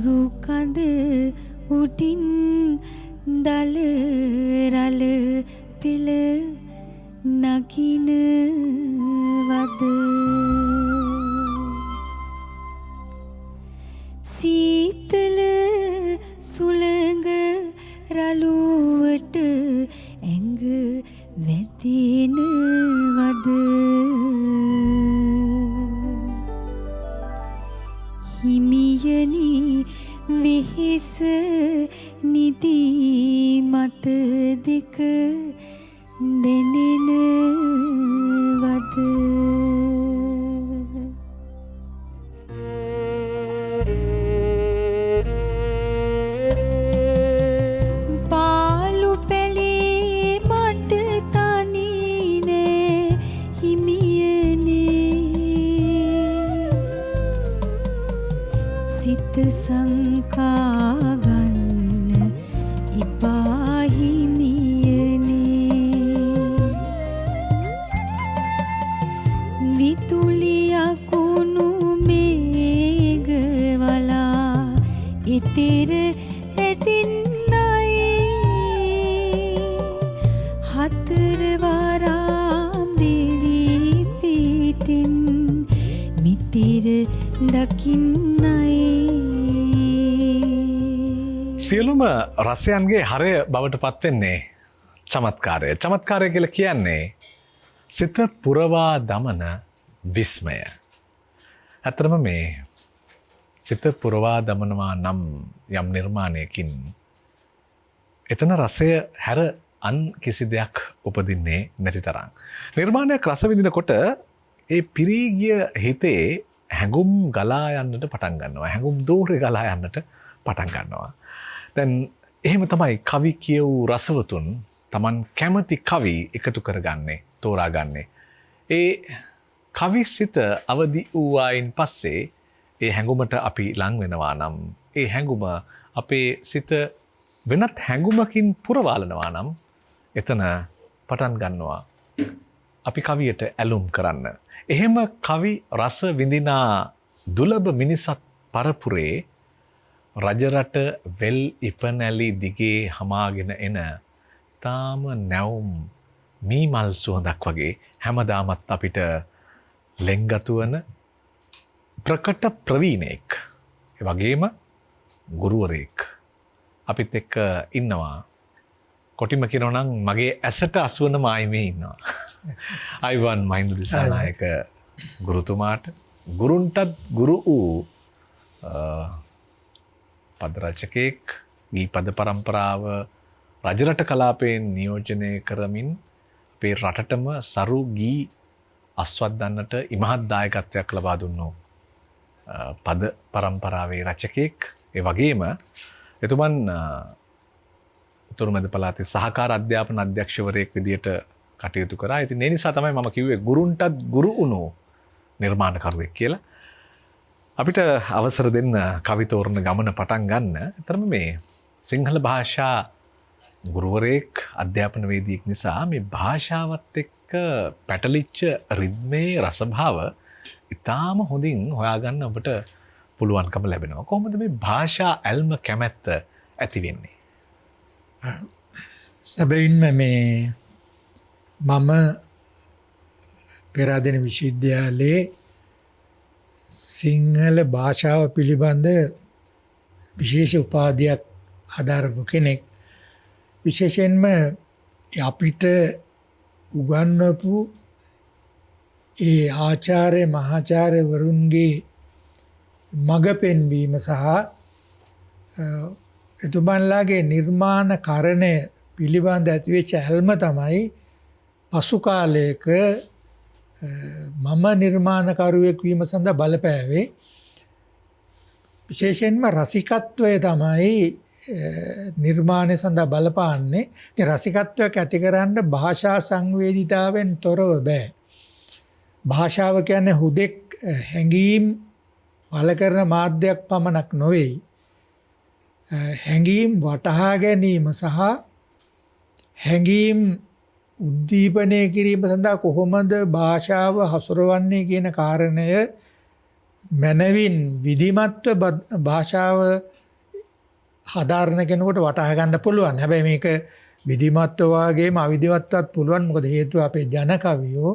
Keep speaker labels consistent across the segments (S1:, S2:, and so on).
S1: මුරු කඳ උඩින් දල රළ පිළ නගිනවද සීතල සුළඟ රළුවට ඇඟ වැදිනවද හිමියනි විහිස නිදී මත දෙක දැනෙනවද පාලු පැලේ මට තනි නෑ හිමියනේ සිත සංකා ගන්න ඉපා හිමියනේ විතුලියක් උණු මේඝවලා ඉතිර ඇතින්නයි හතර වරම් දෙවි පිටින් මිතිර දකින්නයි
S2: සියලුම රසයන්ගේ හරය බවට පත්වෙන්නේ චමත්කාරය. චමත්කාරය කියලා කියන්නේ සිත පුරවා දමන විස්මය. ඇත්තටම මේ සිත පුරවා දමනවා නම් යම් නිර්මාණයකින් එතන රසය හැර අන් කිසි දෙයක් උපදින්නේ නැති තරම්. නිර්මාණයක් රස විඳිනකොට ඒ පිරී ගිය හිතේ හැඟුම් ගලා යන්නට පටන් ගන්නවා. හැඟුම් දෝරේ ගලා යන්නට පටන් ගන්නවා. දැන් එහෙම තමයි කවි කියවූ රසවතුන් Taman කැමති කවි එකතු කරගන්නේ, තෝරාගන්නේ. ඒ කවි සිත අවදි වූවායින් පස්සේ ඒ හැඟුමට අපි ලං වෙනවා නම් ඒ හැඟුම අපේ සිත වෙනත් හැඟුමකින් පුරවාලනවා නම් එතන පටන් ගන්නවා අපි කවියට ඇලුම් කරන්න. එහෙම කවි රස විඳිනා දුලබ මිනිසත් පරපුරේ රජරට වෙල් ඉපනැලි දිගේ හමාගෙන එන තාම නැවුම් මීමල් සුවඳක් වගේ හැමදාමත් අපිට ලෙන්ගතු වන ප්‍රකට ප්‍රවීණයෙක් ඒ වගේම ගුරුවරයෙක් අපිත් එක්ක ඉන්නවා. කොටිම කියනවා නම් මගේ ඇසට අසුවන මායිමේ ඉන්නවා. අයිවන් මහින්ද දිසානායක ගුරුතුමාට ගුරුන්ටත් ගුරු වූ පද රචකයෙක් ගී පද පරම්පරාව රජරට කලාපයෙන් නියෝජනය කරමින් අපේ රටටම සරු ගී අස්වද්දන්නට ඉමහත් දායකත්වයක් ලබා දුන්නු පද පරම්පරාවේ රචකයෙක්. ඒ වගේම එතුමන් උතුරු මැද පළාතේ සහකාර අධ්‍යාපන අධ්‍යක්ෂවරයෙක් විදියට කටයුතු කරා. ඉතින් ඒ නිසා තමයි මම කිව්වේ ගුරුන්ටත් ගුරු වුණු නිර්මාණකරුවෙක් කියලා. අපිට අවසර දෙන්න කවි තෝරන ගමන පටන් ගන්න. අතරම මේ සිංහල භාෂා ගුරුවරයෙක් අධ්‍යාපනවේදියෙක් නිසා මේ භාෂාවත් එක්ක පැටලිච්ච රිද්මේ රසභාව ඉතාම හොඳින් හොයාගන්න ඔබට පුළුවන්කම ලැබෙනවා. කොහොමද මේ භාෂා ඇල්ම කැමැත්ත ඇති වෙන්නේ?
S3: සැබවින්ම මේ මම පෙරාදෙන විශ්වවිද්‍යාලයේ සිංහල භාෂාව පිළිබඳ විශේෂ උපාධියක් හදාරපු කෙනෙක්. විශේෂයෙන්ම අපිට උගන්වපු ඒ ආචාර්ය මහාචාර්යවරුන්ගේ මඟ පෙන්වීම සහ එතුමන්ලාගේ නිර්මාණ කරණය පිළිබඳ ඇතිවෙච්ච ඇල්ම තමයි පසු කාලයක මම නිර්මාණකරුවෙක් වීම සඳහා බලපෑවේ. විශේෂයෙන්ම රසිකත්වය තමයි නිර්මාණය සඳහා බලපාන්නේ. ඉතින් රසිකත්වයක් ඇති කරන්න භාෂා සංවේදීතාවෙන් තොරව බෑ. භාෂාව කියන්නේ හුදෙක් හැඟීම් පළ කරන මාධ්‍යයක් පමණක් නොවේ. හැඟීම් වටහා ගැනීම සහ හැඟීම් උද්දීපනය කිරීම සඳහා කොහොමද භාෂාව හසුරවන්නේ කියන කාරණය මැනවින් විධිමත්ව භාෂාව හදාරණ කෙනෙකුට වටහා ගන්න පුළුවන්. හැබැයි මේක විධිමත්ව වගේම අවිධිමත්වත් පුළුවන්. මොකද හේතුව අපේ ජනකවියෝ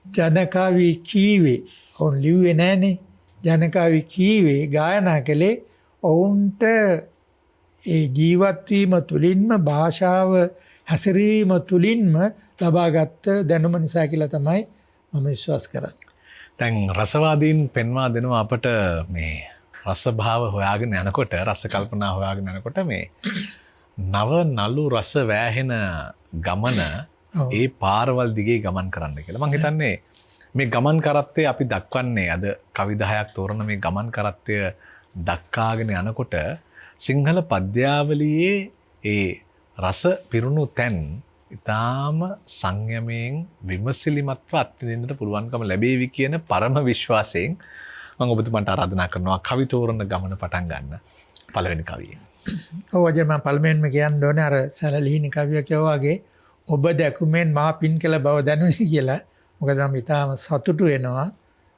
S3: ජනකවි කීවේ ඔවුන් ලිව්වේ නැහනේ. ජනකවි කීවේ ගායනා කළේ ඔවුන්ට ඒ ජීවත් වීම තුලින්ම භාෂාව හැසිරීම තුලින්ම ලබාගත් දැනුම නිසා කියලා තමයි මම විශ්වාස කරන්නේ.
S2: දැන් රසවාදීන් පෙන්වා දෙනවා අපට මේ රසභාව හොයාගෙන යනකොට රස කල්පනා හොයාගෙන යනකොට මේ නව නලු රස වෑහෙන ගමන ඒ පාරවල් දිගේ ගමන් කරන්න කියලා. මං හිතන්නේ මේ ගමන් කරත්තය අපි දක්වන්නේ අද කවි 10ක් තෝරන මේ ගමන් කරත්තය දක්කාගෙන යනකොට සිංහල පද්‍යාවලියේ ඒ රස පිරුණු තැන් ඉතාම සංයමයෙන් විමසිලිමත්ව අත්විඳින්නට පුළුවන්කම ලැබේවි කියන පරම විශ්වාසයෙන් මම ඔබතුමන්ට ආරාධනා කරනවා කවි තෝරන ගමන පටන් ගන්න පළවෙනි කවියෙන්.
S3: ඔව් අජය මම පළමුවෙන්ම කියන්න ඕනේ අර සැලලිහිණි කවිය කියවා වගේ ඔබ දැකුමෙන් මා පින් කළ බව දැනුනි කියලා. මොකද මම ඉතාම සතුටු වෙනවා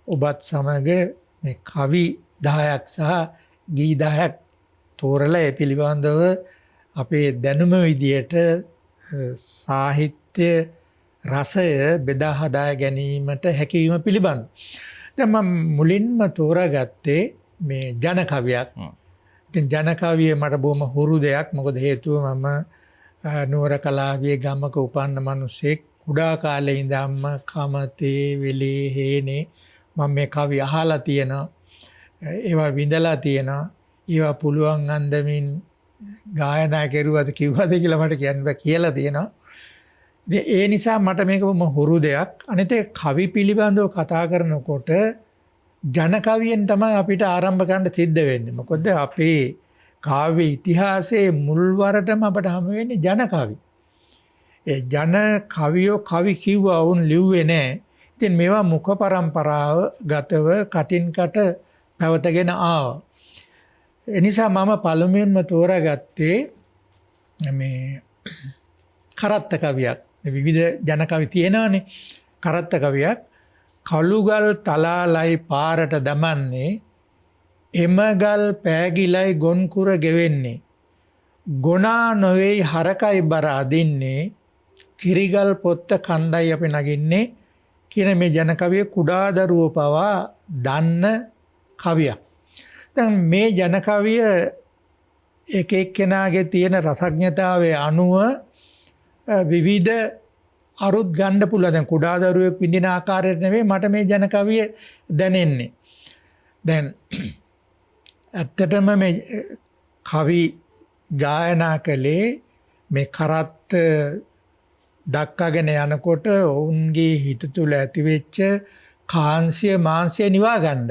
S3: ඔබත් සමග මේ කවි 10ක් සහ ගී 10ක් තෝරලා ඒ පිළිබඳව අපේ දැනුම විදියට සාහිත්‍ය රසය බෙදා හදා ගැනීමට හැකියවීම පිළිබඳ. දැන් මම මුලින්ම තෝරාගත්තේ මේ ජන කවියක්. ඉතින් ජන කවිය මට බොහොම හුරු දෙයක්. මොකද හේතුව මම නුවර කලාවේ ගමක උපන්න මිනිසෙක්. කුඩා කාලේ ඉඳන්ම කමතේ වෙලේ හේනේ මම මේ කවි අහලා තියෙනවා. ඒවා විඳලා තියෙනවා. ඒවා පුළුවන් අන්දමින් ගායනා කෙරුවද කිව්වද කියලා මට කියන්න බෑ කියලා තියෙනවා. ඉතින් ඒ නිසා මට මේක හුරු දෙයක්. අනිත් ඒ කවි පිළිබඳව කතා කරනකොට ජන කවියෙන් තමයි අපිට ආරම්භ කරන්න සිද්ධ වෙන්නේ. මොකද අපේ කාව්‍ය ඉතිහාසයේ මුල්වරටම අපට හමු වෙන්නේ ජන කවි. ඒ ජන කවියෝ කවි කිව්වා වුන් ලිව්වේ නැහැ. ඉතින් මේවා මුඛ පරම්පරාව ගතව කටින් කට පැවතගෙන ආවා. එනිසා මම පළමුවෙන්ම තෝරාගත්තේ මේ කරත්ත කවියක්. විවිධ ජන කවි තියෙනවානේ. කරත්ත කවියක්. කළුගල් තලාලයි පාරට දමන්නේ එමගල් පෑගිලයි ගොන්කුර ගෙවෙන්නේ ගොනා නොවේයි හරකයි බර අදින්නේ කිරිගල් පොත්ත කන්දයි අපි නගින්නේ කියන මේ ජන කවිය කුඩා දරුවෝ පවා දන්න කවියක්. දැන් මේ ජන කවිය එක එක්කෙනාගේ තියෙන රසඥතාවයේ අනුව විවිධ අරුත් ගන්න පුළුවන්. දැන් කුඩා දරුවෙක් විඳින ආකාරයට නෙමෙයි මට මේ ජන කවිය දැනෙන්නේ. දැන් ඇත්තටම මේ කවි ගායනා කළේ මේ කරත්ත දක්කාගෙන යනකොට ඔවුන්ගේ හිත තුළ ඇතිවෙච්ච කාංශය මාංශය නිවා ගන්න.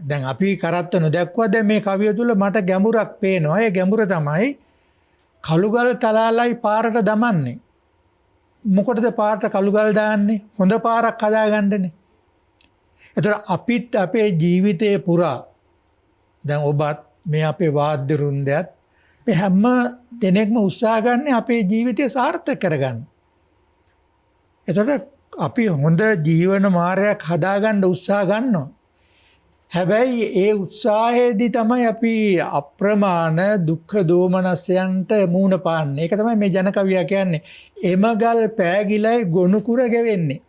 S3: දැන් අපි කරත්ත නොදැක්ුවා. දැන් මේ කවිය තුළ මට ගැඹුරක් පේනවා. ඒ ගැඹුර තමයි කළුගල් තලාලයි පාරට දමන්නේ. මොකටද පාරට කළුගල් දාන්නේ? හොඳ පාරක් හදාගන්නනේ. එතකොට අපිත් අපේ ජීවිතේ පුරා දැන් ඔබත් මේ අපේ වාද්‍ය වෘන්දයත් මේ හැම දෙනෙක්ම උත්සාහ ගන්න අපේ ජීවිතය සාර්ථක කරගන්න. එතකොට අපි හොඳ ජීවන මාර්ගයක් හදාගන්න උත්සාහ ගන්නවා. හැබැයි ඒ උත්සාහයේදී තමයි අපි අප්‍රමාණ දුක්ඛ දෝමනස්යන්ට මූණ පාන්නේ. ඒක තමයි මේ ජන කවියා කියන්නේ. එමගල් පෑගිලයි ගොනුකුර ගෙවෙන්නේ.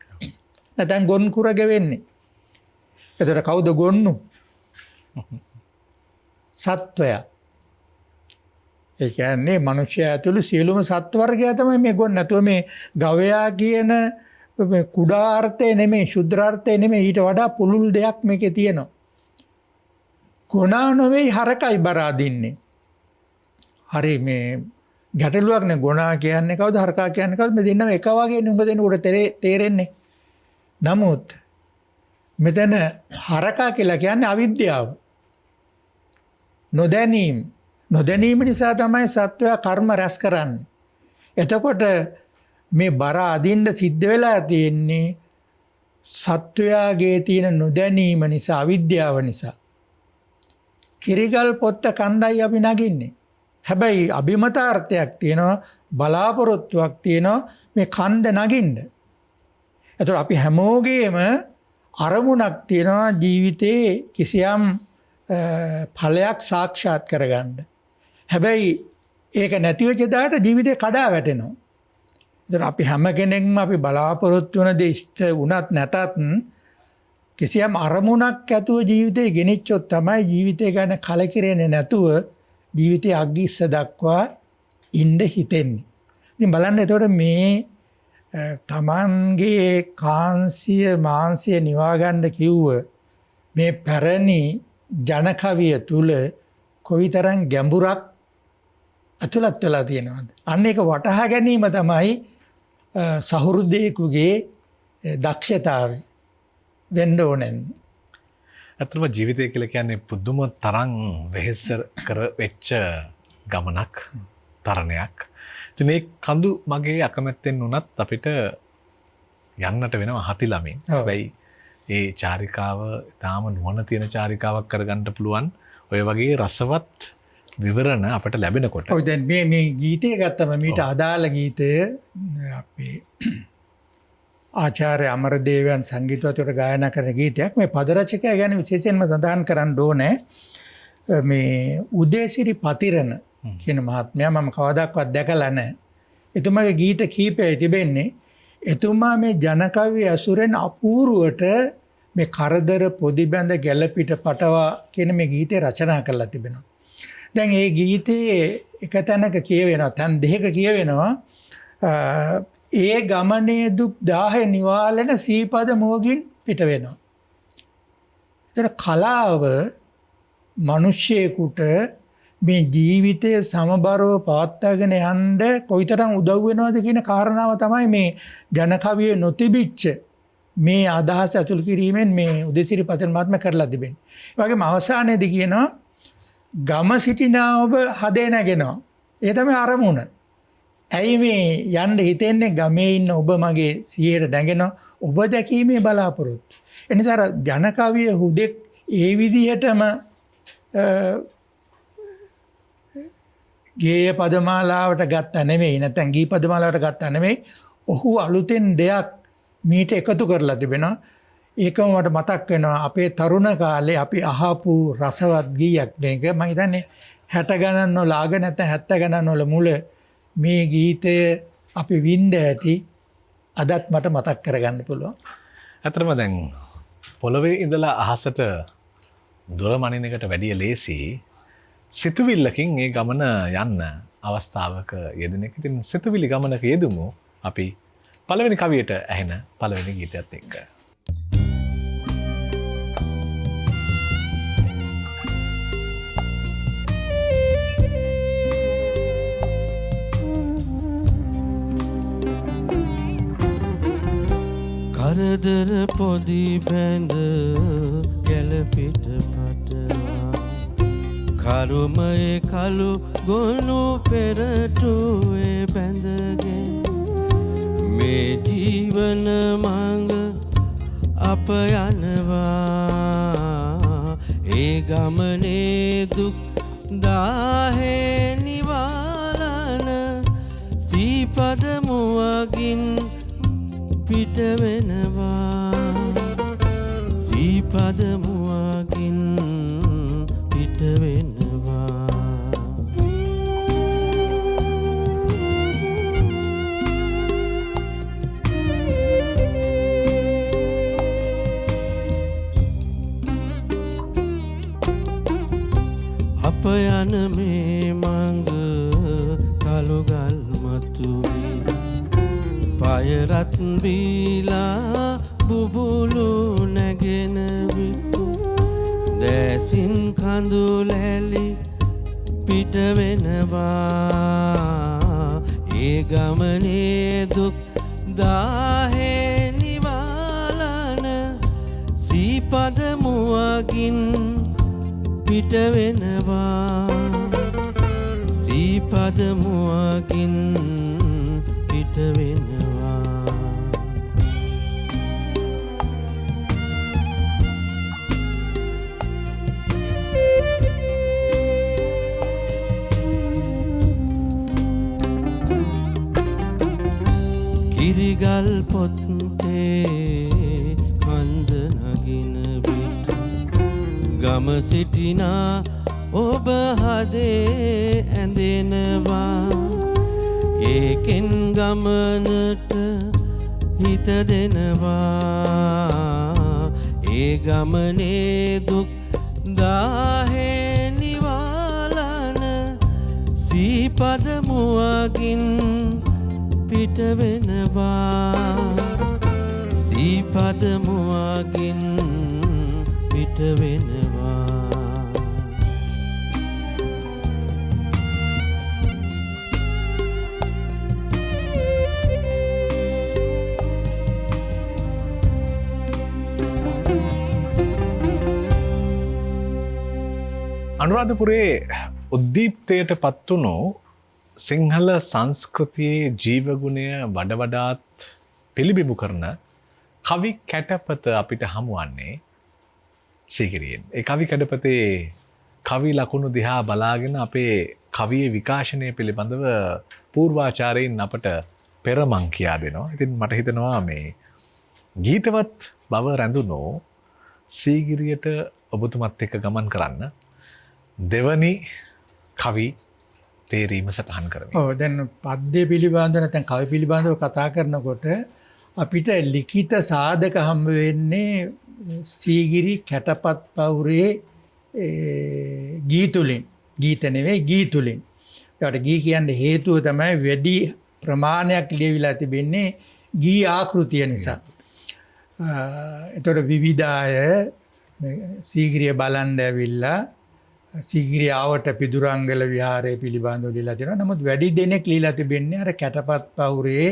S3: නැත්නම් ගොන්කුර ගෙවෙන්නේ. එතකොට කවුද ගොන්නු? සත්වයා. ඒ කියන්නේ මිනිස්යා ඇතුළු සියලුම සත්ව වර්ගය තමයි මේ ගොන්න. නැතුව මේ ගවයා කියන මේ කුඩා අර්ථය නෙමෙයි, ශුද්ධ අර්ථය නෙමෙයි, ඊට වඩා පුළුල් දෙයක් මේකේ තියෙනවා. ගොනා නොවේයි හරකයි බර අදින්නේ. හරි මේ ගැටලුවක් නේ. ගොනා කියන්නේ කවුද? හරකා කියන්නේ කවුද? මේ දෙන්නම එක වගේ නුඹ දෙනකොට තේරෙන්නේ. නමුත් මෙතන හරකා කියලා කියන්නේ අවිද්‍යාව. නොදැනීම. නොදැනීම නිසා තමයි සත්වයා කර්ම රැස් කරන්නේ. එතකොට මේ බර අදින්න සිද්ධ වෙලා තියෙන්නේ සත්වයාගේ තියෙන නොදැනීම නිසා, අවිද්‍යාව නිසා. කිරිගල් පොත්ත කන්දයි අපි නගින්නේ. හැබැයි අභිමතාර්ථයක් තියෙනවා, බලාපොරොත්තුවක් තියෙනවා මේ කන්ද නගින්න. එතකොට අපි හැමෝගේම අරමුණක් තියෙනවා ජීවිතේ කිසියම් ඵලයක් සාක්ෂාත් කරගන්න. හැබැයි ඒක නැති වෙච්ච දාට ජීවිතේ කඩා වැටෙනවා. ඒතර අපි හැම කෙනෙක්ම අපි බලාපොරොත්තු වෙන දේ ඉෂ්ට වුණත් නැතත් කිසියම් අරමුණක් ඇතුව ජීවිතේ ගෙනිච්චොත් තමයි ජීවිතය ගැන කලකිරෙන්නේ නැතුව ජීවිතයේ අග්ගිස්ස දක්වා ඉන්න හිතෙන්නේ. ඉතින් බලන්න එතකොට මේ තමන්ගේ කාංශය මාංශය නිවා ගන්න කිව්ව මේ පැරණි ජන කවිය තුල කොයිතරම් ගැඹුරක් අතුලත් වෙලා තියෙනවද? අන්න ඒක වටහා ගැනීම තමයි සහෘදේකුගේ දක්ෂතාවය වෙන්න ඕනේ.
S2: ඇත්තටම ජීවිතය කියලා කියන්නේ පුදුම තරම් වෙහෙස කර වෙච්ච ගමනක් තරණයක්. ඉතින් මේ කඳු මගේ අකමැත්තෙන් උනත් අපිට යන්නට වෙනවා හති ළමින්. හැබැයි ඒ චාරිකාව තාම නුවණ තියෙන චාරිකාවක් කරගන්න පුළුවන් ඔය වගේ රසවත් විවරණ අපට ලැබෙනකොට.
S3: ඔව් දැන් මේ ගීතය ගත්තම මීට අදාළ ගීතය අපේ ආචාර්ය අමරදේවයන් සංගීතවතුර ගායනා කරන ගීතයක්. මේ පද රචකයා ගැන විශේෂයෙන්ම සඳහන් කරන්න ඕනේ. මේ උදේසිරි පතිරණ කියන මහත්මයා මම කවදාවත් දැකලා නැහැ. එතුමාගේ ගීත කීපයයි තිබෙන්නේ. එතුමා මේ ජනකවි ඇසුරෙන් අපූර්වට මේ කරදර පොදිබැඳ ගැලපිට පටවා කියන මේ ගීතේ රචනා කරලා තිබෙනවා. දැන් මේ ගීතේ එක තැනක කියවෙනවා, තැන් දෙකක කියවෙනවා ඒ ගමනේ දුක් 10 නිවාලන සීපද මොගින් පිට වෙනවා. ඒතර කලාව මිනිස්සෙකුට මේ ජීවිතයේ සමබරව පවත්වාගෙන යන්න කොයිතරම් උදව් වෙනවද කියන කාරණාව තමයි මේ ජනකවියේ නොතිබිච්ච මේ අදහස අතුල් කිරීමෙන් මේ උදේසිරි පතන මහත්මයා කරලා තිබෙන්නේ. ඒ වගේම අවසානයේදී කියනවා ගම සිටිනා ඔබ හදේ නැගෙනවා. ඒ තමයි අරමුණ. ඇයි මේ යන්න හිතෙන්නේ ගමේ ඉන්න ඔබ මගේ සිහියට නැගෙනවා. ඔබ දැකීමේ බලාපොරොත්තු. එනිසා ජනකවිය හුදෙක් ඒ විදිහටම ගේය පදමාලාවට ගත්තා නෙමෙයි, නැත්නම් ගී පදමාලාවට ගත්තා නෙමෙයි. ඔහු අලුතෙන් දෙයක් මීට එකතු කරලා තිබෙනවා. ඒකම මට මතක් වෙනවා අපේ තරුණ කාලේ අපි අහපු රසවත් ගීයක් මේක. මම හිතන්නේ 60 ගණන් වල ආග නැත්නම් 70 ගණන් වල මුල මේ ගීතය අපි විඳ ඇති අදත් මට මතක් කරගන්න පුළුවන්.
S2: ඇත්තටම දැන් පොළවේ ඉඳලා අහසට දොර මනින එකට වැඩිය ලේසි සිතුවිල්ලකින් ඒ ගමන යන්න අවස්ථාවක යෙදෙන එක. ඉතින් සිතුවිලි ගමනක යෙදුමු අපි පළවෙනි කවියට ඇහෙන පළවෙනි ගීතයත් එක්ක.
S4: කරදර පොදි බැඳ ගැලපිට පටවා කරුමයේ කළු ගොනු පෙරටුවේ බැඳගෙන මේ ජීවන මඟ අප යනවා ඒ ගමනේ දුක් 10 නිවාලන සීපද මුවගින් පිට වෙනවා සීපද මුවගින් පිට වෙනවා. අප යන මේ මඟ කළුගල් මතුවී පයරත් බීලා බුබුලු නැගෙන විටු දැසින් කඳුලැලි පිට වෙනවා ඒ ගමනේ දුක් 10 නිවාලන සීපද මුවගින් පිට වෙනවා සීපද මුවගින් පිට වෙනවා. කිරිගල් පොත්තේ කන්ද මම සිටිනා ඔබ හදේ ඇඳෙනවා ඒකෙන් ගමනට හිත දෙනවා ඒ ගමනේ දුක් දාහේ නිවාලන සීපද මුවගින් පිට වෙනවා සීපද මුවගින් පිට වෙනවා
S2: අනුරාධපුරේ උද්දීප්තයට පත්වුණු සිංහල සංස්කෘතියේ ජීවගුණය වඩවඩාත් පිළිබිඹු කරන කවි කැටපත අපිට හමුවන්නේ සීගිරියෙන්. ඒ කවි කැටපතේ කවි ලකුණු දිහා බලාගෙන අපේ කවියේ විකාශනය පිළිබඳව පූර්වාචාරයෙන් අපට පෙරමං කියා දෙනවා. ඉතින් මට හිතෙනවා මේ ගීතවත් බව රැඳුණෝ සීගිරියට ඔබතුමත් එක්ක ගමන් කරන්න දෙවනි කවි තේරීම සටහන් කරමි.
S3: ඔව් දැන් පද්‍ය පිළිබඳව නැත්නම් කවි පිළිබඳව කතා කරනකොට අපිට ලිඛිත සාධක හම්බ වෙන්නේ සීගිරි කැටපත් පවුරේ ගීතුලින්. ගීත නෙවෙයි ගීතුලින්. ඒකට ගී කියන්නේ හේතුව තමයි වැඩි ප්‍රමාණයක් ලියවිලා තිබෙන්නේ ගී ආකෘතිය නිසා. ඒතකොට විවිධාය සීගිරිය බලන්න ඇවිල්ලා සීගිරිය ආවට පිදුරංගල විහාරය පිළිබඳව ලියලා තියෙනවා. නමුත් වැඩි දෙනෙක් ලියලා තිබෙන්නේ අර කැටපත් පවුරේ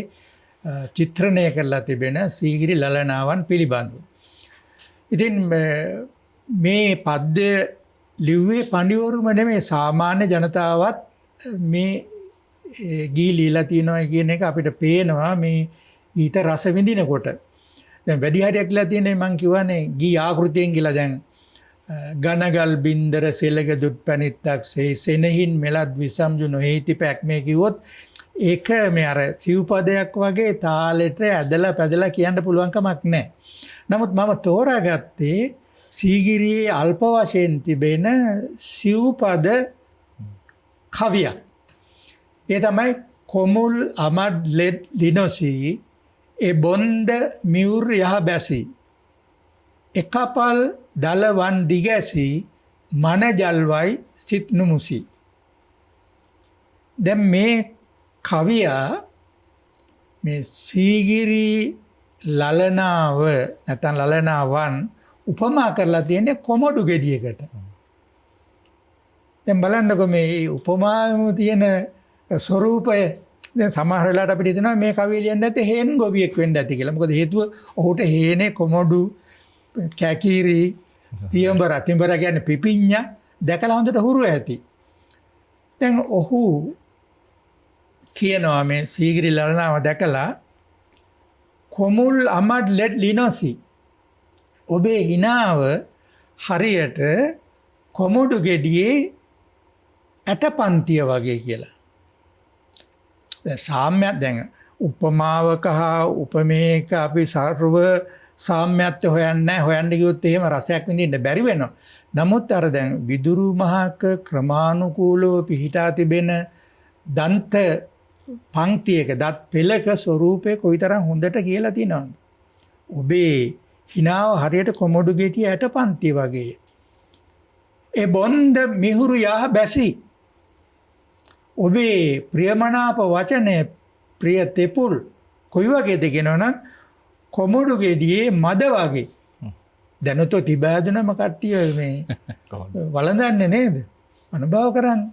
S3: චිත්‍රණය කරලා තිබෙන සීගිරි ලලනාවන් පිළිබඳව. ඉතින් මේ පද්‍ය ලිව්වේ පඬිවරුම නෙමෙයි සාමාන්‍ය ජනතාවත් මේ ගී ලියලා තියෙනවා කියන එක අපිට පේනවා මේ ගීත රස විඳිනකොට. දැන් වැඩි හරියක් ලියලා තියෙන්නේ මම කියවනේ ගී ආකෘතියෙන් කියලා දැන් ගනගල් බින්දර සෙලග දුට් පැනිත්තක් සෙනෙහින් මෙලත් විසම්ජු නොහේති පැක් මේ කිව්වොත් ඒක මේ අර සිව්පදයක් වගේ තාලෙට ඇදලා පැදලා කියන්න පුළුවන් කමක් නැහැ. නමුත් මම තෝරාගත්තේ සීගිරියේ අල්ප වශයෙන් තිබෙන සිව්පද කවියක්. ඒ තමයි කොමුල් අමඩ් ලෙඩ් ලිනොසී ඒ බොන්ද මියුර් යහ බැසි එකපල් දලවන් දිගැසි මන ජල්වයි සිත් නුමුසි. දැන් මේ කවියා මේ සීගිරි ලලනාව නැත්නම් ලලනාවන් උපමා කරලා තියෙන්නේ කොමඩු ගෙඩියකට. දැන් බලන්නකො මේ උපමාවෙම තියෙන ස්වරූපය. දැන් සමහර වෙලාවට අපිට හිතෙනවා මේ කවිය ලියන්නේ නැත්නම් හේන් ගොවියෙක් වෙන්න ඇති කියලා. මොකද හේතුව ඔහුට හේනේ කොමඩු කැකිරි තියඹර කියන්නේ පිපිඤ්ඤා දැකලා හොඳට හුරු ඇති. දැන් ඔහු කියනවා මේ සීගිරි ලලනාව දැකලා කොමුල් අමඩ් ලෙඩ් ලිනොසි ඔබේ හිනාව හරියට කොමුඩු ගෙඩියේ ඇටපන්තිය වගේ කියලා. දැන් සාම්‍යයක් දැන් උපමාවක හා උපමේයක අපි සර්ව සාම්‍යත්ව හොයන්න ගියොත් එහෙම රසයක් විඳින්න බැරි වෙනවා. නමුත් අර දැන් විදුරු මහක ක්‍රමානුකූලව පිහිටා තිබෙන දන්ත පංක්තියක දත් පෙළක ස්වරූපේ කොයිතරම් හොඳට කියලා තියෙනවද? ඔබේ හිනාව හරියට කොමඩු ගෙඩිය ඇටපන්තිය වගේ. ඒ බොන්ද මිහුරු යහ බැසි. ඔබේ ප්‍රියමනාප වචනේ ප්‍රිය තෙපුල් කොයි වගේද කියනවනම් කොමඩු ගෙඩියේ මද වගේ. දැනතෝ තිබෑදුනම කට්ටිය මේ වළඳන්නේ නේද? අනුභව කරන්නේ.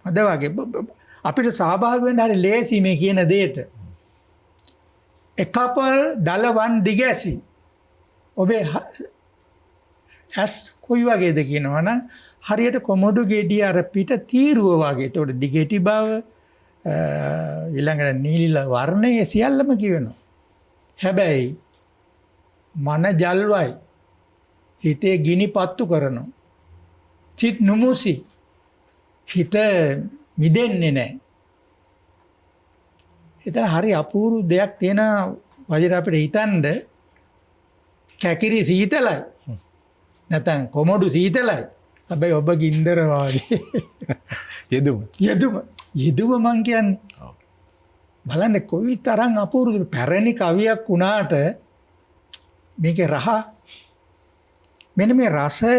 S3: මද වගේ අපිට සහභාගී වෙන්න හරි ලේසි මේ කියන දෙයට. එකපල් දලවන් දිගැසි. ඔබේ ඇස් කොයි වගේද කියනවනම් හරියට කොමඩු ගෙඩිය අර පිට තීරුව වගේ. ඒතකොට දිගටි බව ඊළඟට නිල වර්ණය සියල්ලම කියනවා. හැබැයි මන ජල්වයි හිතේ ගිනි පත්තු කරනවා. සිත් නුමුසි හිත මිදෙන්නේ නැහැ. හිත හරි අපූර්ව දෙයක් තියෙන වජිර අපිට හිතන්න කැකිරි සීතලයි. නැතන් කොමොඩු සීතලයි. හැබැයි ඔබ ගින්දර වාගේ. යෙදුම මං කියන්නේ. බලන්න කොයි තරම් අපූර්වද. පැරණි කවියක් වුණාට මේකේ රහ මෙන්න මේ රසය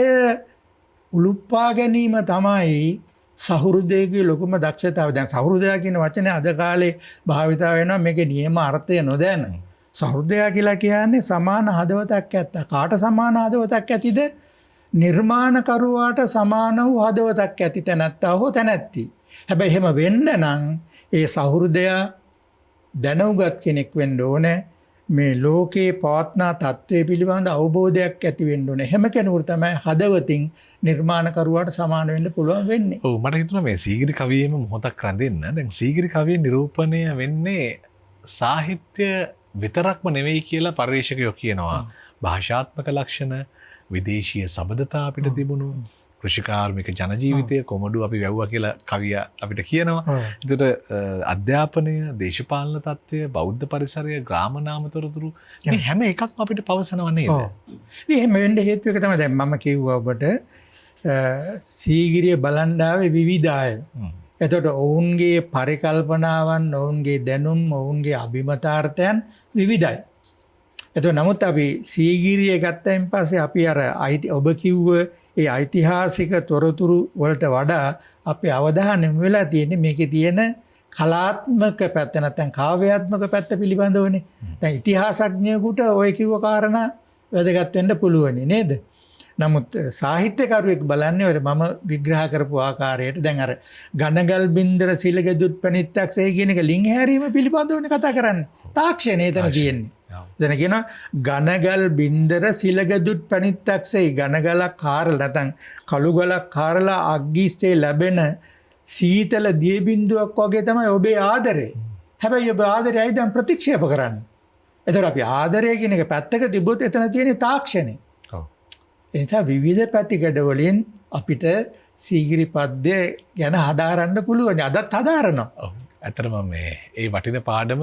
S3: උලුප්පා ගැනීම තමයි සහෘදයේ ලොකුම දක්ෂතාවය. දැන් සහෘදය කියන වචනේ අද කාලේ භාවිතා වෙනවා මේකේ නියම අර්ථය නොදැන. සහෘදය කියලා කියන්නේ සමාන හදවතක් ඇත්ත. කාට සමාන හදවතක් ඇතිද? නිර්මාණකරුවාට සමාන වූ හදවතක් ඇති තැනැත්තා හෝ තැනැත්ති. හැබැයි එහෙම වෙන්න නම් ඒ සහෘදය දැනුගත් කෙනෙක් වෙන්න ඕනේ. මේ ලෝකේ පවත්නා තත්ත්වය පිළිබඳ අවබෝධයක් ඇති වෙන්න ඕනේ. හැම කෙනෙකුට තමයි හදවතින් නිර්මාණකරුවාට සමාන වෙන්න පුළුවන් වෙන්නේ.
S2: ඔව් මට හිතුණා මේ සීගිරි කවියෙම මොහොතක් රැඳෙන්න. දැන් සීගිරි කවියේ නිරූපණය වෙන්නේ සාහිත්‍ය විතරක්ම නෙවෙයි කියලා පරිශකයෝ කියනවා. භාෂාත්මක ලක්ෂණ, විදේශීය සබඳතා අපිට තිබුණු, කෘෂිකාර්මික ජනජීවිතය කොමඩු අපි වැව්වා කියලා කවිය අපිට කියනවා. එතකොට අධ්‍යාපනය, දේශපාලන තත්ත්වය, බෞද්ධ පරිසරය, ග්‍රාම නාම තොරතුරු මේ හැම එකක්ම අපිට පවසනවා නේද?
S3: ඉතින් එහෙම වෙන්න හේතුව එක තමයි දැන් මම කිව්වා ඔබට සීගිරිය බලන් ආවේ විවිධාය. එතකොට ඔවුන්ගේ පරිකල්පනාවන්, ඔවුන්ගේ දැනුම්, ඔවුන්ගේ අභිමතාර්ථයන් විවිධයි. එතකොට නමුත් අපි සීගිරිය ගත්තයින් පස්සේ අපි අර ඔබ කිව්ව ඒ ඓතිහාසික තොරතුරු වලට වඩා අපේ අවධානය යොමු වෙලා තියෙන්නේ මේකේ තියෙන කලාත්මක පැත්ත නැත්නම් කාව්‍යාත්මක පැත්ත පිළිබඳවනේ. දැන් ඉතිහාසඥයෙකුට ඔය කිව්ව කාරණා වැදගත් වෙන්න පුළුවනි නේද? නමුත් සාහිත්‍යකරුවෙක් බලන්නේ ඔය මම විග්‍රහ කරපු ආකාරයට දැන් අර ඝනගල් බින්දර සිලගදුත් පණිත්තක්සේ කියන එක ලිං හැරීම පිළිබඳවනේ කතා කරන්නේ. තාක්ෂණය එතන තියෙන්නේ. දැන් කියනවා ඝනගල් බින්දර සිලගදුත් පණිත්තක්සේ ඝනගලක් කාරලා නැත්නම් කළු ගලක් කාරලා අග්ගිස්සේ ලැබෙන සීතල දිය බින්දුවක් වගේ තමයි ඔබේ ආදරේ. හැබැයි ඔබ ආදරේ අයි දැන් ප්‍රතික්ෂේප කරන්නේ. එතකොට අපි ආදරය කියන එක පැත්තක තිබ්බොත් එතන තියෙන තාක්ෂණය. ඒ නිසා විවිධ පැතිකඩ වලින් අපිට සීගිරි පද්‍ය ගැන හදාරන්න පුළුවන්. අදත් හදාරනවා.
S2: ඔව්. ඇත්තටම මේ ඒ වටින පාඩම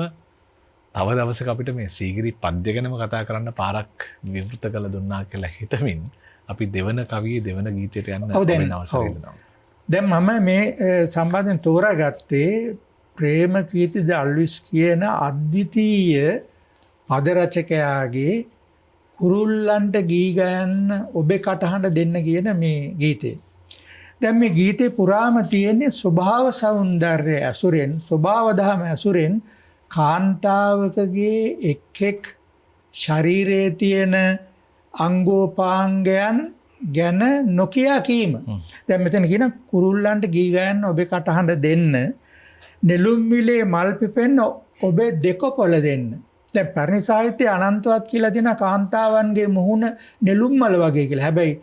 S2: තව දවසක අපිට මේ සීගිරි පද්‍ය ගැනම කතා කරන්න පාරක් විවෘත කළ දුන්නා කියලා හිතමින් අපි දෙවන කවියේ දෙවන ගීතයට යන්න අවසර දෙනවා.
S3: දැන් මම මේ සම්බන්ධයෙන් තෝරාගත්තේ ප්‍රේමකීර්ති දල්විස් කියන අද්විතීය පද රචකයාගේ කුරුල්ලන්ට ගී ගයන්න ඔබේ කටහඬ දෙන්න කියන මේ ගීතේ. දැන් මේ ගීතේ පුරාම තියෙන්නේ ස්වභාව සෞන්දර්ය ඇසුරෙන්, ස්වභාව දහම ඇසුරෙන් කාන්තාවකගේ එක් ශරීරයේ තියෙන අංගෝපාංගයන් ගැන නොකියා කීම. දැන් මෙතන කියන කුරුල්ලන්ට ගී ගයන්න ඔබේ කටහඬ දෙන්න, නෙළුම් විලේ මල් පිපෙන්න ඔබේ දෙකොපොළ දෙන්න. දැන් පරිණි සාහිත්‍ය අනන්තවත් කියලා දෙන කාන්තාවන්ගේ මුහුණ නෙළුම් මල වගේ කියලා. හැබැයි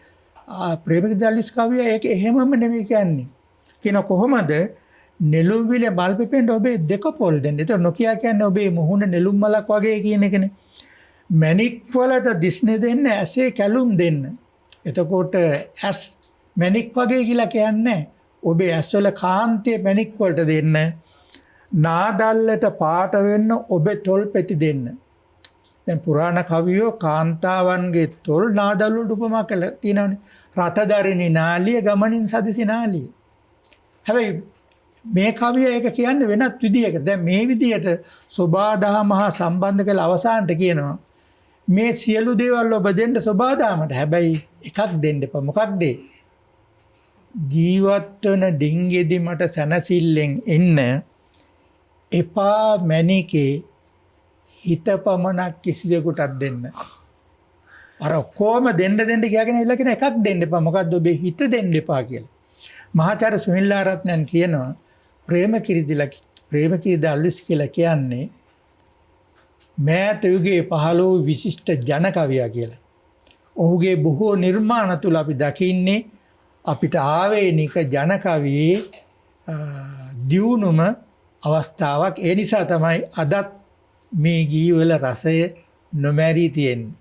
S3: ප්‍රේමකීර්ති දල්විස් කවිය ඒක එහෙමම නෙමෙයි කියන්නේ. කියන කොහොමද නෙළුම් විලේ මල් පිපෙන්න ඔබේ දෙකොපොළ දෙන්න. ඒක නොකියා කියන්නේ ඔබේ මුහුණ නෙළුම් මලක් වගේ කියන එකනේ. මැණික් වලට දිස්නේ දෙන්න, ඇසේ කැලුම් දෙන්න. එතකොට ඇස් මැණික් වගේ කියලා කියන්නේ ඔබේ ඇස්වල කාන්තිය මැණික් වලට දෙන්න. නාදල්ලට පාට වෙන්න ඔබේ තොල් පෙති දෙන්න. දැන් පුරාණ කවියෝ කාන්තාවන්ගේ තොල් නාදල් වලට උපමා කළා තියෙනවානේ. රතදරිනි නාලිය ගමනින් සදිසි නාලිය. හැබැයි මේ කවිය ඒක කියන්නේ වෙනත් විදියකට. දැන් මේ විදියට සෝබාදහම හා සම්බන්ධ කළ අවසානට කියනවා මේ සියලු දේවල් ඔබ දෙන්න සෝබාදහමට. හැබැයි එකක් දෙන්න එපා. මොකක්ද? ජීවත් වෙන ඩිංගෙදි මට සැනසෙල්ලෙන් එන්න එපා මැණිකේ හිත පමණක් කිසිදෙකුටත් දෙන්න. අර කොහොම දෙන්න කියගෙන ඉල්ල කියන එකක් දෙන්න එපා. මොකද්ද? ඔබේ හිත දෙන්න එපා කියලා. මහාචාර්ය සුනිල්ලාරත්නයන් කියනවා ප්‍රේමකීර්ති දල්විස් කියලා කියන්නේ මෑත යුගයේ පහළ වූ විශිෂ්ට ජන කවියා කියලා. ඔහුගේ බොහෝ නිර්මාණ තුල අපි දකින්නේ අපිට ආවේනික ජන කවියේ දියුණුම අවස්ථාවක්. ඒ නිසා තමයි අදත් මේ ගීවල රසය නොමැරී තියෙන්නේ.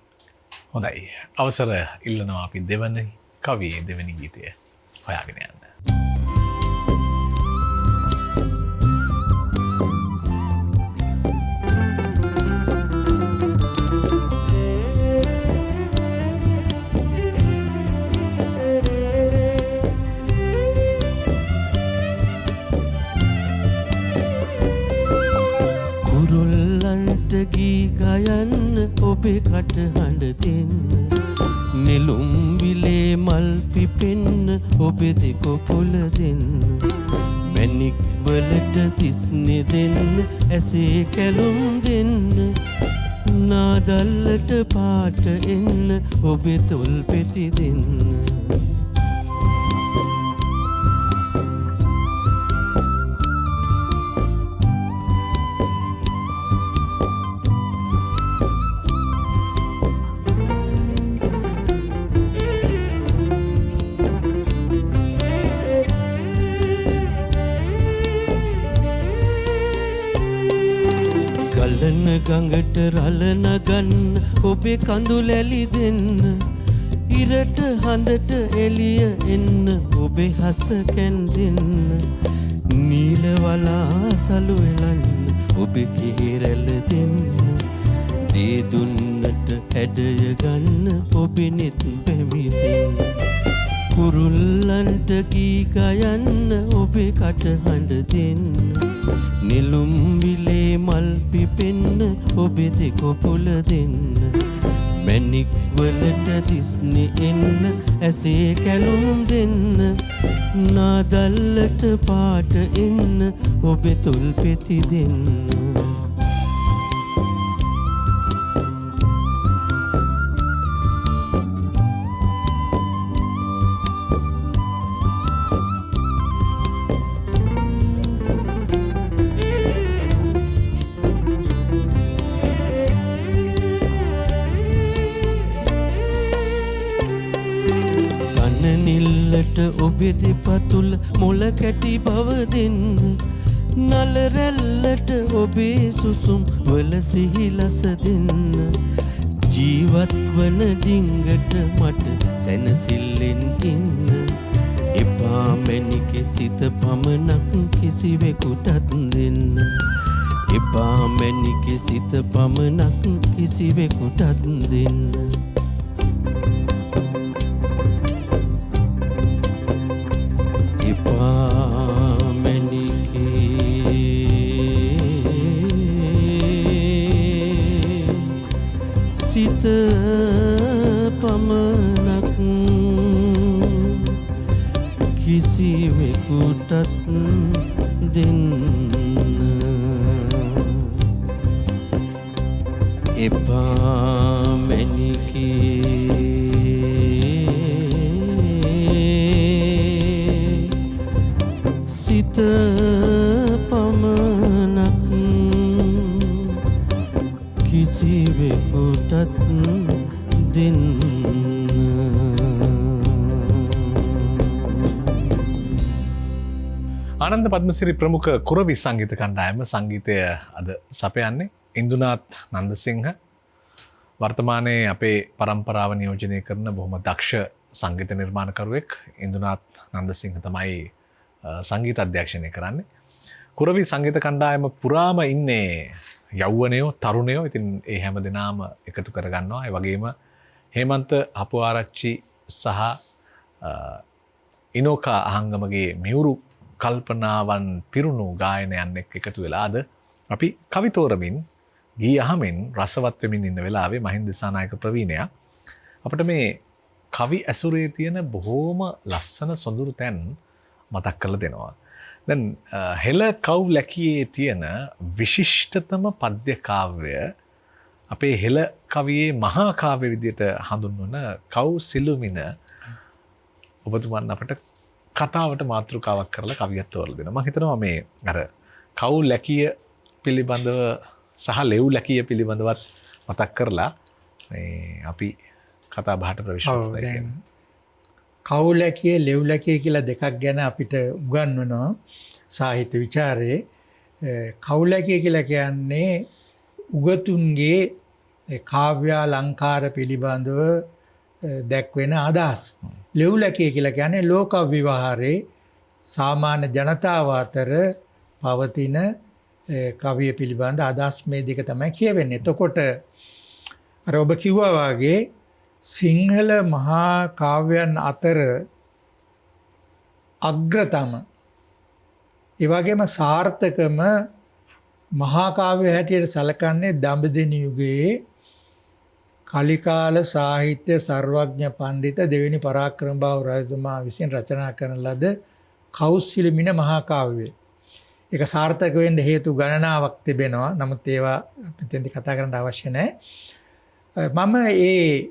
S2: හොඳයි. අවසර ඉල්ලනවා අපි දෙවන කවියේ දෙවනි ගීතය හොයාගෙන යන්න.
S4: ඔබේ කටහඬ දෙන්න නෙළුම් විලේ මල් පිපෙන්න ඔබේ දෙකොපොළ දෙන්න මැණික් වලට තිස්නේ දෙන්න ඇසේ කැලුම් දෙන්න නාදල්ලට පාට එන්න ඔබේ තොල් පෙති දෙන්න ගඟට රළ නගන්න ඔබේ කඳුලැලි දෙන්න ඉරට හඳට එළිය එන්න ඔබේ හස කැන්දෙන්න නීල වලා සලු එලන්න ඔබේ කිහිරැළ දෙන්න දේ දුන්නට හැඩය ගන්න ඔබේ නෙත් පැමිදෙන්න කුරුල්ලන්ට කී ගයන්න ඔබේ කටහඬ දෙන්න නෙළුම් විලේ මල් පිපෙන්න ඔබේ දෙකොපොළ දෙන්න මැණික් වලට තිස්නේ එන්න ඇසේ කැලුම් දෙන්න නාදල්ලට පාට එන්න ඔබේ තොල් පෙති දෙන්න ඔබේ දෙපතුල මොල කැටි බව දෙන්න නල රැල්ලට ඔබේ සුසුම් වල සිහිලස දෙන්න ජීවත් වන ඩිංගට මට සැනසිල්ලෙන් ඉන්න එපා මැණිකේ සිත පමණක් කිසිවෙකුටත් දෙන්න එපා මැණිකේ සිත පමණක් කිසිවෙකුටත් දෙන්න සිත පමණක් කිසිවෙකුටත් දෙන්න එපා මැණිකේ සිත පමණක් කිසිවෙකුටත් දෙන්න
S2: ආනන්ද පද්මසිරි ප්‍රමුඛ කුරවි සංගීත කණ්ඩායම සංගීතය අද සපයන්නේ ඉන්දුනාත් නන්දසිංහ වර්තමානයේ අපේ පරම්පරාව නියෝජනය කරන බොහොම දක්ෂ සංගීත නිර්මාණකරුවෙක් ඉන්දුනාත් නන්දසිංහ තමයි සංගීත අධ්‍යක්ෂණය කරන්නේ. කුරවි සංගීත කණ්ඩායම පුරාම ඉන්නේ යෞවනයෝ තරුණයෝ. ඉතින් ඒ හැම දෙනාම එකතු කරගන්නවා. ඒ වගේම හේමන්ත අපුආරච්චි සහ ඉනෝකා අහංගමගේ මියුරු කල්පනාවන් පිරුණු ගායනයන් එක්ක එකතු වෙලා අද අපි කවි තෝරමින් ගී අහමින් රසවත් වෙමින් ඉන්න වෙලාවේ මහින්ද දිසානායක ප්‍රවීණයා අපිට මේ කවි ඇසුරේ තියෙන බොහෝම ලස්සන සොඳුරු තැන් මතක් කරලා දෙනවා. දැන් හෙළ කව් ලැකියේ තියෙන විශිෂ්ටතම පද්‍ය කාව්‍ය අපේ හෙළ කවියේ මහා කාව්‍ය විදියට හඳුන්වන කව් සිළුමිණ ඔබතුමන් අපට කතාවට මාතෘකාවක් කරලා කවියක් තෝරලා දෙනවා. මම හිතනවා මේ අර කව් ලැකිය පිළිබඳව සහ ලෙව් ලැකිය පිළිබඳවත් මතක් කරලා මේ අපි කතා බහට ප්‍රවේශ කරනවා.
S3: කව් ලැකිය ලෙව් ලැකිය කියලා දෙකක් ගැන අපිට උගන්වනවා සාහිත්‍ය විචාරයේ. කව් ලැකිය කියලා කියන්නේ උගතුන්ගේ කාව්‍ය අලංකාර පිළිබඳව දැක්වෙන අදහස්. ලෙව් ලැකිය කියලා කියන්නේ ලෝක විවහාරේ සාමාන්‍ය ජනතාව අතර පවතින කවිය පිළිබඳ අදහස් මේ දෙක තමයි කියවෙන්නේ. එතකොට අර ඔබ කිව්වා වගේ සිංහල මහා කාව්‍යයන් අතර අග්‍රතම ඒ වගේම සාර්ථකම මහා කාව්‍ය හැටියට සැලකන්නේ දඹදෙණි යුගයේ කලිකාල සාහිත්‍ය සර්වඥ පණ්ඩිත දෙවෙනි පරාක්‍රමබාහු රජතුමා විසින් රචනා කරන ලද කෞසිලමින මහා කාව්‍යය. ඒක සාර්ථක වෙන්න හේතු ගණනාවක් තිබෙනවා. නමුත් ඒවා මෙතෙන්දි කතා කරන්න අවශ්‍ය නැහැ. මම ඒ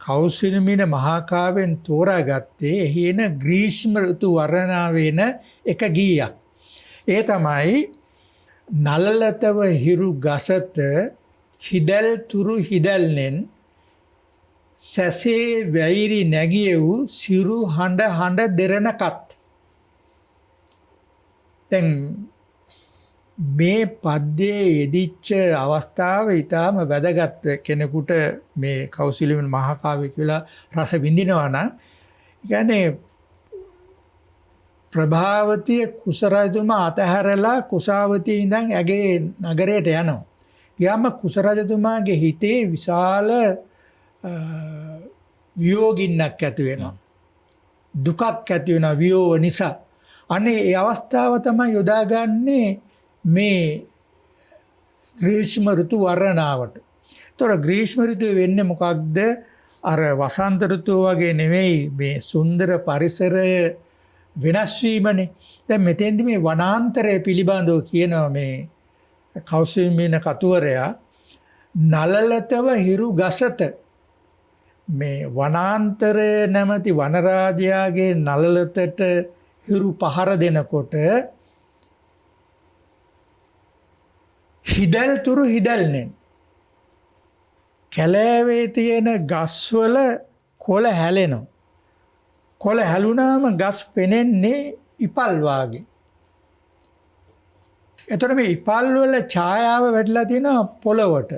S3: කෞසිලමින මහා කාව්‍යෙන් තෝරාගත්තේ එහි එන ග්‍රීෂ්ම ඍතු වර්ණනා වෙන එක ගීයක්. ඒ තමයි නලලතව හිරු ගසත හිදල් තුරු හිදල්නෙන් සැසේ වැයිරි නැගිය වූ සිරු හඬ හඬ දෙරණකත්. දැන් මේ පද්‍යයේ යෙදිච්ච අවස්ථාව ඊටාම වැදගත් කෙනෙකුට මේ කෞසිලමින මහා කාව්‍ය කියලා රස විඳිනවා නම් කියන්නේ ප්‍රභාවතිය කුසරජතුමා අතහැරලා කුසාවතිය ඉඳන් ඇගේ නගරයට යනවා. ගියාම කුසරජතුමාගේ හිතේ විශාල වියෝගින්නක් ඇති වෙනවා. දුකක් ඇති වෙනවා වියෝව නිසා. අනේ ඒ අවස්ථාව තමයි යොදාගන්නේ මේ ග්‍රීෂ්ම ඍතු වර්ණනාවට. ඒතොර ග්‍රීෂ්ම ඍතුවේ වෙන්නේ මොකක්ද? අර වසන්ත ඍතුව වගේ නෙවෙයි මේ සුන්දර පරිසරය වෙනස් වීමනේ. දැන් මෙතෙන්දි මේ වනාන්තරය පිළිබඳව කියනවා මේ කෞසිලමින කතුවරයා නලලතව හිරු ගසත මේ වනාන්තරය නැමැති වනරාජයාගේ නලලතට හිරු පහර දෙනකොට හිදල් තුරු හිදල්නෙන් කැලෑවේ තියෙන ගස්වල කොළ හැලෙනවා. කොළ හැලුනාම ගස් පෙනෙන්නේ ඉපල් වාගේ. එතකොට මේ ඉපල් වල ඡායාව වැටලා තියෙනවා පොළවට.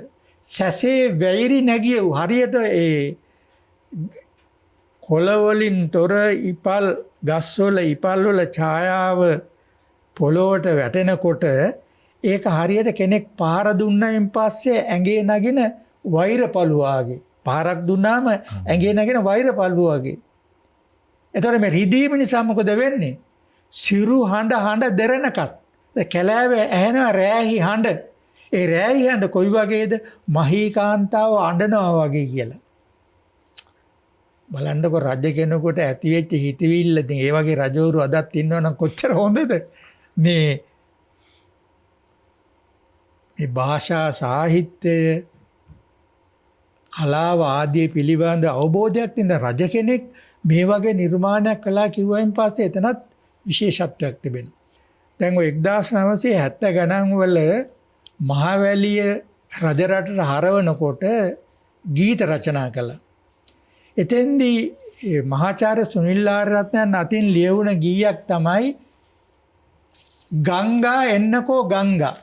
S3: සැසේ වැයිරි නැගිය වූ හරියට ඒ කොළ වලින් තොර ඉපල් ගස්වල ඉපල් වල ඡායාව පොළොවට වැටෙනකොට ඒක හරියට කෙනෙක් පහර දුන්නයින් පස්සේ ඇඟේ නගින වෛරපළු වාගේ. පහරක් දුන්නාම ඇඟේ නගින වෛරපළු වාගේ. එතකොට මේ රිදීම නිසා මොකද වෙන්නේ? සිරු හඬ හඬ දෙරණකත්. කැලෑවේ ඇහෙන රෑහි හඬ. ඒ රෑහි හඬ කොයි වගේද? මහී කාන්තාව අඬනවා වගේ කියලා. බලන්නකො රජ කෙනෙකුට ඇති වෙච්ච හිතවිල්ල. ඉතින් ඒ වගේ රජවරු අදත් ඉන්නවනම් කොච්චර හොඳද? මේ භාෂා සාහිත්‍ය කලාව ආදී පිළිබඳ අවබෝධයක් තියෙන රජ කෙනෙක් මේ වගේ නිර්මාණයක් කළා කිව්වයින් පස්සේ එතනත් විශේෂත්වයක් තිබෙනවා. දැන් ඔය 1970 ගණන් වල මහවැලිය රජරටට හරවනකොට ගීත රචනා කළා. එතෙන්දී මහාචාර්ය සුනිල් ආරරත්නයන් අතින් ලියවුණ ගීයක් තමයි ගංගා එන්නකෝ ගංගා.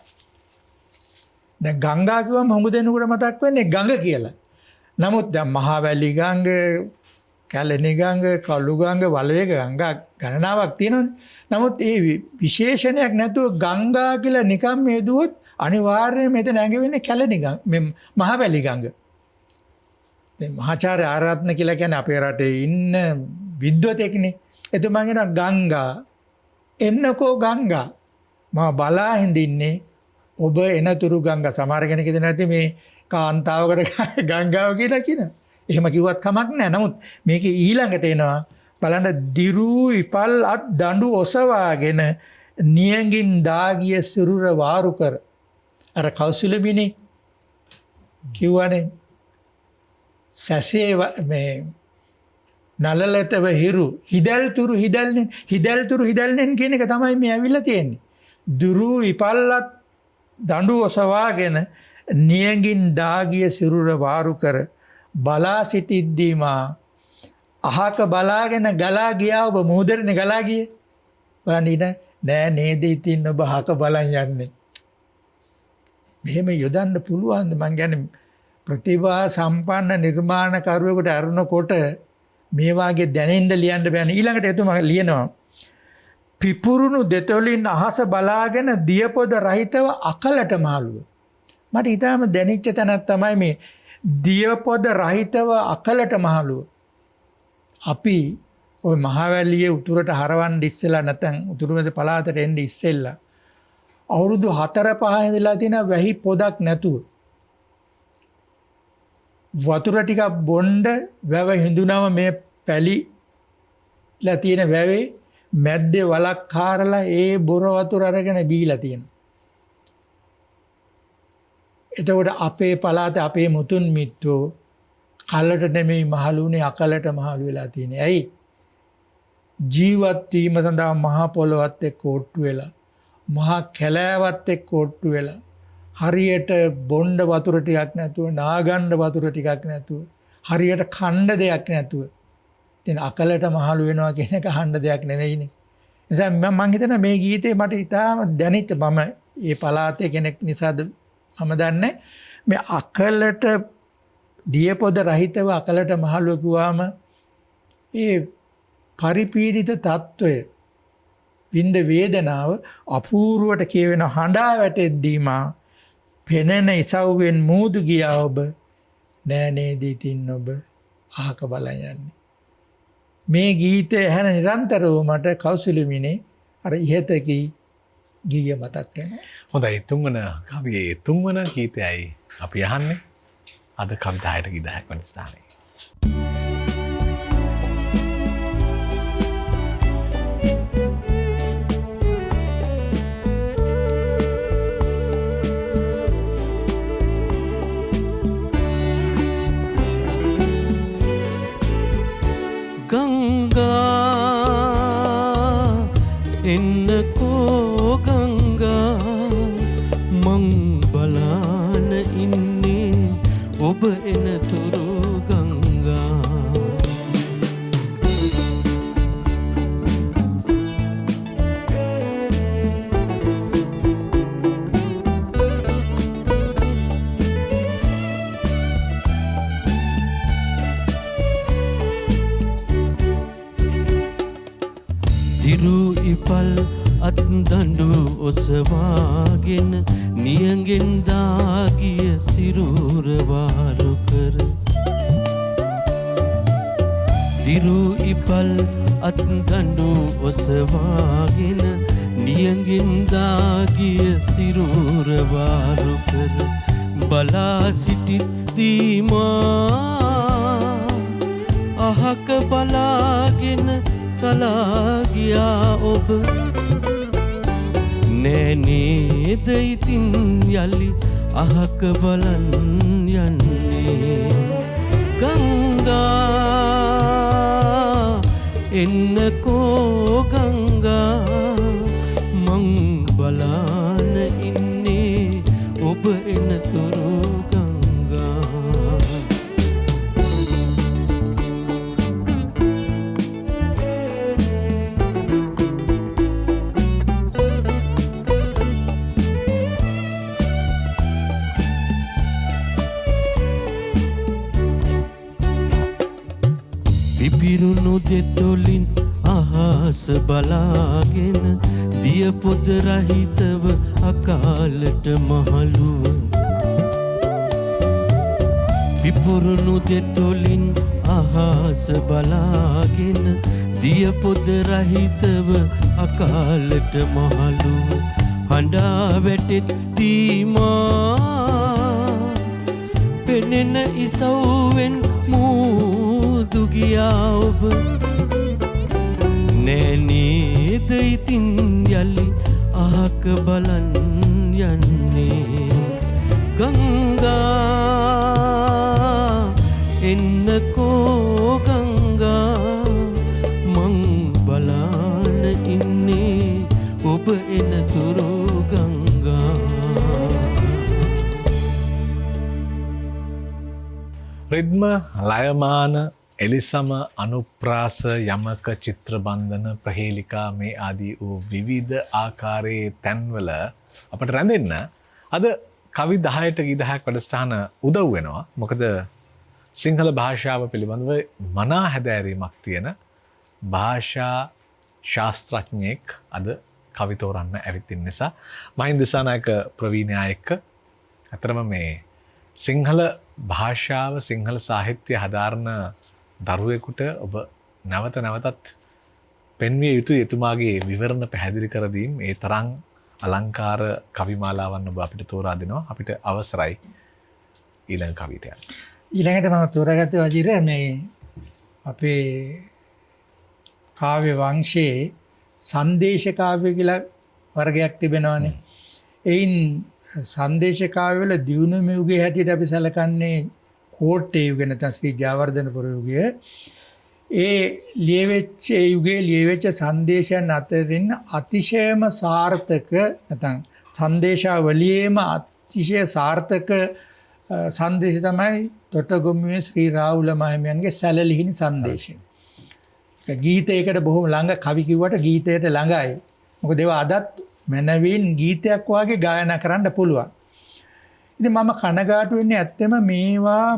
S3: දැන් ගංගා කිව්වම හුඟ දෙනෙකුට මතක් වෙන්නේ ගඟ කියලා. නමුත් දැන් මහවැලි ගඟ, කැලණි ගඟ, කළු ගඟ, වලවේග ගංගා ගණනාවක් තියෙනවනේ. නමුත් ඒ විශේෂණයක් නැතුව ගංගා කියලා නිකම් හේදුවොත් අනිවාර්යයෙන් මෙතන ඇඟෙන්නේ කැලණි ගඟ, මේ මහවැලි ගඟ. දැන් මහාචාර්ය ආරරත්න කියලා කියන්නේ අපේ රටේ ඉන්න විද්වතෙක්නේ. එතුමා කියනවා ගංගා එන්නකෝ ගංගා. මම බලා හින්දින්නේ ඔබ එනතුරු ගංගා. සමහර කෙනෙක් හිතන නැති මේ කාන්තාවකට ගංගාව කියලා කියනවා. එහෙම කිව්වත් කමක් නැහැ. නමුත් මේකේ ඊළඟට එනවා බලන්න දිරු ඉපල් අත් දඬු ඔසවාගෙන නියඟින් දාගිය සිරුර වාරු කර. අර කෞසිලමිනේ කිව්වනේ සැසේ මේ නලලතව හිරු හිදල් තුරු හිදල්නෙන් කියන එක තමයි මේ ඇවිල්ලා තියෙන්නේ. දුරු ඉපල්ලත් දඬු ඔසවාගෙන නියඟින් දාගිය සිරුර වාරු කර බලා සිටිද්දීම අහක බලාගෙන ගලා ගියා. ඔබ මුහුදරනේ ගලා ගියේ. බලන්න නෑ නේද ඉතින් ඔබ අහක බලන් යන්නේ. මෙහෙම යොදන්න පුළුවන්ද? මං කියන්නේ ප්‍රතිභා සම්පන්න නිර්මාණකරුවෙකුට අරුණකොට මේ වාගේ දැනෙන්න ලියන්න බෑනේ. ඊළඟට එතුමා ලියනවා පිපුරුණු දෙතොලින් අහස බලාගෙන දියපොද රහිතව අකලට මාළුව. මට ඊටාම දැනෙච්ච තැනක් තමයි මේ දියපොද රහිතව අකලට මාළුව. අපි ওই මහවැලියේ උතුරට හරවන්න ඉස්සෙල්ලා නැත්නම් උතුරුමැද පළාතට එන්න ඉස්සෙල්ලා අවුරුදු 4-5 ඉඳලා තියෙන වැහි පොදක් නැතුව වතුර ටිකක් බොණ්ඩ වැව හිඳුනම මේ පැලිලා තියෙන වැවේ මැද්දේ වලක් කාරලා ඒ බොර වතුර අරගෙන බීලා තියෙනවා. එතකොට අපේ පළාතේ අපේ මුතුන් මිත්තෝ කලට නෙමෙයි මහලුනේ අකලට මහලු වෙලා තියෙන්නේ. ඇයි? ජීවත් වීම සඳහා මහා පොළොවත් එක්ක ඔට්ටු වෙලා මහා කැලෑවත් එක්ක ඔට්ටු වෙලා හරියට බොණ්ඩ වතුර ටිකක් නැතුව නාගන්න වතුර ටිකක් නැතුව හරියට කණ්ඩ දෙයක් නැතුව ඉතින් අකලට මහලු වෙනවා කියන එක අහන්න දෙයක් නෙවෙයිනේ. ඒ නිසා මම හිතනවා මේ ගීතේ මට ඉතාම දැනෙච්ච මම මේ පළාතේ කෙනෙක් නිසාද මම දන්නේ මේ අකලට දියපොද රහිතව අකලට මහලු කිව්වාම ඒ පරිපීඩිත తত্ত্বය විඳ වේදනාව අපූර්වට කියවෙන හඬා වැටෙද්දීම පෙනෙන ඉසව්වෙන් මූදු ගියා ඔබ නෑ නේද ඉතින් ඔබ අහක බලන් යන්නේ. මේ ගීතය ඇහෙන නිරන්තරව මට කෞසලමිනේ අර ඉහත ගීය මතක් වෙනවා.
S2: හොඳයි තුන්වන කවියේ තුන්වන ගීතයයි අපි අහන්නේ අද කවිතායට ගිදහක් වන ස්ථානයේ.
S4: ගංගා එන්නකෝ ගංගා මං බලාන ඉන්නේ ඔබ එනතුරු ගංගා දිරු ඉපල් අත් දඬු ඔසවාගෙන නියඟෙන් දාගිය සිරුර වාරු කර දිරු ඉපල් අත් දඬු ඔසවාගෙන නියඟෙන් දාගිය සිරුර වාරු කර බලා සිටිද්දී මා අහක බලාගෙන කලා ගියා ඔබ නෑ නේද ඉතින් යලි අහක බලන් යන්නේ ගංගා එන්නකෝ ගංගා මං බලාන ඉන්නේ ඔබ එනතුරු ගංගා පිරුණු දෙතොලින් අහස බලාගෙන දියපොද රහිතව අකාලට මහලුව පිපුරුණු දෙතොලින් අහස බලාගෙන දියපොද රහිතව අකාලට මහලුව හඬා වැටෙද්දී මා පෙනෙන ඉසව්වෙන් මූදු ගියා ඔබ නෑ නේද ඉතින් යලි අහක බලන් යන්නේ ගංගා එන්නකෝ ගංගා මං බලාන ඉන්නේ ඔබ එනතුරු ගංගා
S2: රිද්ම ලයමාන එලිසම අනුප්‍රාස යමක චිත්‍රබන්ධන ප්‍රහේලිකා මේ ආදී වූ විවිධ ආකාරයේ තැන්වල අපට රැඳෙන්න අද කවි 10ට ගීතයක් වැඩසටහන උදව් වෙනවා. මොකද සිංහල භාෂාව පිළිබඳව මනා හැදෑරීමක් තියෙන භාෂා ශාස්ත්‍රඥයෙක් අද කවි තෝරන්න ඇවිත් ඉන්න නිසා මහින්ද දිසානායක ප්‍රවීණයා එක්ක අතරම මේ සිංහල භාෂාව සිංහල සාහිත්‍ය හදාරන දරුවෙකුට ඔබ නැවත නැවතත් පෙන්විය යුතු එතුමාගේ විවරණ පැහැදිලි කර දීම ඒ තරම් අලංකාර කවිමාලාවන් ඔබ අපිට තෝරා දෙනවා. අපිට අවසරයි ඊළඟ කවියට යන්න.
S3: ඊළඟට මම තෝරාගත්තේ වජිර මේ අපේ කාව්‍ය වංශයේ සංදේශ කාව්‍ය කියලා වර්ගයක් තිබෙනවානේ. එයින් සංදේශ කාව්‍යවල දියුණුම යුගයේ හැටියට අපි සැලකන්නේ කෝට්ටේ යුගය නැත්නම් ශ්‍රී ජයවර්ධනපුර යුගය. ඒ ලියවෙච්ච යුගයේ ලියවෙච්ච සංදේශයන් අතරින් අතිශයම සාර්ථක නැත්නම් සංදේශාවලියේම අතිශය සාර්ථක සංදේශය තමයි තොටගොම්මුවේ ශ්‍රී රාහුල මහත්මයන්ගේ සැලලිහිණි සංදේශය. ඒක ගීතයකට බොහොම ළඟ කවි කිව්වට ගීතයට ළඟයි. මොකද ඒවා අදත් මනවින් ගීතයක් වාගේ ගායනා කරන්න පුළුවන්. ඉතින් මම කනගාටු වෙන්නේ ඇත්තම මේවා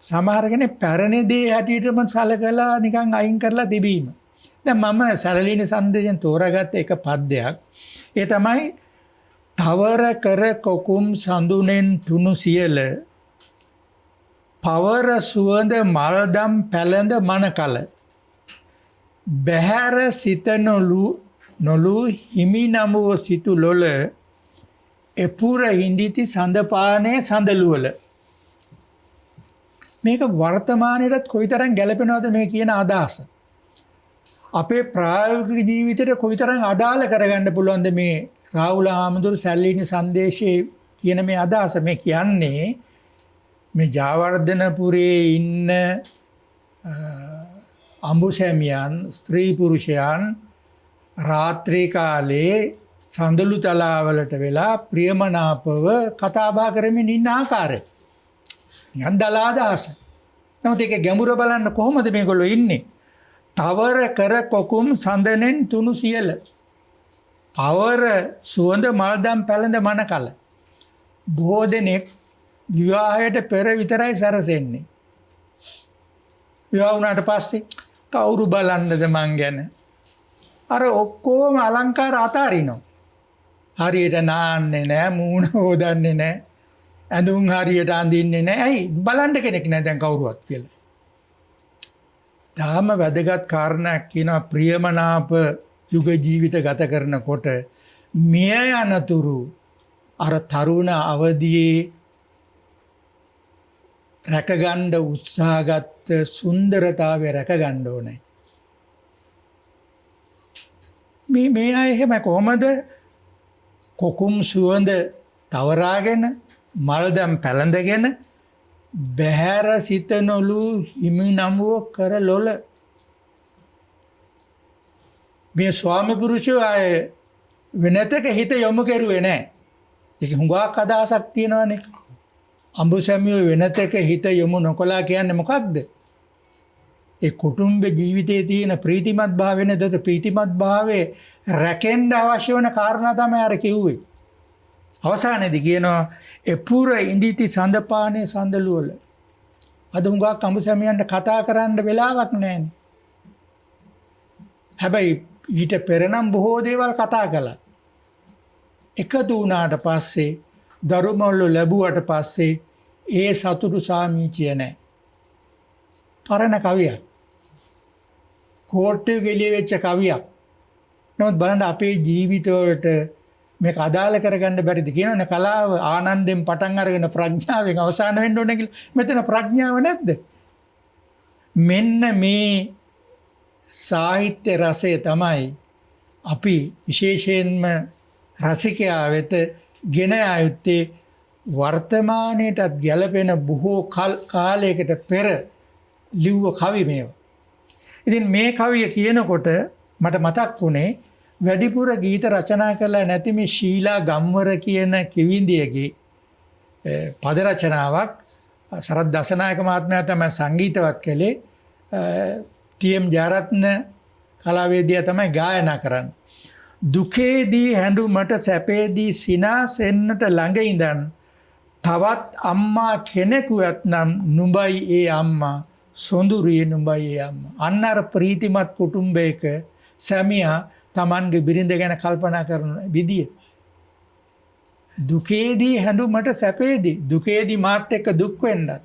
S3: සමහර කෙනෙක් පැරණි දේ හැටියටම සලකලා නිකන් අයින් කරලා තිබීම. දැන් මම සැලලිහිණි සංදේශයෙන් තෝරාගත්ත එක පද්‍යයක්. ඒ තමයි තවර කර කොකුම් සඳුනෙන් තුනු සියල පවර සුවඳ මල්දම් පැළඳ මනකල බහැර සිත නොලු හිමි නමුව සිතු ලොල එපුර හිඳිති සඳපානේ සඳලුවල. මේක වර්තමානයේත් කොයිතරම් ගැලපෙනවද මේ කියන අදහස. අපේ ප්‍රායෝගික ජීවිතේට කොයිතරම් අදාළ කරගන්න පුළුවන්ද මේ රාහුල හාමුදුරු සැලලිහිණි සංදේශයේ කියන මේ අදහස. මේ කියන්නේ මේ ජයවර්ධනපුරේ ඉන්න අඹුසැමියන් ස්ත්‍රී පුරුෂයන් රාත්‍රී කාලේ සඳලු තලාවලට වෙලා ප්‍රියමනාපව කතා බහ කරමින් ඉන්න ආකාරය. නිකන් දලා අදහස. නමුත් ඒක ගැඹුර බලන්න කොහොමද මේගොල්ලෝ ඉන්නේ? තවර කර කොකුම් සඳනෙන් තුනු සියල පවර සුවඳ මල්දම් පැළඳ මනකල. බොහෝ දෙනෙක් විවාහයට පෙර විතරයි සැරසෙන්නේ. විවාහ වුණාට පස්සේ කවුරු බලන්නද මං ගැන? අර ඔක්කොම අලංකාර අතාරිනවා. හරියට නාන්නේ නැහැ, මූණ හොදන්නේ නැහැ, ඇඳුම් හරියට අඳින්නේ නැහැ. ඇයි? බලන්න කෙනෙක් නැහැ දැන් කවුරුවත් කියලා. තාම වැදගත් කාරණයක් කියනවා ප්‍රියමනාප යුග ජීවිත ගත කරනකොට මිය යනතුරු අර තරුණ අවදියේ රැකගන්න උත්සාහගත් සුන්දරතාවය රැකගන්න ඕනේ. මේ අය එහෙම කොහමද කොකුම් සුවඳ තවරාගෙන මල්දම් පැළඳගෙන බහැර සිත නොලු හිමි නමුව කර ලොල. මේ ස්වාමි පුරුෂයෝ අය වෙනතක හිත යොමු කෙරුවේ නැහැ. ඒක හුඟක් අදහසක් තියෙනවානේ. අඹුසැමියෝ වෙනතක හිත යොමු නොකලා කියන්නේ මොකක්ද? ඒ කුටුම්බ ජීවිතයේ තියෙන ප්‍රීතිමත් භාවය නේද? ප්‍රීතිමත් භාවයේ රැකෙන්න අවශ්‍ය වෙන කාරණා තමයි අර කිව්වේ. අවසානයේදී කියනවා එපුර ඉඳිති සඳපානේ සඳලුවල. අද හුඟක් අඹුසැමියන්ට කතා කරන්න වෙලාවක් නැහැ. හැබැයි ඊට පෙර නම් බොහෝ දේවල් කතා කළා. එකතු වුණාට පස්සේ දරුමල්ලු ලැබුවට පස්සේ ඒ සතුටු සාමීචිය නැහැ. පරණ කවියක්. කෝට්ටේ ගෙලිය වෙච්ච කවියක්. නමුත් බලන්න අපේ ජීවිතවලට මේක අදාළ කරගන්න බැරිද කියනවනේ. කලාව ආනන්දෙන් පටන් අරගෙන ප්‍රඥාවෙන් අවසාන වෙන්න ඕනේ කියලා. මෙතන ප්‍රඥාව නැද්ද? මෙන්න මේ සාහිත්‍ය රසය තමයි අපි විශේෂයෙන්ම රසිකයා වෙත ගෙන ආයුත්තේ වර්තමානයේටත් ගැලපෙන බොහෝ කාලයකට පෙර ලිව්ව කවි මේවා. ඉතින් මේ කවිය කියනකොට මට මතක් වුණේ වැඩිපුර ගීත රචනා කරලා නැති මේ ශීලා ගම්වර කියන කිවිඳියගේ පද රචනාවක් සරත් දසනායක මහත්මයා තමයි සංගීතවත් කළේ. ටීඑම් ජයරත්න කලාවේදියා තමයි ගායනා කරන්නේ. දුකේදී හැඬුමට සැපේදී සිනාසෙන්නට ළඟ ඉඳන් තවත් අම්මා කෙනෙකු ඇත්නම් නුඹයි ඒ අම්මා සොඳුරියේ නුඹයි ඒ අම්මා. අන්න අර ප්‍රීතිමත් කුටුම්බයක සැමියා Tamanගේ බිරිඳ ගැන කල්පනා කරන විදිය. දුකේදී හැඬුමට සැපේදී දුකේදී මාත් එක්ක දුක් වෙන්නත්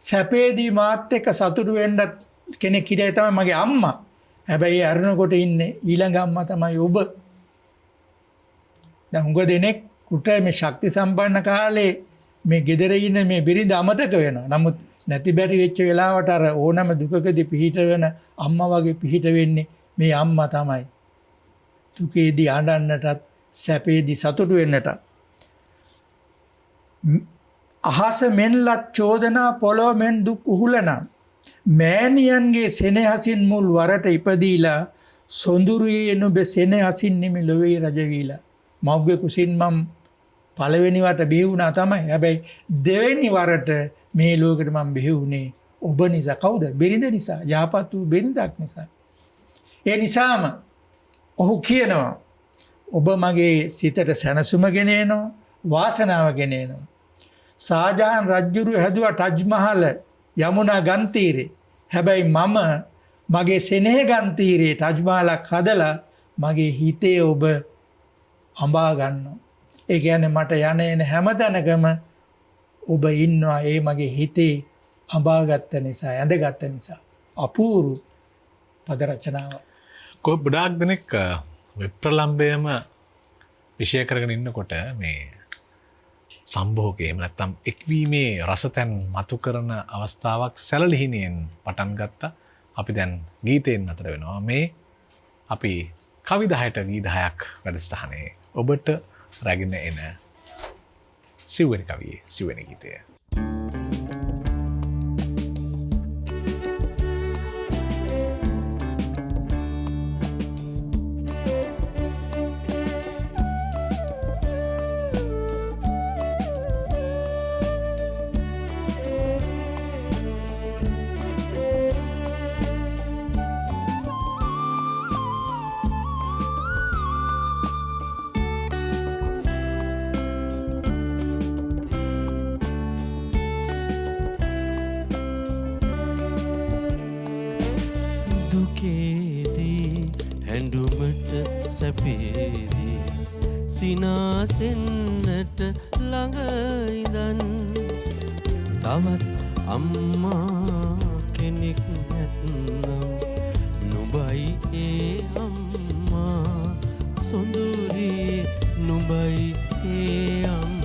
S3: සැපේදී මාත් එක්ක සතුටු වෙන්නත් කෙනෙක් හිටියේ තමයි මගේ අම්මා. හැබැයි අරනකොට ඉන්නේ ඊළඟ අම්මා තමයි ඔබ. දැන් උඟ දෙනෙක් කුට මේ ශක්ති සම්පන්න කාලේ මේ ගෙදර ඉන්න මේ බිරිඳ අමතක වෙනවා. නමුත් නැති බැරි වෙච්ච වෙලාවට අර ඕනම දුකකදී පිහිට වෙන අම්මා වගේ පිහිට වෙන්නේ මේ අම්මා තමයි. දුකේදී අඬන්නටත් සැපේදී සතුටු වෙන්නටත්. අහස මෙන්ලත් චෝදනා පොළොව මෙන් දුක් උහුලනම් මෑණියන්ගේ සෙනෙහසින් මුල් වරට ඉපදීලා සොඳුරුයේ නුඹ සෙනෙහසින් නිමි ලොවේ රජ වීලා. මව්ගේ කුසින් මම පළවෙනි වට බිහි වුණා තමයි. හැබැයි දෙවෙනි වරට මේ ලෝකෙට මම බිහි වුණේ ඔබ නිසා. කවුද? බිරිඳ නිසා. යහපත් වූ බිරිඳක් නිසා. ඒ නිසාම ඔහු කියනවා ඔබ මගේ සිතට සැනසුම ගෙනේනවා, වාසනාව ගෙනේනවා. ශාජහාන් රජුරු හැදුවා ටජ් මහල යමුනා ගන්තීරේ. හැබැයි මම මගේ සෙනෙහ ගන්තීරේ ටජ් මහලක් හදලා මගේ හිතේ ඔබ අඹා ගන්නවා. ඒ කියන්නේ මට යන එන හැමතැනකම ඔබ ඉන්නවා. ඒ මගේ හිතේ අඹාගත්ත නිසා, ඇඳගත්ත නිසා. අපූර්ව පද රචනාවක්.
S2: කොහොම ගොඩාක් දෙනෙක් විප්‍රලම්භයම විෂය කරගෙන ඉන්නකොට මේ සම්භෝගයේම නැත්තම් එක්වීමේ රසතැන් මතු කරන අවස්ථාවක් සැලලිහිණියෙන් පටන් ගත්තා. අපි දැන් ගීතයෙන් අතර වෙනවා. මේ අපි කවි 10ට ගී 10ක් වැඩසටහනේ ඔබට රැගෙන එන සිව්වෙනි කවියේ සිව්වෙනි ගීතය.
S4: දුකේදී හැඬුමට සැපේදී සිනාසෙන්නට ළඟ ඉඳන් තවත් අම්මා කෙනෙක් නැත්නම් නුඹයි ඒ අම්මා සොඳුරී නුඹයි ඒ අම්මා.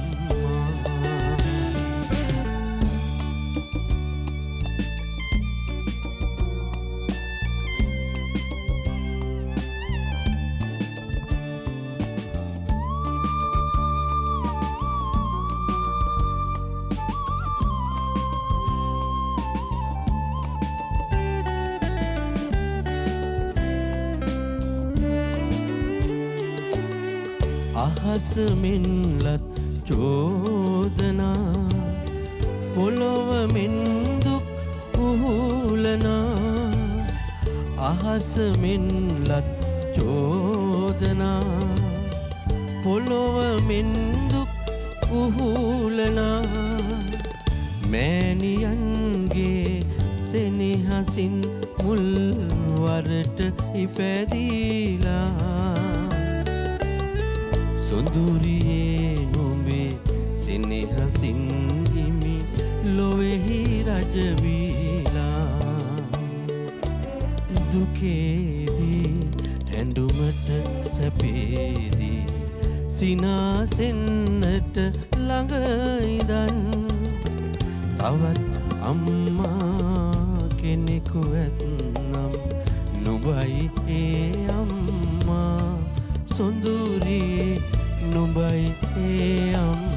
S4: අහස මෙන්ලත් චෝදනා පොළොව මෙන් දුක් උහුලනා. අහස මෙන්ලත් චෝදනා පොළොව මෙන් දුක් උහුලනා. මෑණියන්ගේ සෙනෙහසින් මුල් වරට ඉපැදීලා සොඳුරියේ නුඹේ සෙනෙහසින් හිමි ලොවෙහි රජ වීලා. දුකේදී හැඬුමට සැපේදී සිනාසෙන්නට ළඟ ඉඳන් තවත් අම්මා කෙනෙකු ඇත්නම් නුඹයි ඒ අම්මා සොඳුරියේ නුඹයි ඒ අම්මා.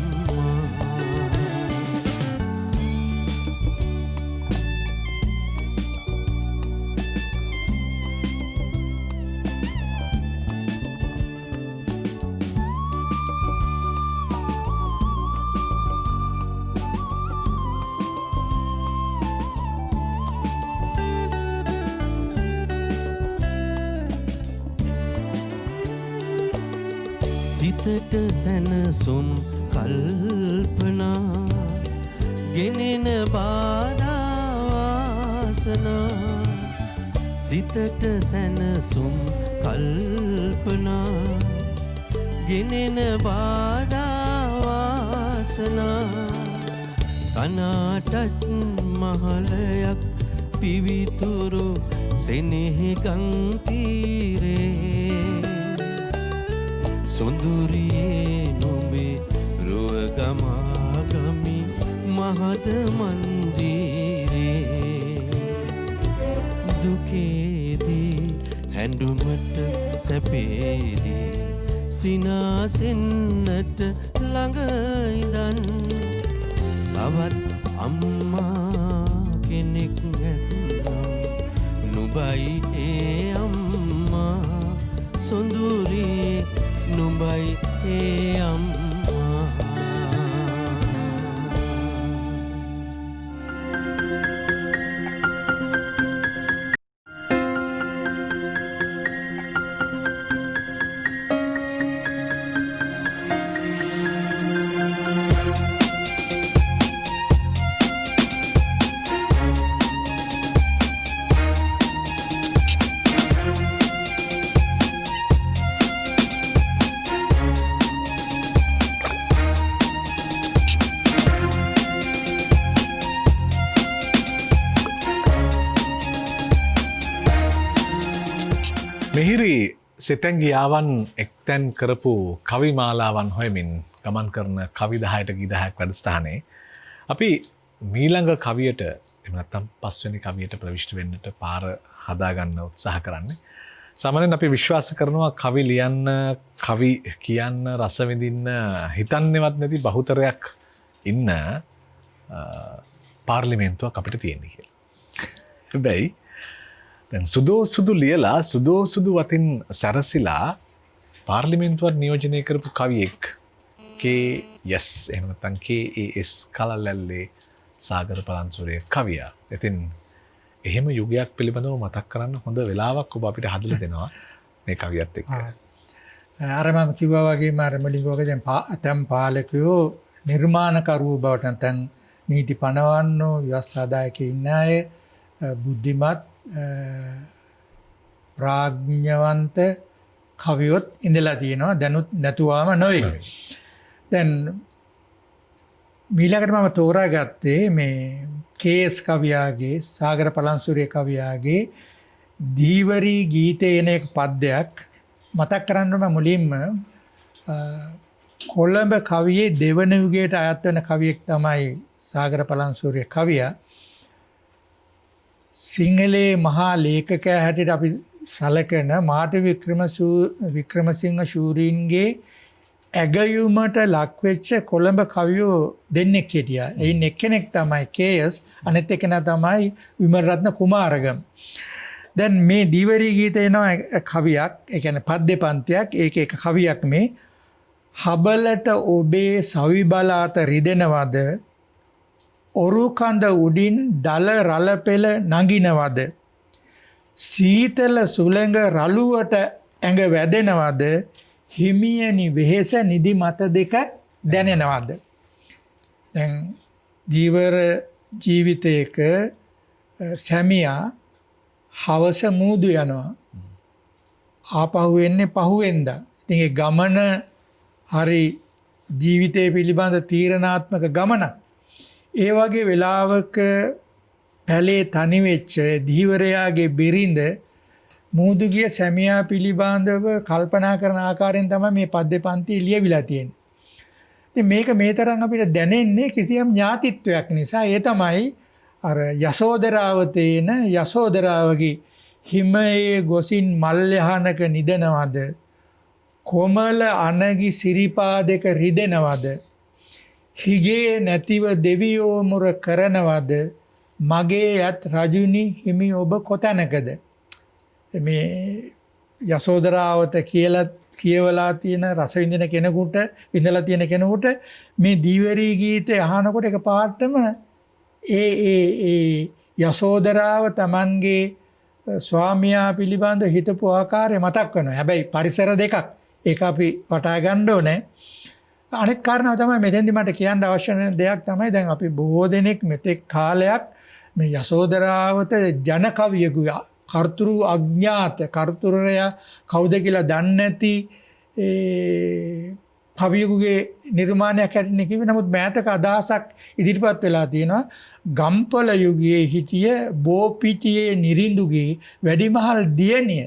S4: සිතට සැනසුම් කල්පනා ගෙනෙන බාධා වාසනා. සිතට සැනසුම් කල්පනා ගෙනෙන බාධා වාසනා. තනාටත් මහලයක් පිවිතුරු සෙනෙහගං තීරේ සොඳුරියේ නුඹේ රුව ගමා ගමි මහද මන්දිරේ දුකේදී හැඬුමට සැපේදී සිනාසෙන්නට ළඟ ඉඳන් තවත් අම්මා කෙනෙක් නැත්නම් නුඹයි ඒ අම්මා සොඳුරේ නුඹයි ඒ අම්මා
S2: මෙහිරි සිතැංගියාවන් එක්තැන් කරපු කවිමාලාවන් හොයමින් ගමන් කරන කවි 10ට ගී 10ක් වැඩසටහනේ අපි මීළඟ කවියට එහෙම නැත්නම් පස්වෙනි කවියට ප්‍රවිෂ්ඨ වෙන්නට පාර හදාගන්න උත්සාහ කරන්නේ. සාමාන්‍යයෙන් අපි විශ්වාස කරනවා කවි ලියන්න, කවි කියන්න, රස විඳින්න හිතන්නේවත් නැති බහුතරයක් ඉන්න පාර්ලිමේන්තුවක් අපිට තියෙන්නේ කියලා. හැබැයි දැන් සුදු ලියලා සුදු වතින් සැරසිලා පාර්ලිමේන්තුවත් නියෝජනය කරපු කවියෙක් KS එහෙම නැත්නම් KAS කලලැල්ලේ සාගර පලන්සූරිය කවියා. ඉතින් එහෙම යුගයක් පිළිබඳව මතක් කරන්න හොඳ වෙලාවක් ඔබ අපිට හදලා දෙනවා මේ කවියත් එක්ක.
S3: අර මම කිව්වා වගේම අර මලින්ගෝක දැන් ඇතම් පාලකයෝ නිර්මාණකරුවෝ බවට නැත්නම් නීති පනවන්නෝ ව්‍යවස්ථාදායකයෝ ඉන්න අය බුද්ධිමත් ප්‍රඥාවන්ත කවියොත් ඉඳලා තියෙනවා දැනුත් නැතුවම නොවේ. දැන් මීළඟට මම තෝරාගත්තේ මේ KS කවියාගේ සාගර පලන්සූරිය කවියාගේ දීවරී ගීතේ එන එක පද්‍යයක් මතක් කරන්න මුලින්ම කොළඹ කවියේ දෙවන යුගයට අයත් වෙන කවියෙක් තමයි සාගර පලන්සූරිය කවියා. සිංහලේ මහා ලේඛකයා හැටියට අපි සලකන මාර්ටින් වික්‍රමසිංහ ශූරීන්ගේ ඇගයුමට ලක්වෙච්ච කොළඹ කවියෝ දෙන්නෙක් හිටියා. එයින් එක්කෙනෙක් තමයි KS, අනෙත් එක්කෙනා තමයි විමලරත්න කුමාරගම. දැන් මේ දීවරී ගීතේ එනවා කවියක්, ඒ කියන්නේ පද්‍ය පන්තියක්. ඒක එක කවියක් මේ. හබලට ඔබේ සවි බලාත රිදෙනවද? ඔරු කඳ උඩින් දල රළ පෙළ නගිනවද? සීතල සුළඟ රළුවට ඇඟ වැදෙනවද? හිමියනි වෙහෙස නිදි මත දෙක දැනෙනවද? දැන් ජීවර ජීවිතයක සැමියා හවස මූදු යනවා. ආපහු එන්නේ පහුවෙන්දා. ඉතින් ඒ ගමන හරි ජීවිතය පිළිබඳ තීරණාත්මක ගමනක්. ඒ වගේ වෙලාවක පැලේ තනි වෙච්ච දීවරයාගේ බිරිඳ මූදුගිය සැමියා පිළිබඳව කල්පනා කරන ආකාරයෙන් තමයි මේ පද්‍ය පන්ති ලියවිලා තියෙන්නේ. ඉතින් මේක මේ තරම් අපිට දැනෙන්නේ කිසියම් ඥාතිත්වයක් නිසා. ඒ තමයි අර යසෝදරාව තේන යසෝදරාවගේ හිමයේ ගොසින් මල් යහනක නිදනවද? කොමල අනගි සිරිපා දෙක රිදෙනවද? හිගේ නැතිව දෙවියෝ මුර කරනවද? මගේ යත් රජුනි හිමි ඔබ කොතැනකද? මේ යසෝදරාවත කියවලා තියෙන රස විඳින කෙනෙකුට විඳලා තියෙන කෙනෙකුට මේ දීවරී ගීතය අහනකොට එකපාරටම ඒ යසෝදරාව Tamanගේ ස්වාමියා පිළිබඳ හිතපු ආකාරය මතක් වෙනවා. හැබැයි පරිසර දෙකක්. ඒක අපි වටහා ගන්න ඕනේ. අනෙක් කාරණාව තමයි මෙතෙන්දි මට කියන්න අවශ්‍ය දෙයක් තමයි දැන් අපි බොහෝ දෙනෙක් මෙතෙක් කාලයක් මේ යසෝදරාවත ජන කවියෙකුගේ කර්තෘ අඥාත කර්තෘරයා කවුද කියලා දන්නේ නැති කවියෙකුගේ නිර්මාණයක් හැටියට කිව්වේ. නමුත් මෑතක අදහසක් ඉදිරිපත් වෙලා තියෙනවා. ගම්පල යුගයේ හිටිය බෝපිටියේ නිරිඳුගේ වැඩිමහල් දියණිය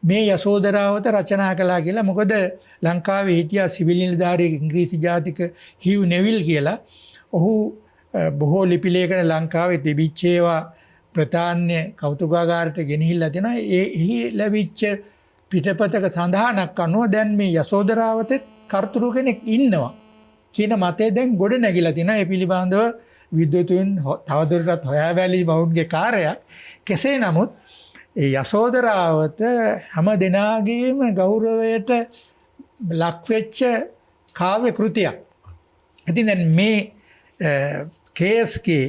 S3: මේ යසෝදරාවත රචනා කළා කියලා. මොකද ලංකාවේ හිටියා සිවිල් නිලධාරියෙක් ඉංග්‍රීසි ජාතික හිව් නෙවිල් කියලා. ඔහු බොහෝ ලිපිලේඛන ලංකාවේ තිබිච්ච ඒවා ප්‍රධාන්‍ය කෞතුකාගාරයට ගෙනහිල්ලා තියෙනවා. එහි ලැබිච්ච පිටපතක සඳහනක් අනුව දැන් මේ යසෝදරාවතේ කර්තෘ කෙනෙක් ඉන්නවා කියන මතය දැන් ගොඩ නැගිලා තිනවා. ඒ පිළිබඳව විද්වතුන් තවදුරටත් හොයා බැලීම වුන්ගේ කාර්යයක්. කෙසේ නමුත් ඒ යසෝදරාවත හැම දෙනාගේම ගෞරවයට ලක්වෙච්ච කාව්‍ය කෘතියක්. ඉතින් දැන් මේ කේස්ගේ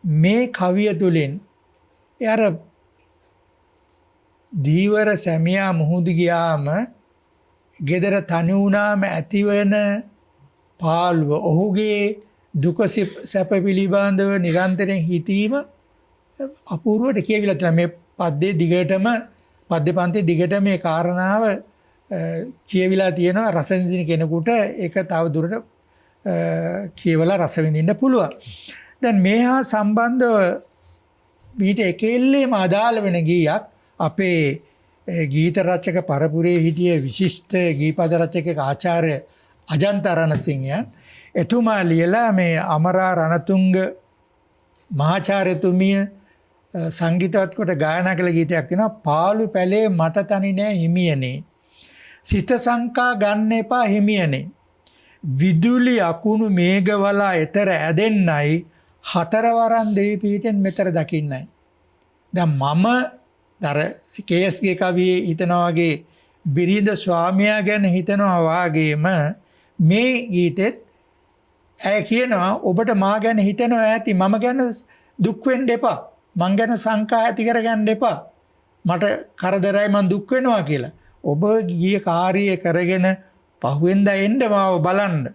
S3: මේ කවිය තුළින් එයාර දීවර සැමියා මුහුදු ගියාම ගෙදර තනි වුණාම ඇතිවන පාළුව ඔහුගේ දුක සැප පිළිබඳව නිරන්තරයෙන් හිතීම අපූර්වට කියවිලා තියෙනවා. මේ පද්‍යයේ දිගටම පද්‍ය පන්තියේ දිගට මේ කාරණාව කියවිලා තියෙනවා. රස විඳින කෙනෙකුට ඒක තව දුරට කියවලා රස විඳින්න පුළුවන්. දැන් මේ හා සම්බන්ධව මීට එකෙල්ලේම අදාළ වෙන ගීයක් අපේ ගීත රචක පරපුරේ හිටිය විශිෂ්ට ගීපද රචක ආචාර්ය අජන්ත රණසිංහයන් එතුමා ලියලා මේ අමරා රණතුංග මහාචාර්යතුමිය සංගීතවත් කොට ගායනා කළ ගීතයක් තියෙනවා. පාළු පැලේ මට තනි නෑ හිමියනේ, සිත සංකා ගන්න එපා හිමියනේ, විදුලි අකුණු මේඝවලා එතර ඇදෙන්නයි, හතරවරන් දෙවි පිහිටෙන් මෙතර දකින්නයි. දැන් මම දර කේස්ගේ කවියේ හිතනවා වගේ බිරිඳ ස්වාමියා ගැන හිතනවා වාගේම මේ ගීතෙත් ඇය කියනවා ඔබට මා ගැන හිතනවා ඇති, මම ගැන දුක් වෙන්න එපා, මං ගැන සංකා ඇති කරගන්න එපා, මට කරදරයි මං දුක් වෙනවා කියලා. ඔබ ගිය කාර්යය කරගෙන පහුවෙන්දා එන්න මාව බලන්න.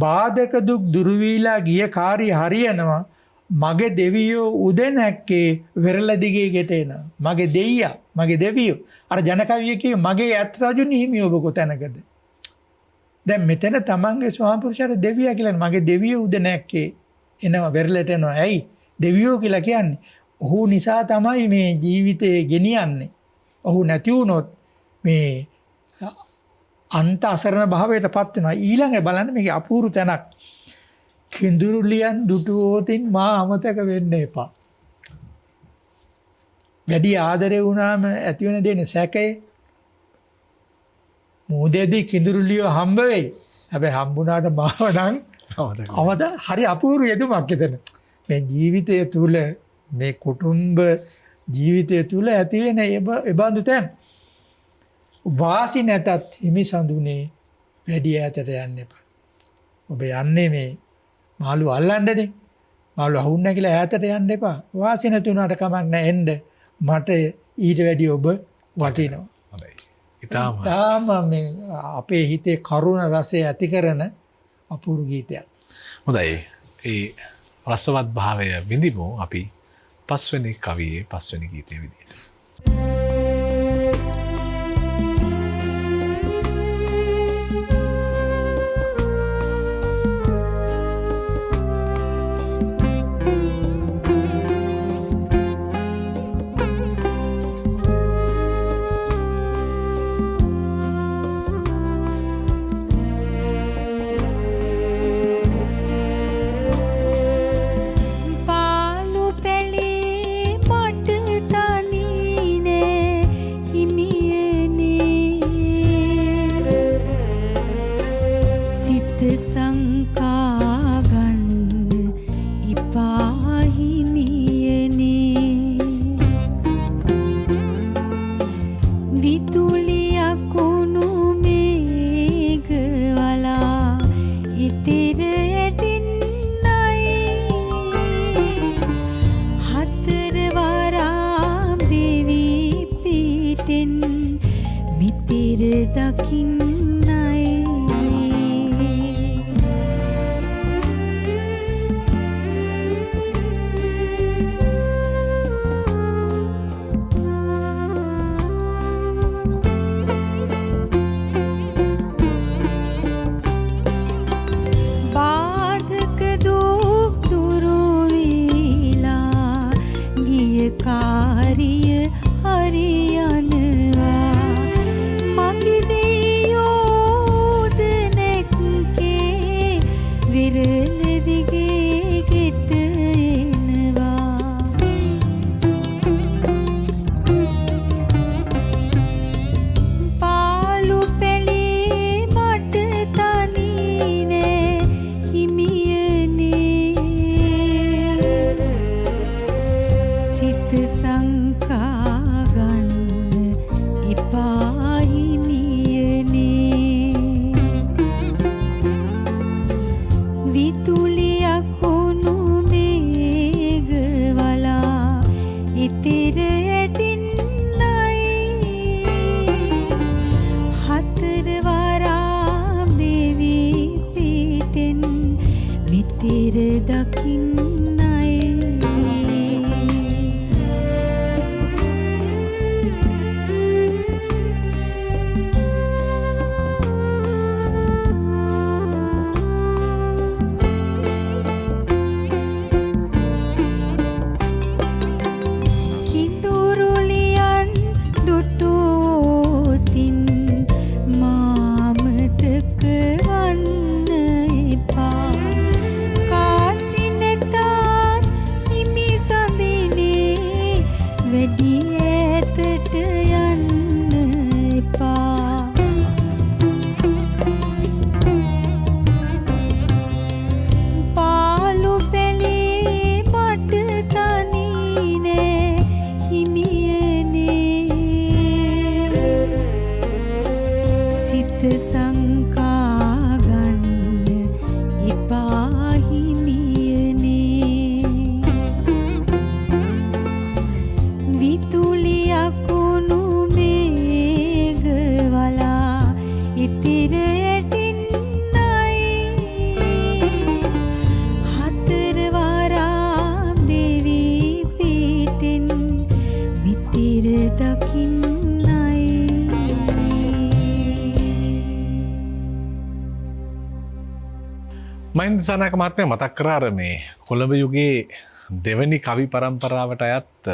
S3: බාධක දුක් දුරු වීලා ගිය කාර්ය හරියනවා. මගේ දෙවියෝ උදැනැක්කේ වෙරළ දිගේ ගෙට එනවා. මගේ දෙයියා, මගේ දෙවියෝ. අර ජනකවිය කිව්වේ මගේ ඇත් රජුනි හිමි ඔබ කොතැනකද? දැන් මෙතන තමන්ගේ ස්වාම පුරුෂයාට දෙවියා කියලා මගේ දෙවියෝ උදැනැක්කේ එනවා, වෙරළට එනවා. ඇයි දෙවියෝ කියලා කියන්නේ? ඔහු නිසා තමයි මේ ජීවිතේ ගෙනියන්නේ. ඔහු නැති වුණොත් මේ අන්ත අසරණ භාවයට පත් වෙනවා. ඊළඟ බලන්න මේකේ අපූර්ව තැනක්. කිඳුරුලියන් දුටුවෝතින් මා අමතක වෙන්න එපා. වැඩි ආදරේ වුණාම ඇති වෙන දේ සැකේ. මොදේදී කිඳුරුලියෝ හම්බ වෙයි. හැබැයි හම්බුණාට මාව නම් අවද හරි අපූර්ව යෙදුමක් එතන. මේ ජීවිතය තුල, මේ කුටුම්බ ජීවිතය තුල ඇති වෙන ඒබඳු තැන් වාසි නැතත් හිමි සඳුනේ වැඩි ඈතට යන්න එපා. ඔබ යන්නේ මේ මාළු අල්ලන්නනේ. මාළු අහුන්නේ කියලා ඈතට යන්න එපා. වාසි නැති උනාට කමක් නැහැ, එන්න. මට ඊට වැඩි ඔබ වටිනවා.
S2: හොඳයි. ඊටාම
S3: මේ අපේ හිතේ කරුණ රසය ඇති කරන අපූර්ව ගීතයක්.
S2: හොඳයි. ඒ රසවත් භාවය විඳිමු අපි පස්වෙනි කවියේ පස්වෙනි ගීතයේ විදිහට.
S1: කාරිය හරියනවා මගේ දෙයෝ
S2: මහින්ද සනායක මහත්මයා මතක් කරා අර මේ කොළඹ යුගයේ දෙවැනි කවි පරම්පරාවට අයත්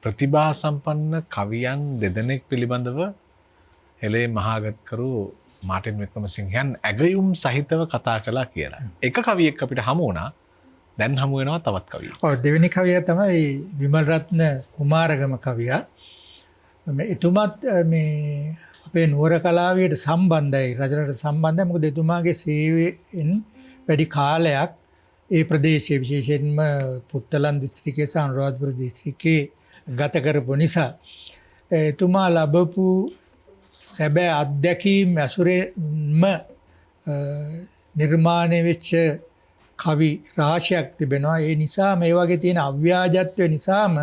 S2: ප්‍රතිභා සම්පන්න කවියන් දෙදෙනෙක් පිළිබඳව හෙළේ මහාගත්කරු මාටින් වික්‍රමසිංහයන් ඇගයුම් සහිතව කතා කළා කියලා. එක කවියෙක් අපිට හමු වුණා. දැන් හමු වෙනවා තවත් කවියෙක්.
S3: ඔව් දෙවෙනි කවිය තමයි විමල් රත්න කුමාරගම කවියා. එතුමත් මේ අපේ නුවර කලාවයට සම්බන්ධයි රජරට සම්බන්ධයි. මොකද එතුමාගේ සේවයෙන් වැඩි කාලයක් ඒ ප්‍රදේශයේ විශේෂයෙන්ම පුත්තලන් දිස්ත්‍රික්කයේ සහ අනුරාධපුර දිස්ත්‍රික්කයේ ගත කරපු නිසා එතුමා ලැබපු සැබෑ අත්දැකීම් ඇසුරෙන්ම නිර්මාණය වෙච්ච කවි රාශියක් තිබෙනවා. ඒ නිසා මේ වගේ තියෙන අව්‍යාජත්වය නිසාම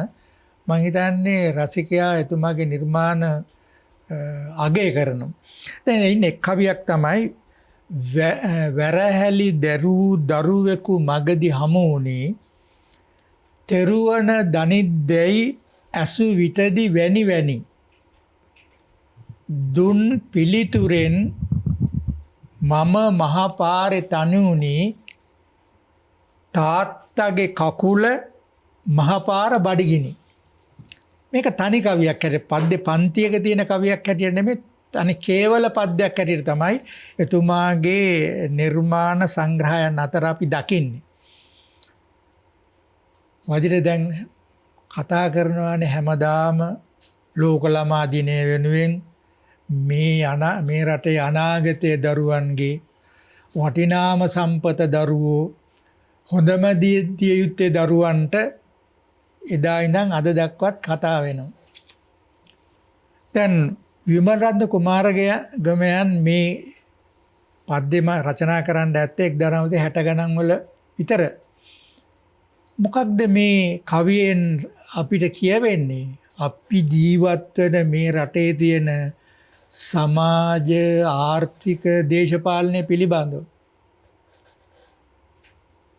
S3: මම හිතන්නේ රසිකයා එතුමාගේ නිර්මාණ අගය කරනවා. දැන් ඉන්නේ එක් කවියක් තමයි වැරහැලි දරූ දරුවෙකු මගදි හමු වුණේ තෙරුවන දනිද්දැයි ඇසු විටදි වැනි වැනි දුන් පිළිතුරෙන් මම මහපාරේ තනුනි තාත්තගේ කකුල මහපාර බඩගිනි. මේක තනි කවියක් හැටියට පද්‍ය පන්තියක තියෙන කවියක් හැටියට නෙමෙයි තනි කේවල පද්‍යයක් හැටියට තමයි එතුමාගේ නිර්මාණ සංග්‍රහයන් අතර අපි දකින්නේ. වදිර දැන් කතා කරනවානේ හැමදාම ලෝක ළමා දිනය වෙනුවෙන් මේ රටේ අනාගතයේ දරුවන්ගේ වටිනාම සම්පත දරුවෝ හොඳම දිය යුත්තේ දරුවන්ට එදා ඉඳන් අද දක්වත් කතා වෙනවා. දැන් විමල් රත්න කුමාරගමයන් මේ පද්‍යම රචනා කරන්න ඇත්තේ 1960 ගණන් වල විතර. මොකක්ද මේ කවියෙන් අපිට කියවෙන්නේ? අපි ජීවත් වෙන මේ රටේ තියෙන සමාජ ආර්ථික දේශපාලනය පිළිබඳව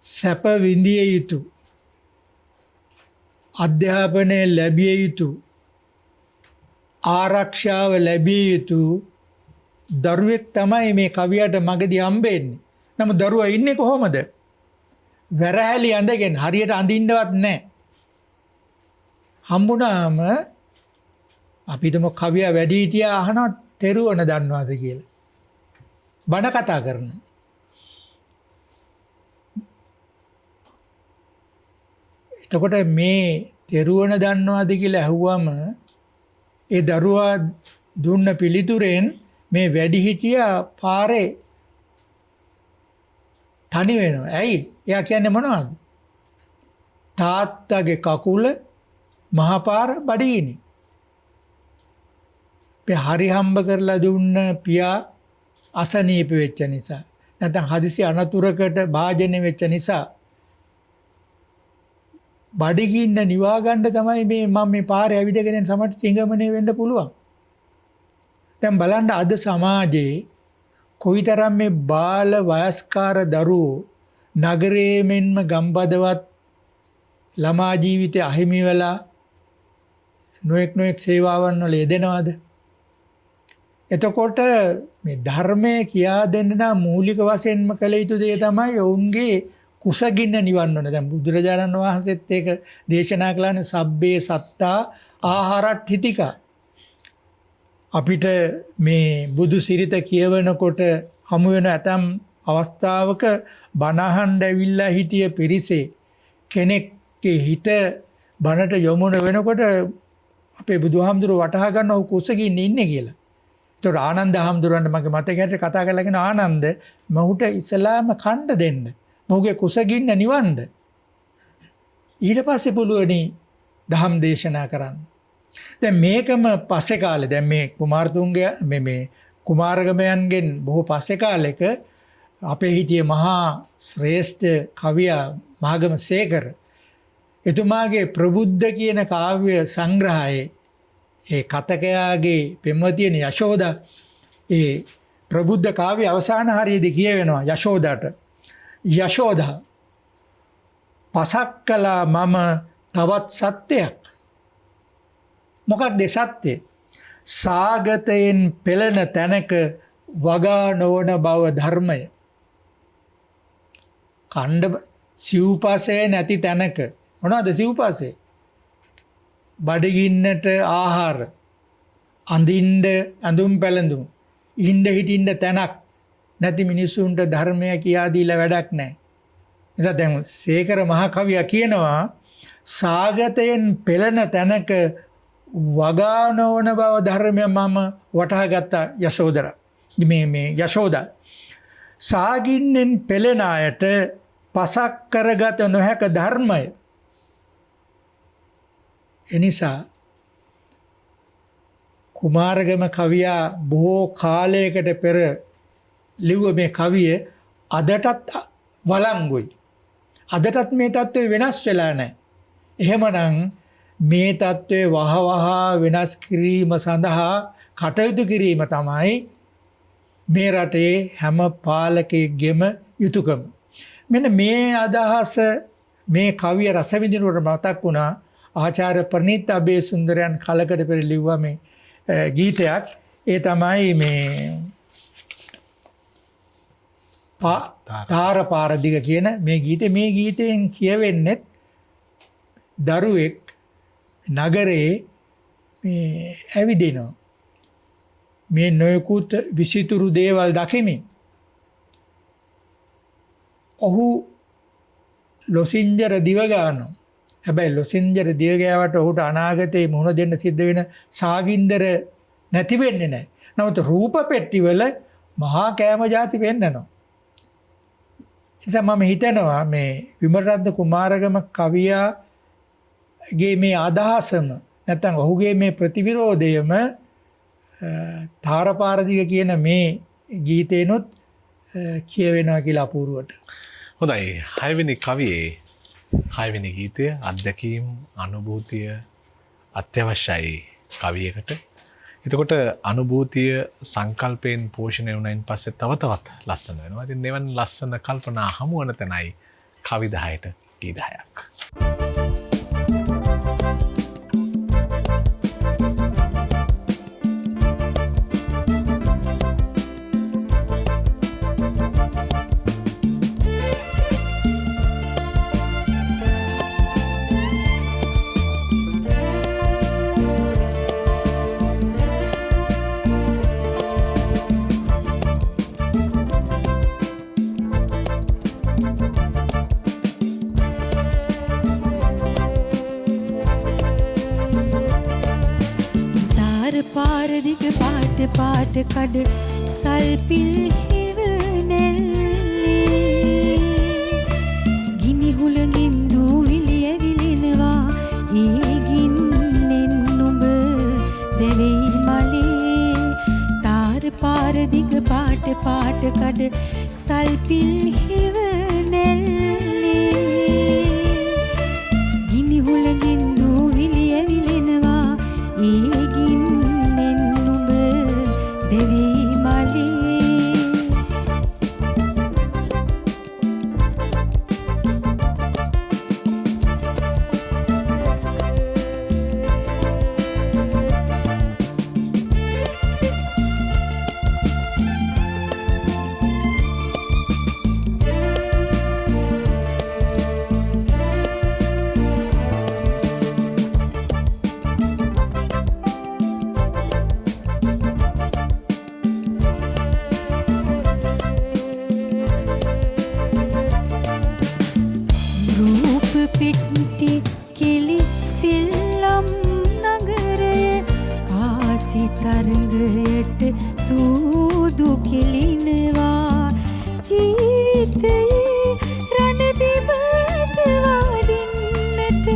S3: සැප විඳිය යුතු අධ්‍යාපනය ලැබිය යුතු ආරක්ෂාව ලැබිය යුතු දරුවෙක් තමයි මේ කවියට මගදී හම්බෙන්නේ. නමුත් දරුවා ඉන්නේ කොහොමද? වැරහැලි ඇඳගෙන හරියට අඳින්නවත් නැහැ. හම්බුනාම අපිටම කවියා වැඩිහිටියා අහනවා තෙරුවන දන්නවද කියලා. බණ කතා කරනවා. එතකොට මේ තෙරුවන දන්නවද කියලා ඇහුවම ඒ දරුවා දුන්න පිළිතුරෙන් මේ වැඩිහිටියා පාරේ තනි වෙනවා. ඇයි? එයා කියන්නේ මොනවද? තාත්තගේ කකුල මහපාර බඩගිනි. හරි හම්බ කරලා දුන්න පියා අසනීප වෙච්ච නිසා නැත්නම් හදිසි අනතුරකට භාජනය වෙච්ච නිසා බඩගින්න නිවා ගන්න තමයි මම මේ පාරේ ඇවිදගෙන සමට සිඟමනේ වෙන්න පුළුවන්. දැන් බලන්න අද සමාජයේ කොයිතරම් මේ බාල වයස්කාර දරුවෝ නගරයේ මෙන්ම ගම්බදවත් ළමා ජීවිතය අහිමි වෙලා නොඑක් සේවාවන් වල යෙදෙනවද? එතකොට මේ ධර්මය කියා දෙන්න නම් මූලික වශයෙන්ම කළ යුතු දේ තමයි ඔවුන්ගේ කුසගින්න නිවන්න ඕන. දැන් බුදුරජාණන් වහන්සේත් ඒක දේශනා කළානේ සබ්බේ සත්තා ආහාරට්ඨිතිකා. අපිට මේ බුදු සිරිත කියවනකොට හමු වෙන ඇතම් අවස්ථාවක බණහඬ ඇවිල්ලා හිටිය පිරිසේ කෙනෙක්ගේ හිත බණට යොමුන වෙනකොට අපේ බුදුහාමුදුරුවෝ වටහා ගන්න ඔහු කුසගින්න ඉන්නේ කියලා. ඒතකොට ආනන්ද හාමුදුරන්ට මගේ මතකයට කතා කරලා කියන ආනන්ද මහුට ඉස්ලාම කණ්ඩ දෙන්න. මොහුගේ කුසගින්න නිවන්න. ඊට පස්සේ පුළුවනි ධම් දේශනා කරන්න. දැන් මේකම පස්සේ කාලේ දැන් මේ කුමාරතුංගය මේ කුමාරගමයන්ගෙන් බොහෝ පස්සේ කාලෙක අපේ හිටියේ මහා ශ්‍රේෂ්ඨ කවියා මහගම සේකර එතුමාගේ ප්‍රබුද්ධ කියන කාව්‍ය සංග්‍රහයේ ඒ කතකයාගේ පෙම්වතියන යශෝදා ඒ ප්‍රබුද්ධ කාව්‍ය අවසාන හරියේදී කියවෙනවා යශෝදාට යශෝදා පසක් කළා මම තවත් සත්‍යයක්. මොකක්ද සත්‍යය? සාගතයෙන් පෙළෙන තැනක වගා නොවන බව ධර්මය. කණ්ඩ සිව්පසය නැති තැනක මොනවද සිව්පසේ? බඩගින්නට ආහාර, අඳින්න ඇඳුම් පැළඳුම්, ඉන්න හිටින්න තැනක් නැති මිනිස්සුන්ට ධර්මය කියා දීලා වැඩක් නැහැ. නිසා දැන් සේකර මහ කවියා කියනවා සාගතයෙන් පෙළෙන තැනක වගා නොවන බව ධර්මය මම වටහා ගත්තා යශෝදරා. මේ යශෝදා සාගින්නෙන් පෙළෙන අයට පසක් කරගත නොහැක ධර්මය. එනිසා කුමාරගම කවියා බොහෝ කාලයකට පෙර ලිව්ව මේ කවිය අදටත් වළංගුයි. අදටත් මේ තත්ත්වය වෙනස් වෙලා නැහැ. එහෙමනම් මේ තත්ත්වය වහවහ වෙනස් කිරීම සඳහා කටයුතු කිරීම තමයි මේ රටේ හැම පාලකයෙක්ගේම යුතුයකම. මෙන්න මේ අදහස මේ කවිය රස විඳිනකොට මතක් වුණා ආචාර්ය ප්‍රනීත් අබේසුන්දරයන් කලකට පෙර ලිව්වා මේ ගීතයක්. ඒ තමයි මේ තාර පාරදිග කියන මේ ගීතේ. මේ ගීතයෙන් කියවෙන්නේ දරුවෙක් නගරේ මේ ඇවිදිනවා. මේ නොයෙකුත් විසිතුරු දේවල් දකිමින් ඔහු ලොසින්ජර දිව ගන්නවා. හැබැයි ලොසින්ජර දිව ගෑවට ඔහුට අනාගතේ මුහුණ දෙන්න සිද්ධ වෙන සාගින්දර නැති වෙන්නේ නැහැ. නමුත් රූප පෙට්ටිවල මහා කෑම ಜಾති වෙන්නනවා. නිසා මම හිතනවා මේ විමලරත්න කුමාරගම කවියාගේ මේ අදහසම නැත්නම් ඔහුගේ මේ ප්‍රතිවිරෝධයම තාරපාරදිග කියන මේ ගීතේනොත් කියවෙනවා කියලා අපූර්වට.
S2: හොඳයි. 6 වෙනි කවියේ 6 වෙනි ගීතය අත්දැකීම් අනුභූතිය අත්‍යවශ්‍යයි කවියකට. එතකොට අනුභූතිය සංකල්පයෙන් පෝෂණය වුණයින් පස්සේ තව තවත් ලස්සන වෙනවා. ඉතින් මෙවන් ලස්සන කල්පනා හමු වන තැනයි කවි 10ට ගී 10ක්.
S1: පාරදිග පාට පාට කඩ සල්පිල් හෙවනැල්ලේ ගිනි හුළඟින් දූවිලි ඇවිලෙනවා ඒ ගින්නෙන් නුඹ දැවෙයි මලේ තාර පාරදිග පාට පාට කඩ සල්පිල් හෙවනැල්ලේ ගිනි හුළඟින් දූවිලි ඇවිලෙනවා ඒ තරඟයට සූදු කෙලිනවා ජීවිතයේ රණබිමට වඩින්නට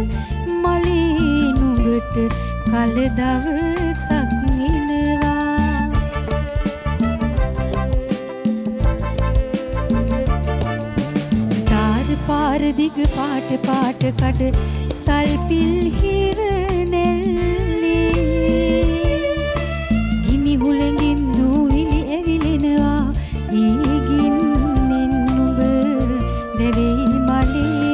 S1: මලේ නුඹට කල දවසක් එනවා තාර පාර දිග පාට පාට කඩ සල්පිල් හිරනෙල්ලේ හුළඟින් දූවිලි ඇවිලෙනවා ඒ ගින්නෙන් නුඹ දැවෙයි මලේ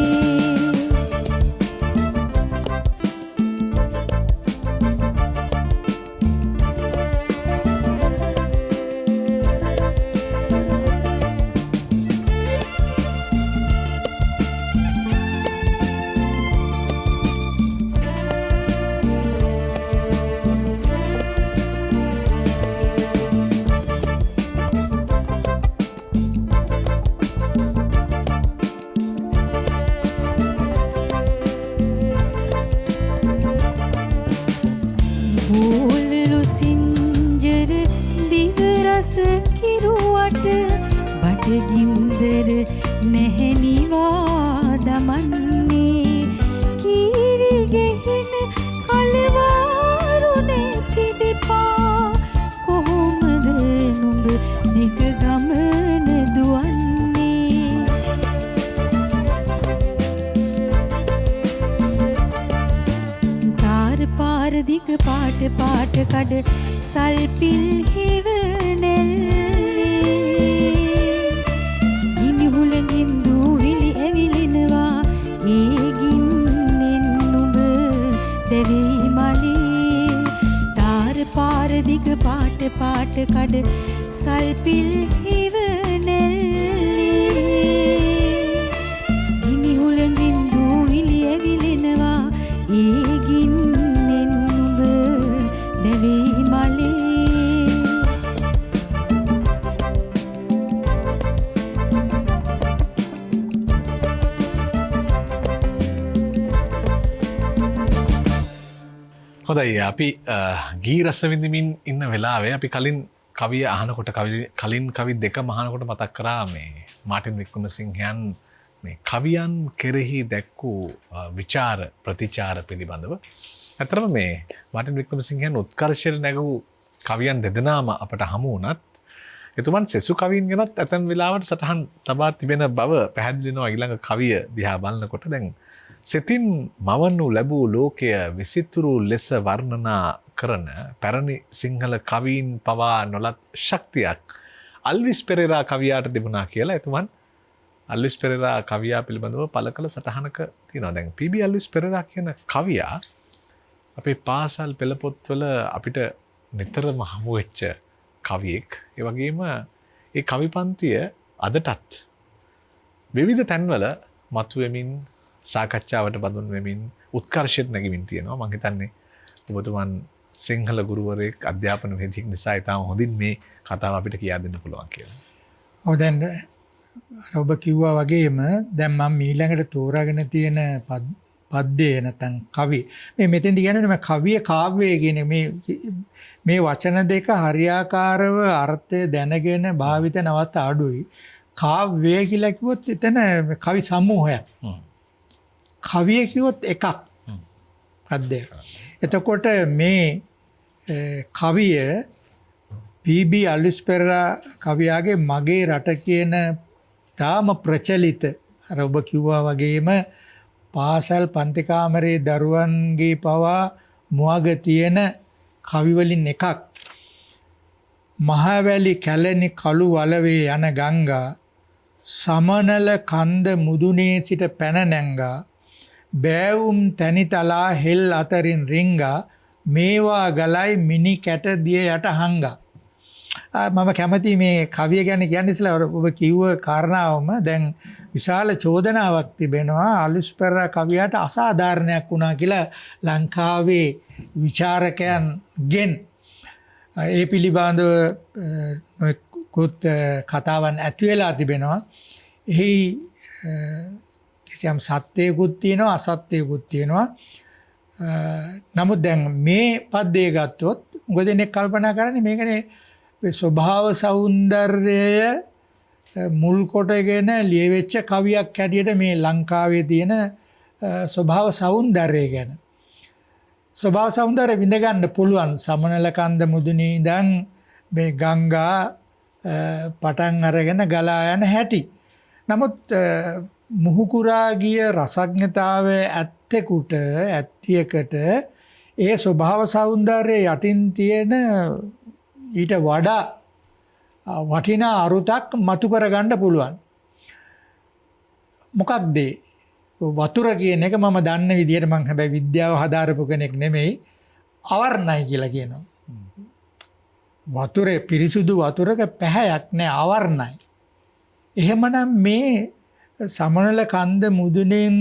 S1: රස කිරුවට බඩගින්දර නැහැනිවා දමන්නේ කීරි ගෙහින කලවාරු නැති දෙපා කොහොමද නුඹ දිග ගමන දුවන්නේ තාර පාර දිග පාට පාට කඩ සල්පිල් හිවනෙල්ලේ ගිනි හුලඟින් දූවිලි ඇවිලෙනවා ඒගින්නෙන් නුඹ දෙවී මලේ තාර පාර දිග පාට පාට කඩ සල්පිල් හිවනෙල්ලේ ගිනි හුලඟින් දූවිලි ඇවිලෙනවා ඒගින්නෙන් නුඹ දෙවී මලේ
S2: හොඳයි අපි ගී රස විඳමින් ඉන්න වෙලාවේ අපි කලින් කවිය අහනකොට කලින් කවි දෙකම අහනකොට මතක් කරා මේ මාටින් වික්‍රමසිංහයන් මේ කවියන් කෙරෙහි දැක්වූ විචාර ප්‍රතිචාර පිළිබඳව. ඇත්තටම මේ මාටින් වික්‍රමසිංහයන් උත්කර්ෂයට නැගූ කවියන් දෙදෙනාම අපට හමු වුණත් එතුමන් සෙසු කවින් ගැනත් ඇතැම් වෙලාවට සටහන් තබා තිබෙන බව පැහැදිලි වෙනවා ඊළඟ කවිය දිහා බලනකොට. දැන් සිතින් මවනු ලැබූ ලෝකය විසිතුරු ලෙස වර්ණනා කරන පැරණි සිංහල කවීන් පවා නොලත් ශක්තියක් අල්විස් පෙරේරා කවියාට තිබුණා කියලා එතුමන් අල්විස් පෙරේරා කවියා පිළිබඳව පළ කළ සටහනක තියෙනවා. දැන් පී.බී. අල්විස් පෙරේරා කියන කවියා අපේ පාසල් පෙළපොත්වල අපිට නිතරම හමු වෙච්ච කවියෙක්. ඒ වගේම ඒ කවි පන්තිය අදටත් විවිධ තැන්වල මතුවෙමින් සාකච්ඡාවට බඳුන් වෙමින් උත්කර්ෂයට නැගිමින් තියෙනවා. මම හිතන්නේ ඔබතුමන් සිංහල ගුරුවරයෙක් අධ්‍යාපන වේදිකෙක් නිසා ඉතාම හොඳින් මේ කතාව අපිට කියා දෙන්න පුළුවන් කියලා.
S3: ඔව් දැන් ඔබ කිව්වා වගේම දැන් මම ඊළඟට තෝරාගෙන තියෙන පද්‍යය නැත්නම් කවි මේ මෙතෙන්දි කියන්නේ මේ කවිය කාව්‍යය කියන මේ වචන දෙක හරියාකාරව අර්ථය දැනගෙන භාවිත නවත් අඩුයි. කාව්‍ය කියලා කිව්වොත් එතන කවි සමූහයක්. කවිය කිව්වොත් එකක් පද්‍යය. එතකොට මේ කවිය පී.බී. අල්විස් පෙරේරා කවියාගේ මගේ රට කියන තාම ප්‍රචලිත අර ඔබ කිව්වා වගේම පාසල් පන්ති කාමරේ දරුවන්ගේ පවා මුවග තියෙන කවි වලින් එකක්. මහවැලි කැලණි කළු වලවේ යන ගංගා සමනල කන්ද මුදුනේ සිට පැන නැංගා බෑවුම් තැනිතලා හෙල් අතරින් රිංගා මේවා ගලයි මිනි කැට දිය යට හංගා. මම කැමති මේ කවිය ගැන කියන්නේ ඉස්සලා ඔබ කිව්ව කාරණාවම දැන් විශාල චෝදනාවක් තිබෙනවා අල්විස් පෙරේරා කවියට අසාධාරණයක් වුණා කියලා ලංකාවේ විචාරකයන්ගෙන් ඒ පිළිබඳව කුත් කතාවන් ඇති වෙලා තිබෙනවා. එහි කිසියම් සත්‍යයකුත් තියෙනවා අසත්‍යයකුත් තියෙනවා. නමුත් දැන් මේ පද්‍යය ගත්තොත් මොකද දෙනෙක් කල්පනා කරන්නේ මේකනේ ස්වභාව සෞන්දර්යය මුල් කොටගෙන ලියවෙච්ච කවියක් හැටියට මේ ලංකාවේ තියෙන ස්වභාව සෞන්දර්යය ගැන. ස්වභාව සෞන්දර්යය විඳ ගන්න පුළුවන් සමනල කන්ද මුදුනේ ඉඳන් මේ ගංගා පටන් අරගෙන ගලා යන හැටි. නමුත් මුහුකුරා ගිය රසඥතාවය ඇත්තෙකුට ඇත්තියකට ඒ ස්වභාව සෞන්දර්යය යටින් තියෙන ඊට වඩා වටිනා අරුතක් මතු කරගන්න පුළුවන්. මොකක්ද වතුර කියන එක මම දන්න විදිහට මම හැබැයි විද්‍යාව හදාරපු කෙනෙක් නෙමෙයි අවර්ණයි කියලා කියනවා. වතුරේ පිරිසුදු වතුරක පැහැයක් නෑ අවර්ණයි. එහෙමනම් මේ සමනල කන්ද මුදුනෙන්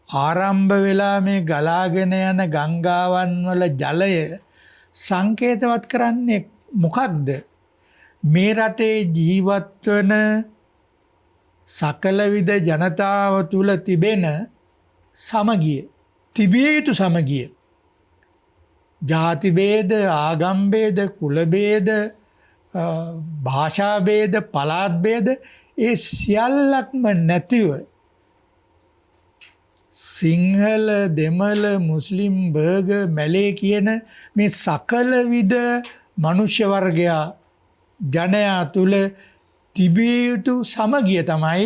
S3: ආරම්භ වෙලා මේ ගලාගෙන යන ගංගාවන් වල ජලය සංකේතවත් කරන්නේ මොකක්ද? මේ රටේ ජීවත් වන සකල විද ජනතාව තුල තිබෙන සමගිය, තිබිය යුතු සමගිය. ජාති ભેද, ආගම් ભેද, කුල ભેද භාෂාභේද පලාත්භේද ඒ සියල්ලක්ම නැතිව සිංහල දෙමළ මුස්ලිම් බර්ග මැලේ කියන මේ සකල විද මනුෂ්‍ය වර්ගයා ජනයා තුළ තිබිය යුතු සමගිය තමයි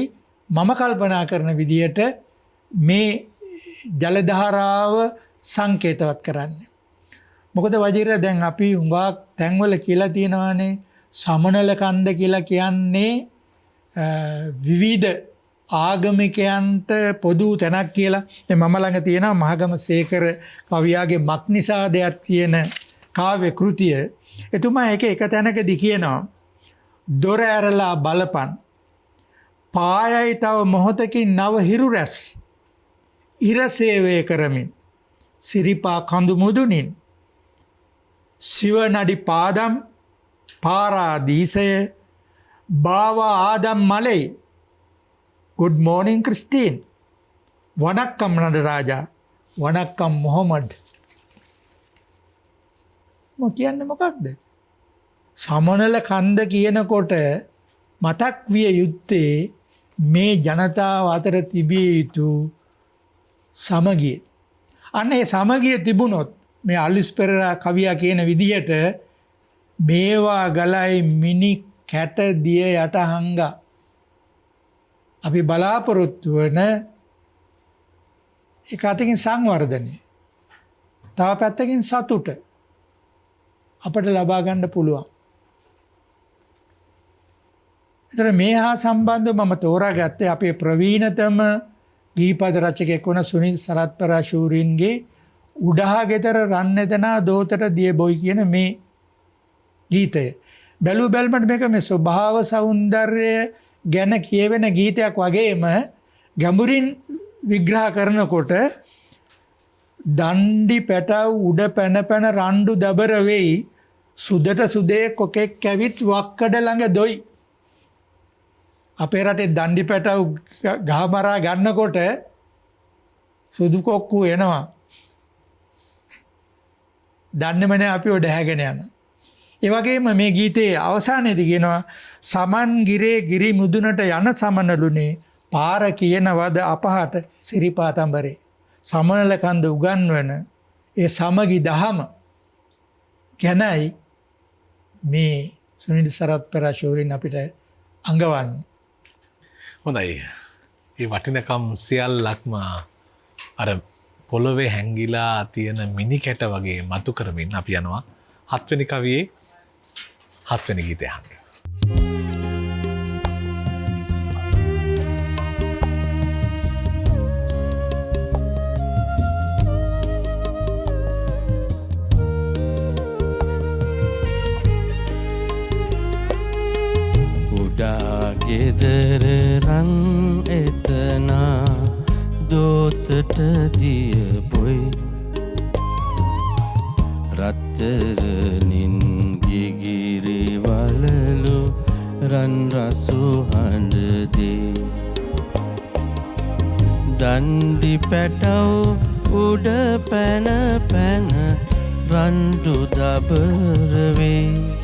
S3: මම කල්පනා කරන විදියට මේ ජලධාරාව සංකේතවත් කරන්නේ. මොකද වජිර දැන් අපි හුඟක් තැන්වල කියලා තියෙනවානේ සමනල කන්ද කියලා කියන්නේ විවිධ ආගමිකයන්ට පොදු තැනක් කියලා. මම ළඟ තියෙනවා මහගම සේකර කවියාගේ මක්නිසාදයක් කියන කාව්‍ය කෘතිය. එතුමා එක තැනකදී කියනවා දොර ඇරලා බලපන් පායයි තව මොහොතකින් නව හිරු රැස් ඉර සේවය කරමින් සිරිපා කඳු මුදුනින් සිවනඩි පාදම් පාරාදීසය Bawa Adam මලයි good morning Christine vanakkam නඩරාජා vanakkam Mohammed කියන්නේ මොකක්ද සමනල කන්ද කියනකොට මතක් විය යුත්තේ මේ ජනතාව අතර තිබිය යුතු සමගිය. අන්න ඒ සමගිය තිබුණොත් මේ අලිස් පෙරේරා කවියා කියන විදිහට මේවා ගලයි මිනි කැට දිය යට හංගා අපි බලාපොරොත්තු වන එක අතකින් සංවර්ධනය තව පැත්තකින් සතුට අපට ලබා ගන්න පුළුවන්. ඒතර මේ හා සම්බන්ධව මම තෝරාගත්තේ අපේ ප්‍රවීණතම ගීපද රචකයෙක් වන සුනිල් සරත්පරා ශූරින්ගේ උඩහා ගෙදර රන්නදනා දෝතට දිය බොයි කියන මේ ගීතය. බැලු බැල්මට මේක මේ ස්වභාව සෞන්දර්යය ගැන කියවෙන ගීතයක් වගේම ගැඹුරින් විග්‍රහ කරනකොට දණ්ඩි පැටව් උඩ පැන පැන රණ්ඩු දබර වෙයි සුදට සුදේ කොකෙක් ඇවිත් වක්කඩ ළඟ දොයි. අපේ රටේ දණ්ඩි පැටව් ගහමරා ගන්නකොට සුදු කොක්කු එනවා. දන්නේම නැහැ අපිව ඩැහැගෙන යන. ඒ වගේම මේ ගීතයේ අවසානයේදී කියනවා සමන් ගිරේ ගිරි මුදුනට යන සමනලුනේ පාර කියනවද අපහට සිරිපාතඹරේ. සමනල කන්ද උගන්වන ඒ සමගි දහම ගැනයි මේ සුනිල් සරත්පරා ශූරින් අපිට අඟවන්නේ.
S2: හොඳයි. ඒ වටිනකම් සියල්ලක්ම අර පොළොවේ හැංගිලා තියෙන මිනි කැට වගේ මතු කරමින් අපි යනවා 7 වෙනි කවියේ 7 වෙනි ගීතය අහන්න.
S4: ගෙදර රන් එතනා දෝතට දිය බොයි රත්තරනින් ගිගිරි වලලු රන් රසු හඬදී දණ්ඩි පැටව් උඩ පැන පැන රන්ඩු දබර වෙයි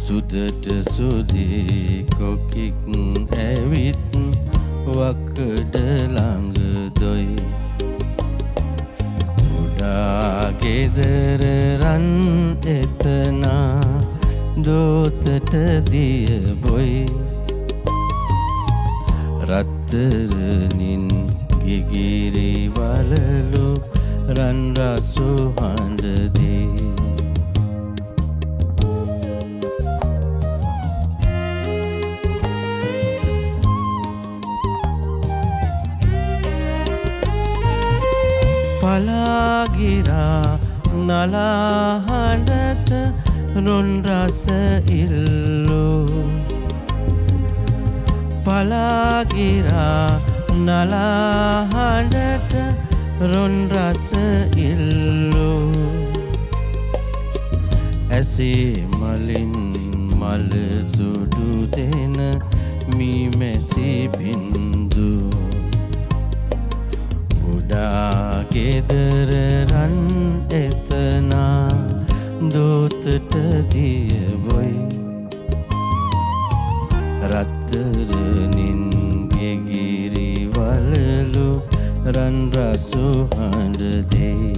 S4: සුදට සුදී කොකික් ඇවිත් වක්කඩ ළඟ දොයි උඩා ගෙදර රන් එතනා දෝතට දිය බොයි රත්තරනින් ගිගිරි වලලු රන් රසු හඬදී පලාගිරා නලාහඬට රොන් රස ඉල්ලෝ පලාගිරා නලාහඬට රොන් රස ඉල්ලෝ ඇසේ මලින් මල තුඩු දෙන මී මැසි බින්දු උඩා ගෙදර රන් එතනා දෝ දෝතට දිය බොයි රත්තරනින් ගෙගිරි වලලු රන් රසු හඬ දේ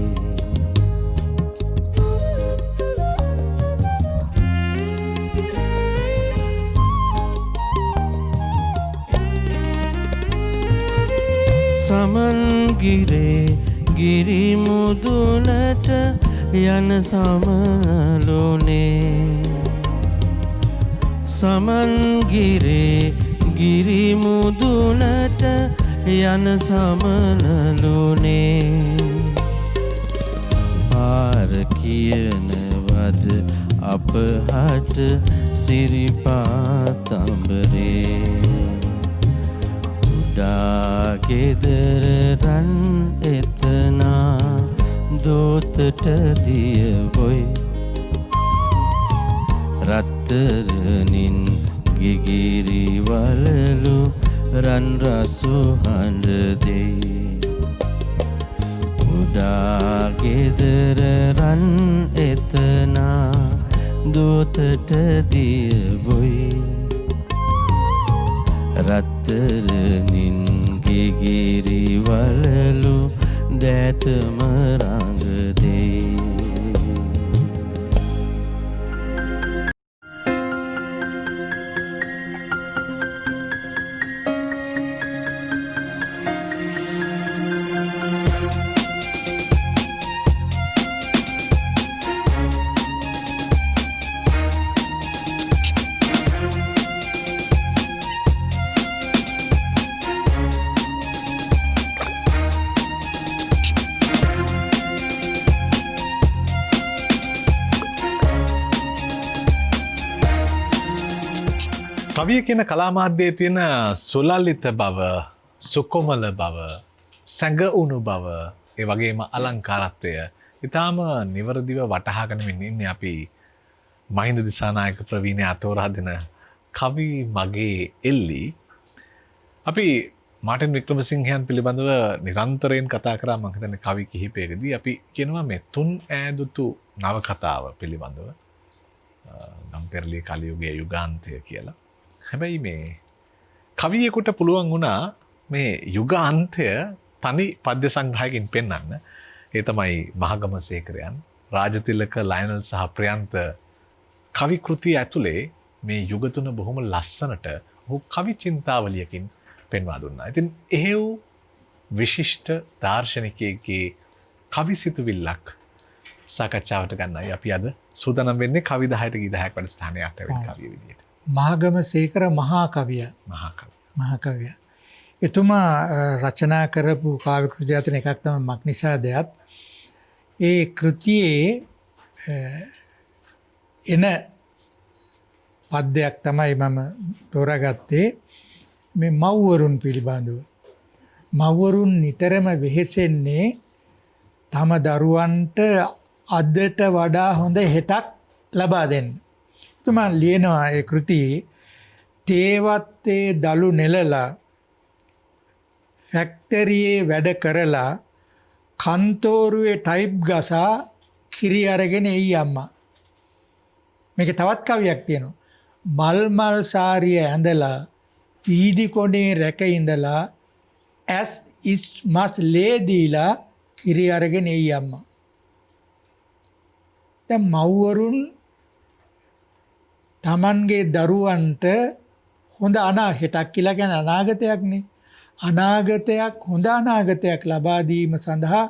S4: සමන්ගිරේ ගිරිමුදුනට යන සමනලුනේ සමන්ගිරේ ගිරිමුදුනට යන සමනලුනේ පාර කියනවද අපහට සිරිපාතඹරේ ගෙදර රන් එතනා දෝතට දිය බොයි රත්තරනින් ගෙගිරි වලලු රන් රසු හඬ දේ උඩා ගෙදර රන් එතනා දෝතට දිය බොයි රත්තරනින් ගෙගිරි වලලු දෑතම රඟ දේ
S2: කවිය කියන කලාමාධ්‍යයේ තියෙන සුලලිත බව, සුකොමල බව, සැඟවුණු බව, ඒ වගේම අලංකාරත්වය ඊටාම නිවර්දිව වටහාගෙන ඉන්නේ අපි මහින්ද දිසානායක ප්‍රවීණ අතෝරා දෙන කවි මගේ එල්ලි. අපි මාර්ටින් වික්‍රමසිංහයන් පිළිබඳව නිරන්තරයෙන් කතා කරා මම හිතන්නේ කවි කිහිපයකදී අපි කියනවා මේ තුන් ඈදුතු නවකතාව පිළිබඳව ගම්පෙරළි කලියුගයේ යුගාන්තය කියලා. හැබැයි මේ කවියෙකුට පුළුවන් වුණා මේ යුගාන්තය තනි පද්‍ය සංග්‍රහයකින් පෙන්වන්න. ඒ තමයි මහගමසේකරයන්, රාජතිලක, ලයනල් සහ ප්‍රියන්ත කවි කෘතිය ඇතුලේ මේ යුග තුන බොහොම ලස්සනට ඔහු කවි චින්තාවලියකින් පෙන්වා දුන්නා. ඉතින් එහෙව් විශිෂ්ට දාර්ශනිකයෙක්ගේ කවි සිතුවිල්ලක් සාකච්ඡාවට ගන්නයි අපි අද සූදානම් වෙන්නේ කවි 10ට ගී 10ක් වැඩසටහනේ 8 වෙනි කවිය විදියට.
S3: මහගමසේකර මහා කවිය. මහා කවිය. එතුමා රචනා කරපු කාව්‍ය කෘති අතර එකක් තමයි මග්නිසාදයත්. ඒ කෘතියේ එන පද්‍යයක් තමයි මම තෝරාගත්තේ මේ මව්වරුන් පිළිබඳව. මව්වරුන් නිතරම වෙහෙසෙන්නේ තම දරුවන්ට අදට වඩා හොඳ හෙටක් ලබා දෙන්න. එතුමා ලියනවා ඒ කෘතියේ තේවත්තේ දළු නෙලලා ෆැක්ටරියේ වැඩ කරලා කන්තෝරුවේ ටයිප් ගසා කිරි අරගෙන එයි අම්මා. මේක තවත් කවියක් තියෙනවා. මල් සාරිය ඇඳලා වීදි කොනේ රැක ඉඳලා ඇස් ඉස් මස් ලේ දීලා කිරි අරගෙන එයි අම්මා. දැන් මව්වරුන් තමන්ගේ දරුවන්ට හොඳ හෙටක් කියලා කියන අනාගතයක්නේ. අනාගතයක් හොඳ අනාගතයක් ලබා දීම සඳහා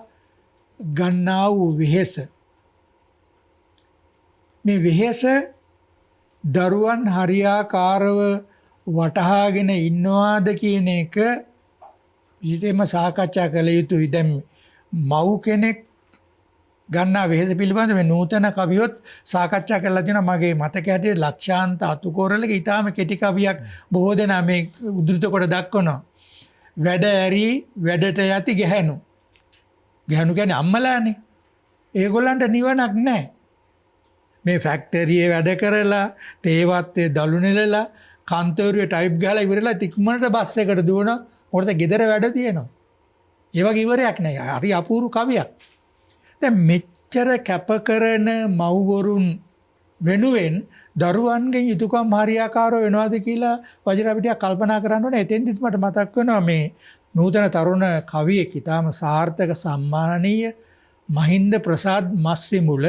S3: ගන්නා වූ වෙහෙස. මේ වෙහෙස දරුවන් හරියාකාරව වටහාගෙන ඉන්නවාද කියන එක විශේෂයෙන්ම සාකච්ඡා කළ යුතුයි. දැන් මව් කෙනෙක් ගන්නා වෙහෙස පිළිබඳ මේ නූතන කවියොත් සාකච්ඡා කරලා තියෙනවා. මගේ මතක හැටියට ලක්ෂාන්ත අතුකෝරලගේ ඊටාම කෙටි කවියක් බොහෝ දෙනා මේ උද්දෘත කොට දක්වනවා. වැඩ ඇරි වැඩට යති ගැහැණු. ගැහැණු කියන්නේ අම්මලානේ. ඒගොල්ලන්ට නිවනක් නැහැ. මේ ෆැක්ටරියේ වැඩ කරලා තේවත්තේ දළු නෙලලා කන්තෝරුවේ ටයිප් ගහලා ඉවරලා ඉක්මනට බස් එකට දුවන මොකද ගෙදර වැඩ තියෙනවා. ඒ වගේ ඉවරයක් නැහැ. හරි අපූර්ව කවියක්. දැන් මෙච්චර කැප කරන මව්වරුන් වෙනුවෙන් දරුවන්ගෙන් යුතුයකම් හරියාකාරව වෙනවාද කියලා වජිර අපිට කල්පනා කරන්න ඕනේ. එතෙන්දිත් මට මතක් වෙනවා මේ නූතන තරුණ කවියෙක් ඉතාම සාර්ථක සම්මානීය මහින්ද ප්‍රසාද් මස්සිමුල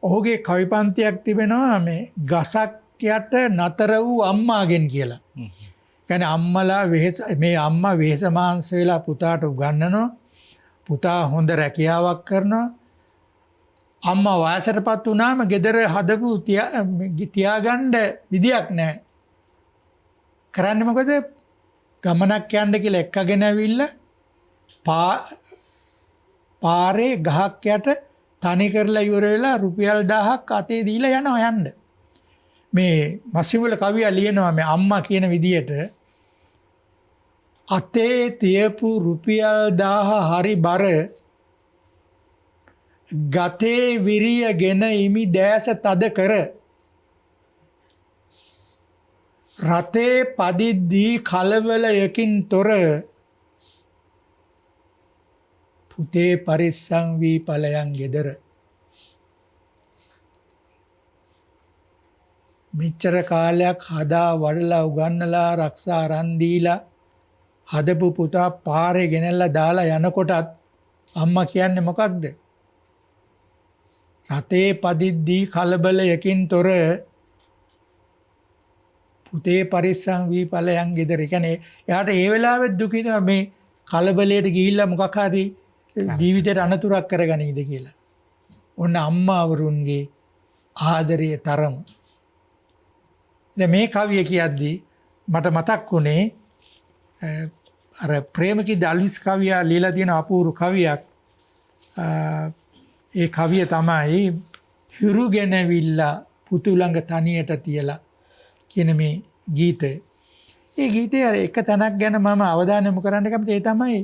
S3: ඔහුගේ කවි පන්තියක් තිබෙනවා මේ ගසක් යට නතර වූ අම්මාගෙන් කියලා. කියන්නේ අම්මලා මේ අම්මා වෙහෙස මාංශ වෙලා පුතාට උගන්වනවා. පුතා හොඳ රැකියාවක් කරනවා. අම්මා වයසටපත් වුණාම ගෙදර හදපු තියාගන්න විදියක් නැහැ. කරන්නේ මොකද? ගමනක් යන්න කියලා එක්කගෙන ඇවිල්ලා පාරේ ගහක් යට තනි කරලා ඉවර වෙලා රුපියල් 1000ක් අතේ දීලා යනවා යන්න. මේ මස්සිමුල කවියා ලියනවා මේ අම්මා කියන විදියට අතේ තියපු රුපියල් 1000 හරි බර ගතේ විරියගෙන ඉමි දැස තද කර රතේ පදිද්දී කලබලයකින් තොර පුතේ පරිස්සම් වී ඵලයන් ගෙදර මෙච්චර කාලයක් හදා වඩලා උගන්නලා ආරක්ෂා රන් දීලා හදපු පුතා පාරේ ගෙනල්ලා දාලා යනකොටත් අම්මා කියන්නේ මොකක්ද? රතේ පදිද්දී කලබලයකින් තොර පුතේ පරිස්සම් වී ඵලයන් ගෙදර. කියන්නේ එයාට ඒ වෙලාවෙත් දුකිනවා මේ කලබලයට ගිහිල්ලා මොකක් හරි ජීවිතේට අනතුරක් කරගනීද කියලා. ඔන්න අම්මාවරුන්ගේ ආදරයේ තරම. දැන් මේ කවිය කියද්දී මට මතක් වුණේ අර ප්‍රේමකී දල්විස් කවියා ලියලා තියෙන අපූර්ව කවියක්. ඒ කවිය තමයි හිරුගෙනවිල්ලා පුතු ළඟ තනියට තියලා කියන මේ ගීතය. ඒ ගීතයේ අර එක තැනක් ගැන මම අවධානය යොමු කරන්න කැමති. ඒ තමයි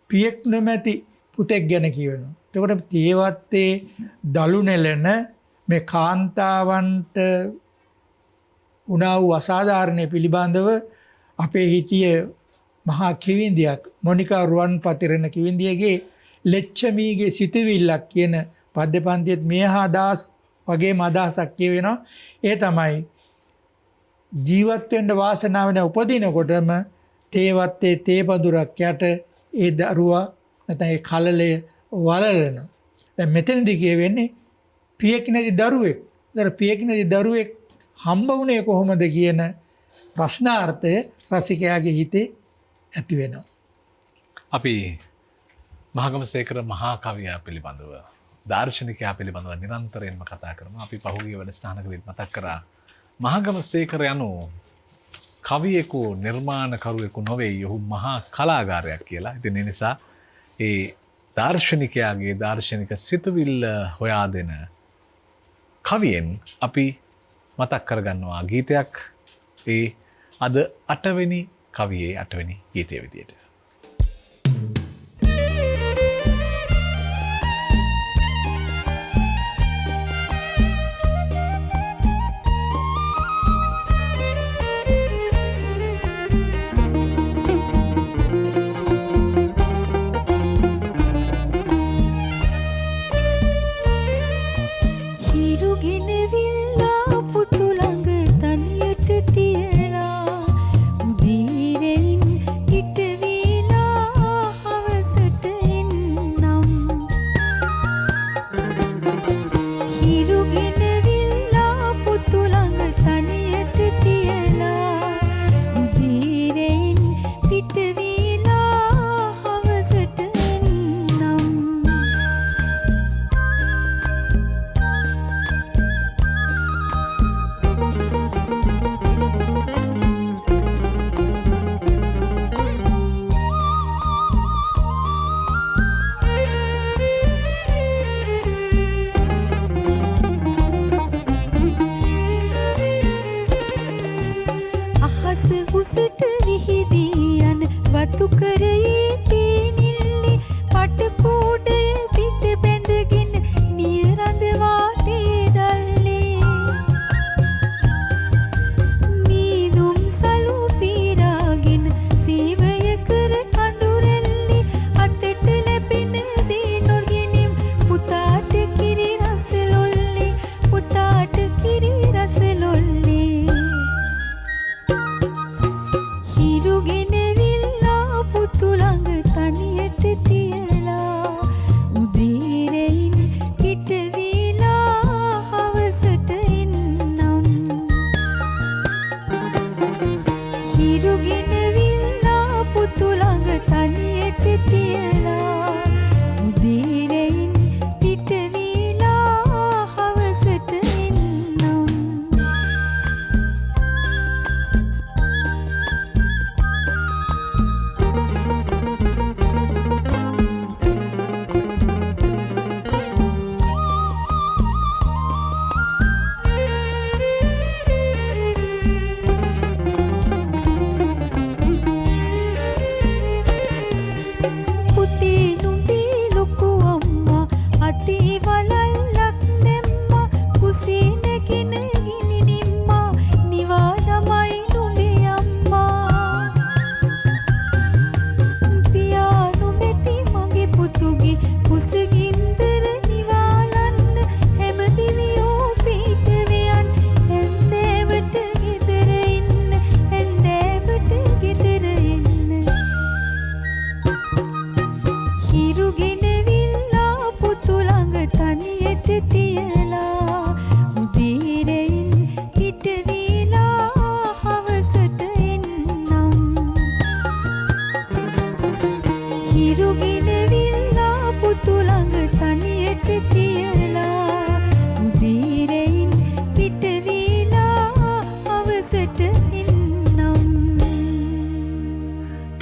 S3: පියෙක් නොමැති පුතෙක් ගැන කියවෙනවා. එතකොට තේවත්තේ දලු නෙලන මේ කාන්තාවන්ට උනා වූ අසාධාරණ පිළිබඳව අපේ හිටිය මහා කිවිඳියක් මොනිකා රුවන්පතිරණ කිවිඳියගේ ලෙච්චමීගේ සිටවිල්ලක් කියන පද්‍ය පන්තියේත් මේ අදහස් වගේම අදහසක් කියවෙනවා. ඒ තමයි ජීවත් වෙන්න වාසනාව නැ උපදිනකොටම තේවත්තේ තේපඳුරක් යට ඒ දරුවා නැත්නම් ඒ කලලය වලලනවා. දැන් මෙතනදී කියවෙන්නේ පියෙක් නැති දරුවෙක්. ඒතර පියෙක් නැති දරුවෙක් හම්බ වුණේ කොහොමද කියන ප්‍රශ්නාර්ථය රසිකයාගේ හිතේ ඇති වෙනවා.
S2: අපි මහගමසේකර මහා කවියා පිළිබඳව දාර්ශනිකයා පිළිබඳව නිරන්තරයෙන්ම කතා කරමු. අපි පහුගිය වැඩසටහනකදී මතක් කරා මහගමසේකර යනු කවියෙකු නිර්මාණකරුවෙකු නොවේ, ඔහු මහා කලාකාරයක් කියලා. ඉතින් ඒ නිසා ඒ දාර්ශනිකයාගේ දාර්ශනික සිතුවිල්ල හොයා දෙන කවියෙන් අපි මතක් කරගන්නවා ගීතයක්. ඒ අද 8 වෙනි කවියේ 8 වෙනි ගීතය විදියට.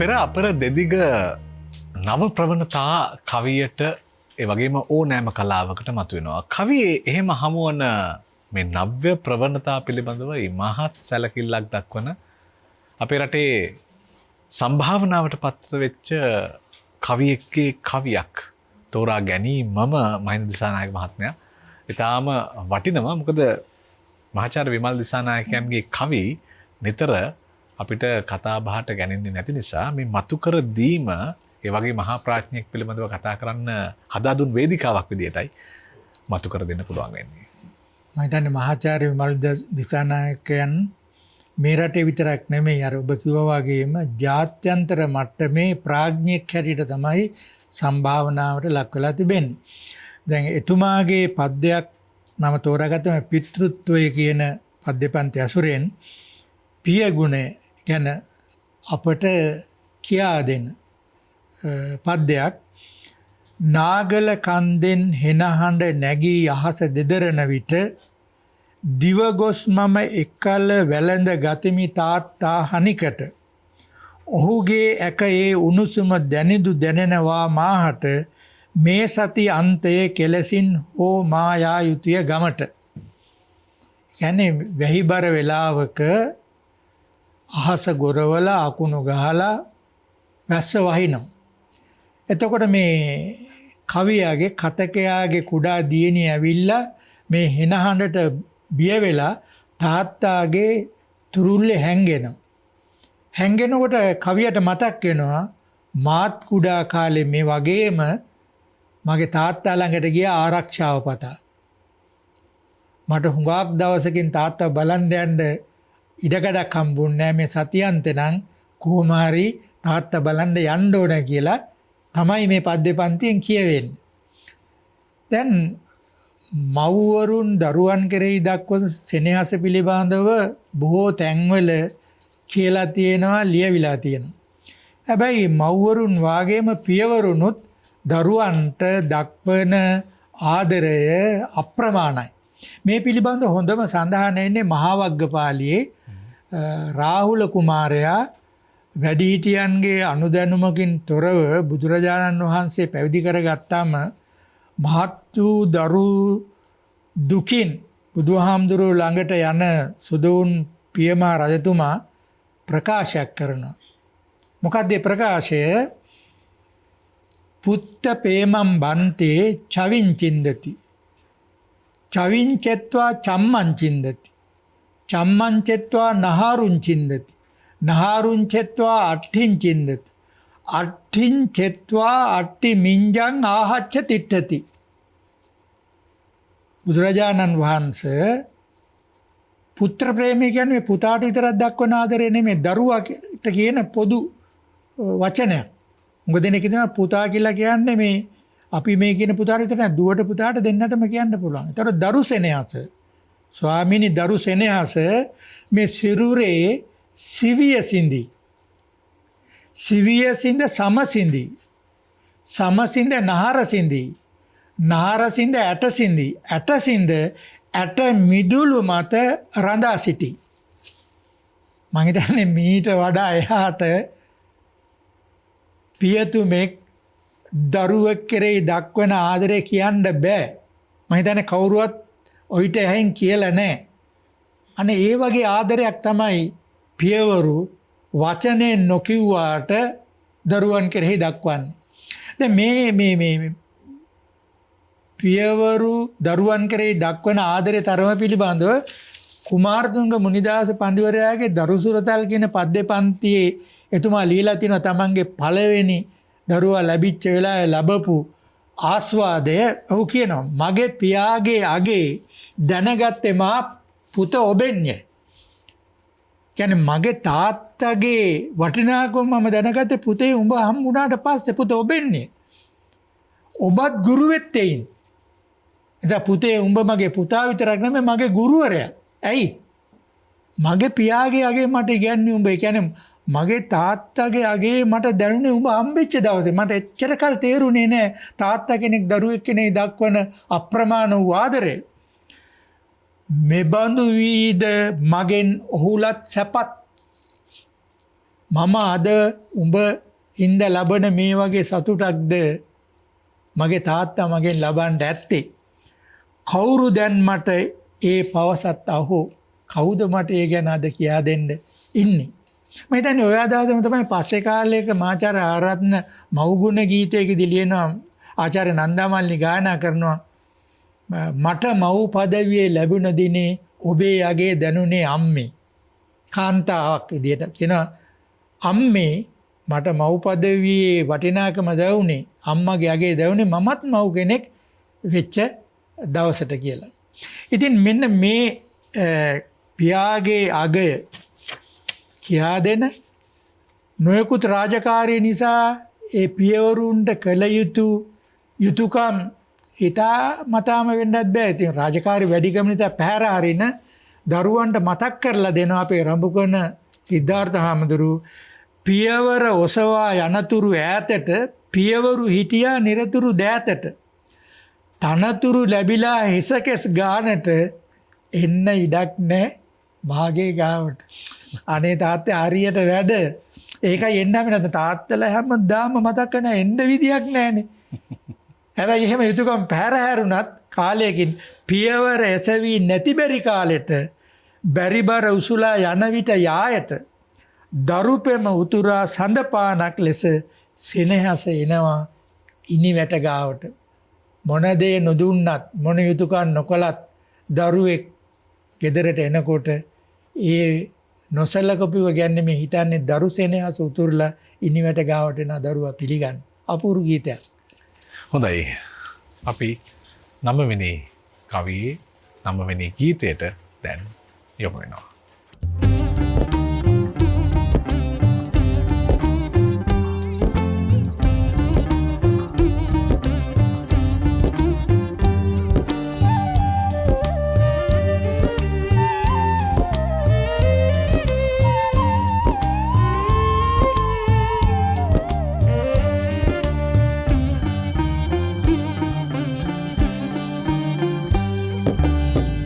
S2: පෙර අපර දෙදිග නව ප්‍රවණතා කවියට ඒ වගේම ඕනෑම කලාවකට මතුවෙනවා. කවියේ එහෙම හමුවන මේ නව්‍ය ප්‍රවණතා පිළිබඳව මහත් සැලකිල්ලක් දක්වන අපේ රටේ සම්භාවනාවට පත්‍ර වෙච්ච කවියෙක්ගේ කවියක් තෝරා ගැනීමම මහින්ද දිසානායක මහත්මයා ඉතාම වටිනවා. මොකද මහාචාර්ය විමල් දිසානායකයන්ගේ කවි නිතර අපිට කතා බහට ගැනෙන්නේ නැති නිසා මේ මතු කර දීම ඒ වගේ මහා ප්‍රඥෙක් පිළිබඳව කතා කරන්න හදා දුන් වේදිකාවක් විදියටයි මතු කර දෙන්න පුළුවන් වෙන්නේ.
S3: මම හිතන්නේ මහාචාර්ය විමල් දිසානායකයන් මේ රටේ විතරක් නෙමෙයි අර ඔබ කිව්වා වගේම ජාත්‍යන්තර මට්ටමේ ප්‍රඥෙක් හැටියට තමයි සම්භාවනාවට ලක් වෙලා තිබෙන්නේ. දැන් එතුමාගේ පද්‍යයක් නම තෝරාගත්තම පිතෘත්වය කියන පද්‍ය පන්ති අසුරෙන් පිය ගුණ ගැන අපට කියා දෙන පද්‍යයක්. නාගල කන්දෙන් හෙනහඬ නැගී අහස දෙදරන විට දිවගොස් මම එකල වැළඳ ගතිමි තාත්තා හනිකට ඔහුගේ ඇක ඒ උණුසුම දැනිදු දැනෙනවා මාහට මේ සති අන්තයේ කෙලසින් හෝ මායා යුතුය ගමට. කියන්නේ වැහිබර වෙලාවක අහස ගොරවල අකුණු ගහලා වැස්ස වහිනවා. එතකොට මේ කවියාගේ කතකයාගේ කුඩා දියණිය ඇවිල්ලා මේ හෙනහඬට බිය වෙලා තාත්තාගේ තුරුල්ලේ හැංගෙනවා. හැංගෙනකොට කවියට මතක් වෙනවා මාත් කුඩා කාලේ මේ වගේම මගේ තාත්තා ළඟට ගියා ආරක්ෂාව පතා. මට හුඟක් දවසකින් තාත්තා බලන්න යන්න ඉඩකඩක් හම්බුන්නේ නැහැ. මේ සතියන්තේ නම් කොහොම හරි තාත්තා බලන්න යන්න ඕන කියලා තමයි මේ පද්‍ය පන්තියෙන් කියවෙන්නේ. දැන් මව්වරුන් දරුවන් කෙරෙහි දක්වන සෙනෙහස පිළිබඳව බොහෝ තැන්වල කියලා තියෙනවා, ලියවිලා තියෙනවා. හැබැයි මව්වරුන් වාගේම පියවරුනුත් දරුවන්ට දක්වන ආදරය අප්‍රමාණයි. මේ පිළිබඳව හොඳම සඳහන් වෙන්නේ මහා වග්ගපාළියේ රාහුල කුමාරයා වැඩිහිටියන්ගේ අනුදැනුමකින් තොරව බුදුරජාණන් වහන්සේ පැවිදි කරගත්තාම මහත් වූ දරු දුකින් බුදුහාමුදුරුවෝ ළඟට යන සුදෝන් පියමා රජතුමා ප්‍රකාශයක් කරනවා. මොකක්ද ඒ ප්‍රකාශය? පුත්ත පේමම් බන්තේ චවින්චින්දති චවින්චෙත්වා චම්මංචින්දති චම්මංචෙත්වා නහාරුංචින්දති නහාරුංචෙත්වා අට්ඨිංචින්දති අට්ඨිංචෙත්වා අට්ටි මිංජං ආහච්ච තිට්ඨති. බුදුරජාණන් වහන්සේ පුත්‍ර ප්‍රේමය කියන්නේ පුතාට විතරක් දක්වන ආදරය නෙමෙයි, දරුවාට කියන පොදු වචනයක්. මොකද දෙනෙක් කියනවා පුතා කියලා කියන්නේ මේ අපි මේ කියන පුතාට විතර නෑ, දුවට පුතාට දෙන්නටම කියන්න පුළුවන්. ඒතර දරු සෙනෙහස, ස්වාමිනී දරු සෙනෙහස මේ සිරුරේ සිවිය සිඳි, සිවිය සිඳ සමසිඳි, සමසිඳ නහර සිඳි, නහර සිඳ ඇට සිඳි, ඇට සිඳ ඇට මිදුළු මත රඳා සිටි. මම හිතන්නේ මීට වඩා එහාට පියතුමෙක් දරුවෙක් කෙරෙහි දක්වන ආදරය කියන්න බෑ. මම හිතන්නේ කවුරුවත් ඔයිට ඇහෙන් කියලා නැහැ. අනේ ඒ වගේ ආදරයක් තමයි පියවරු වචනේ නොකියුවාට දරුවන් කෙරෙහි දක්වන්නේ. දැන් මේ පියවරු දරුවන් කෙරෙහි දක්වන ආදරේ තරම පිළිබඳව කුමාරතුංග මුනිදාස පඬිවරයාගේ දරුසුරතල් කියන පද්‍ය පන්තියේ එතුමා লীලා තිනවා තමන්ගේ පළවෙනි දරුවා ලැබිච්ච වෙලාවේ ලැබපු ආස්වාදය. ඔහු කියනවා මගේ පියාගේ අගේ දැනගත්තේ මා පුත ඔබෙන්ය. කියන්නේ මගේ තාත්තගේ වටිනාකම මම දැනගත්තේ පුතේ උඹ හම්බුණාට පස්සේ පුත ඔබෙන්නේ. ඔබත් ගුරුවෙත් එයින්. එතන පුතේ උඹ මගේ පුතා විතරක් නෙමෙයි මගේ ගුරුවරයා. ඇයි? මගේ පියාගේ අගේ මට ඉගැන්වුවේ උඹ. ඒ කියන්නේ මගේ තාත්තගේ අගේ මට දැනුනේ උඹ හම්බෙච්ච දවසේ. මට එච්චර කල් තේරුනේ නෑ තාත්තා කෙනෙක් දරුවෙක් කෙනෙක් දක්වන අප්‍රමාණ වූ ආදරය. මෙබඳු වීද මගෙන් ඔහුලත් සැපත්. මම අද උඹ හින්ද ලබන මේ වගේ සතුටක්ද මගේ තාත්තා මගෙන් ලබන්න ඇත්තේ. කවුරු දැන් මට ඒ පවසත් අහෝ කවුද මට ඒ ගැන අද කියා දෙන්න ඉන්නේ. මම හිතන්නේ ඔය අදහසම තමයි පස්සේ කාලයක මාචාර්ය ආරත්න මව්ගුණ ගීතයකදී ලියනවා ආචාර්ය නන්දාමල්නි ගායනා කරනවා මට මව් පදවියේ ලැබුණ දිනේ ඔබේ යගේ දැනුනේ අම්මේ. කාන්තාවක් විදියට කියනවා අම්මේ මට මව් පදවියේ වටිනාකම දැවුනේ අම්මගේ යගේ දැවුනේ මමත් මව් කෙනෙක් වෙච්ච දවසට කියලා. ඉතින් මෙන්න මේ පියාගේ අගය කියා දෙන නොයෙකුත් රාජකාරී නිසා ඒ පියවරුන්ට කළ යුතු යුතුයකම් හිතා මතාම වෙන්නත් බෑ. ඉතින් රාජකාරී වැඩිකම නිසා පැහැර හරින දරුවන්ට මතක් කරලා දෙනවා අපේ රඹුකන සිද්ධාර්ථ හාමුදුරුවෝ පියවර ඔසවා යනතුරු ඈතට පියවරු හිටියා නිරතුරු දෑතට තනතුරු ලැබිලා හිසකෙස් ගානට එන්න ඉඩක් නැහැ මාගේ ගාවට. අනේ තාත්තේ හරියට වැඩ. ඒකයි එන්න අපි නැත්නම් තාත්තලා හැමදාම මතක් කරන එන්න විදියක් නැහනේ. හැබැයි එහෙම යුතුයකම් පැහැර හැරුණත් කාලයකින් පියවර එසවි නැති බැරි කාලෙට බැරිබර උසුලා යන විට යායට දරුපෙම උතුරා සඳපානක් ලෙස සෙනෙහස එනවා ඉනි වැට ගාවට. මොන දේ නොදුන්නත් මොන යුතුයකම් නොකලත් දරුවෙක් ගෙදරට එනකොට ඒ නොසලකපුව ගැන මේ හිතන්නේ දරු සෙනෙහස උතුරලා ඉනි වැට ගාවට එන දරුවා පිළිගන්න. අපූර්ව ගීතයක්.
S2: හොඳයි. අපි 9 වෙනි කවියේ 9 වෙනි ගීතයට දැන් යොමු වෙනවා.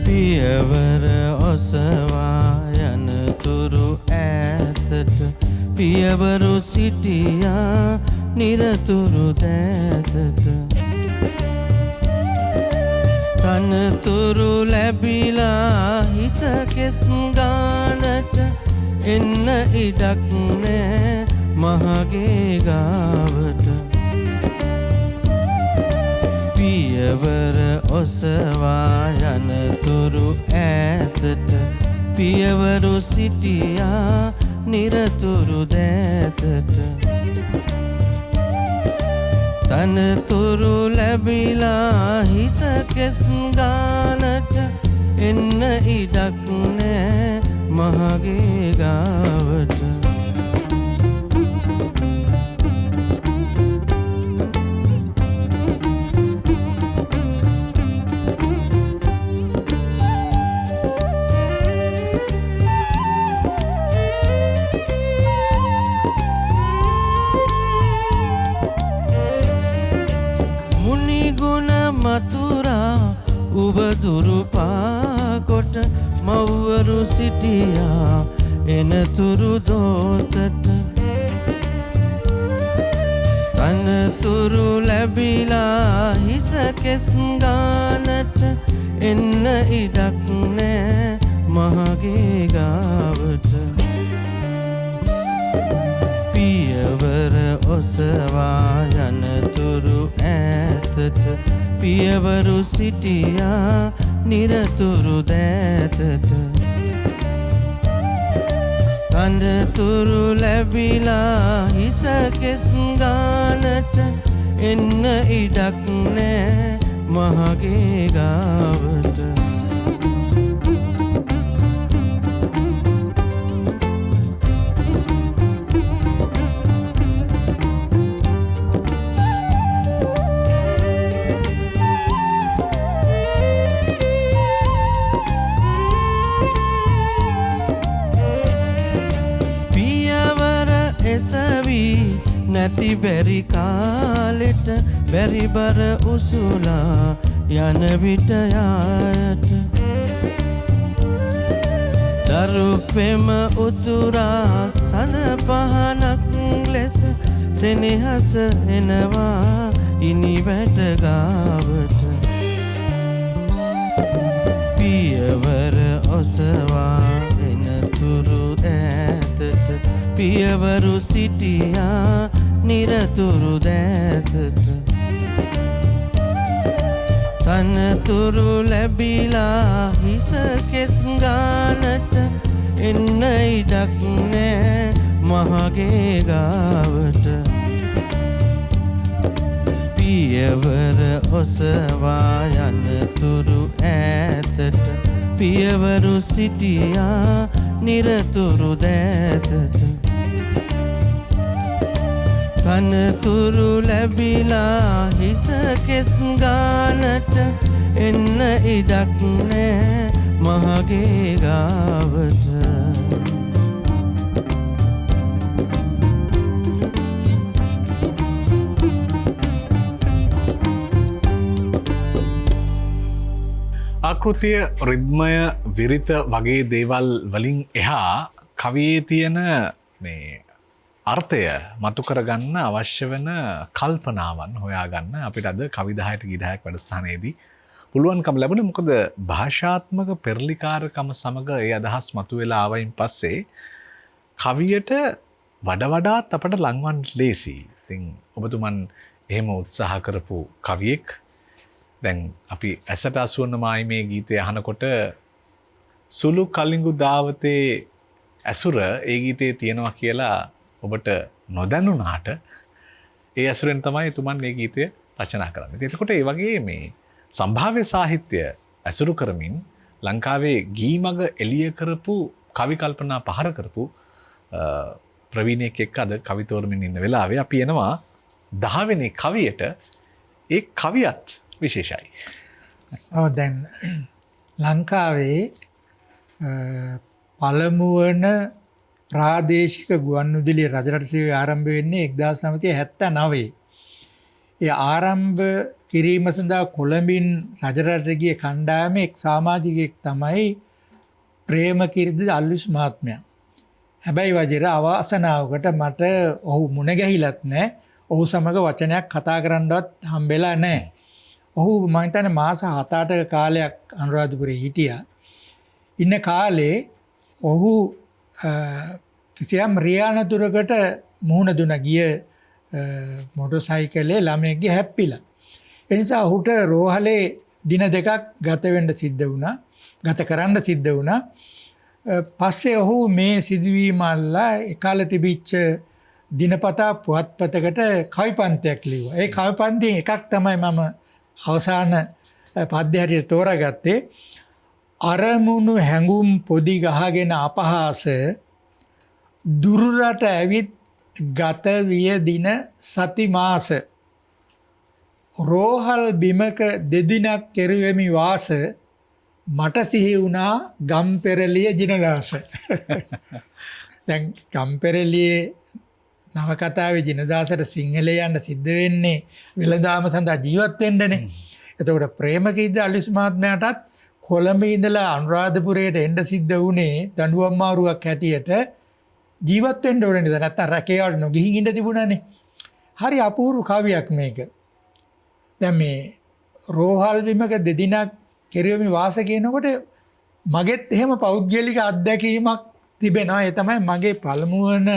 S4: පියවර ඔසවා යනතුරු ඈතට පියවරු සිටියා නිරතුරු දෑතට තනතුරු ලැබිලා හිසකෙස් ගානට එන්න ඉඩක් නෑ මහගේ ගාවට. පියවර ඔසවා යනතුරු ඈතට පියවරු සිටියා නිරතුරු දෑතට තනතුරු ලැබිලා හිසකෙස් ගානට එන්න ඉඩක් නෑ මහගේ ගාවට. මතුරා උබදුරු පාකොට මව්වරු සිටියා එනතුරු දෝතට තනතුරු ලැබිලා හිසකෙස් ගානට එන්න ඉඩක් නෑ මහගේ ගාවට. පියවර ඔසවා යනතුරු ඈතට පියවරු සිටියා නිරතුරු දෑතට තනතුරු ලැබිලා හිසකෙස් ගානට එන්න ඉඩක් නෑ මහගේ ගාවට. නැති බැරි කාලෙට බැරිබර උසුලා යන විට යායට දරු පෙම උතුරා සඳ පහනක් ලෙස සෙනෙහස එනවා ඉනි වැට ගාවට පියවර ඔසවා එනතුරු ඈතට පියවරු සිටියා නිරතුරු දෑතට තනතුරු ලැබිලා හිස කෙස් ගානට එන්න ඉඩක් නෑ මහගේ ගාවට පියවර ඔසවා යනතුරු ඈතට පියවරු සිටියා නිරතුරු දෑතට තනතුරු ලැබිලා හිස කෙස් ගානට එන්න ඉඩක් නෑ මහගේ ගාවට
S2: ආකෘතිය රිද්මය විරිත වගේ දේවල් වලින් එහා කවියේ තියෙන මේ අර්ථය මතු කරගන්න අවශ්‍ය වෙන කල්පනාවන් හොයාගන්න අපිට අද කවි 10ට ගී 10ක් වැඩසටහනේදී පුළුවන්කම ලැබුණේ. මොකද භාෂාත්මක පෙරලිකාරකම සමග ඒ අදහස් මතුවලා ආවයින් පස්සේ කවියට වඩාත් අපට ලංවන්න ලේසි. ඉතින් ඔබතුමන් එහෙම උත්සාහ කරපු කවියෙක් දැන් අපි ඇසට අසුවන මායිමේ ගීතය අහනකොට සුළු කලිඟු දාවතේ ඇසුර ඒ ගීතේ තියෙනවා කියලා ඔබට නොදැනුණාට ඒ ඇසුරෙන් තමයි එතුමන් මේ ගීතය රචනා කරන්නේ. එතකොට ඒ වගේ මේ සම්භාව්‍ය සාහිත්‍ය ඇසුරු කරමින් ලංකාවේ ගී මග එළිය කරපු කවි කල්පනා පහර කරපු ප්‍රවීණයෙක් එක්ක අද කවි තෝරමින් ඉන්න වෙලාවේ අපි එනවා 10 වෙනි කවියට. ඒ කවියත් විශේෂයි.
S3: දැන් ලංකාවේ පළමුවන ප්‍රාදේශික ගුවන්විදුලි රජරට සේවය ආරම්භ වෙන්නේ 1979. ඒ ආරම්භ කිරීම සඳහා කොළඹින් රජරට ගිය කණ්ඩායමේ එක් සමාජිකයෙක් තමයි ප්‍රේමකීර්ති අල්විස් මහත්මයා. හැබැයි වජිර අවාසනාවකට මට ඔහු මුණ ගැහිලත් නැහැ. ඔහු සමග වචනයක් කතා කරන්නවත් හම්බෙලා නැහැ. ඔහු මම හිතන්නේ මාස 7-8 කාලයක් අනුරාධපුරේ හිටියා. ඉන්න කාලේ ඔහු කිසියම් රියානතුරකට මුහුණ දුන ගිය මොටර් සයිකලේ ළමයෙක්ගේ හැප්පිලා. ඒ නිසා ඔහුට රෝහලේ දින 2ක් ගත කරන්න සිද්ධ වුණා. පස්සේ ඔහු මේ සිදුවීම අල්ලා එකල තිබිච්ච දිනපතා පුවත්පතකට කවි පන්තියක් ලිව්වා. ඒ කවි පන්තියෙන් එකක් තමයි මම අවසාන පද්‍ය හැටියට තෝරාගත්තේ. අරමුණු හැඟුම් පොදි ගහගෙන අපහාස දුරට ඇවිත් ගත විය දින සති මාස රෝහල් බිමක දෙදිනක් කෙරුවෙමි වාස මට සිහි වුණා ගම්පෙරළිය ජිනදාස. දැන් ගම්පෙරළියේ නවකතාවේ ජිනදාසට සිංහලේ යන්න සිද්ධ වෙන්නේ වෙළඳාම සඳහා ජීවත් වෙන්නනේ. එතකොට ප්‍රේමකීර්ති අල්විස් මහත්මයාටත් කොළඹ ඉඳලා අනුරාධපුරයට එන්න සිද්ධ වුණේ දඬුවම් මාරුවක් හැටියට ජීවත් වෙන්න ඕනේ නේද? නැත්තම් රැකේවට නොගිහින් ඉඳ තිබුණානේ. හරි අපූර්ව කවියක් මේක. දැන් මේ රෝහල් බිමක දෙදිනක් කෙරුවෙමි වාස කියනකොට මගෙත් එහෙම පෞද්ගලික අත්දැකීමක් තිබෙනවා. ඒ තමයි මගේ පළමුවන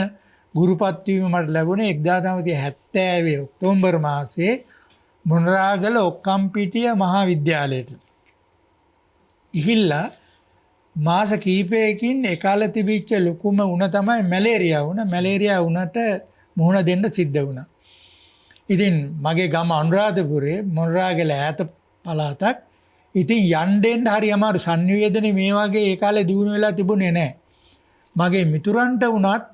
S3: ගුරුපත් වීම මට ලැබුණේ 1970 ඔක්තෝබර් මාසයේ මොනරාගල ඔක්කම්පිටිය මහා විද්‍යාලයට. ඉහිල්ලා මාස කීපයකින් එකල තිබිච්ච ලොකුම උණ තමයි මැලේරියා උණ. මැලේරියා උණට මුහුණ දෙන්න සිද්ධ වුණා. ඉතින් මගේ ගම අනුරාධපුරේ මොනරාගල ඈත පළාතක්. ඉතින් යන්න හරි අමාරු සංනිවේදනේ මේ වගේ ඒ කාලේ දිනු වෙලා තිබුණේ නැහැ. මගේ මිතුරන්ට වුණත්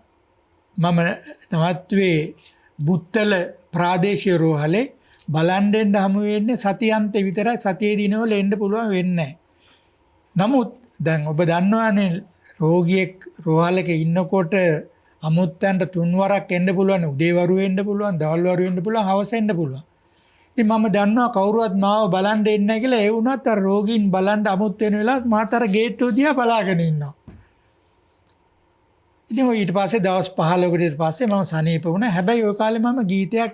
S3: මම නවත්වේ බුත්තල ප්‍රාදේශීය රෝහලේ බලන් දෙන්න හමු වෙන්නේ සතියන්තේ විතරයි. සතියේ දිනවල එන්න පුළුවන් වෙන්නේ නමුත් දැන් ඔබ දන්නවානේ රෝගියෙක් රෝහලක ඉන්නකොට අමුත්තන්ට 3 වරක් එන්න පුළුවන්. උදේවරු වෙන්න පුළුවන්, දවල්වරු වෙන්න පුළුවන්, හවස එන්න පුළුවන්. ඉතින් මම දන්නවා කවුරුවත් මාව බලන් දෙන්නේ නැහැ කියලා. ඒ වුණත් අර රෝගීන් බලන් අමුත් වෙන වෙලාවත් මාතර ගේට්ටුව දිහා බලාගෙන ඉන්නවා. ඉතින් ඊට පස්සේ දවස් 15කට ඊට පස්සේ මම සනීප වුණා. හැබැයි ওই කාලේ මම ගීතයක්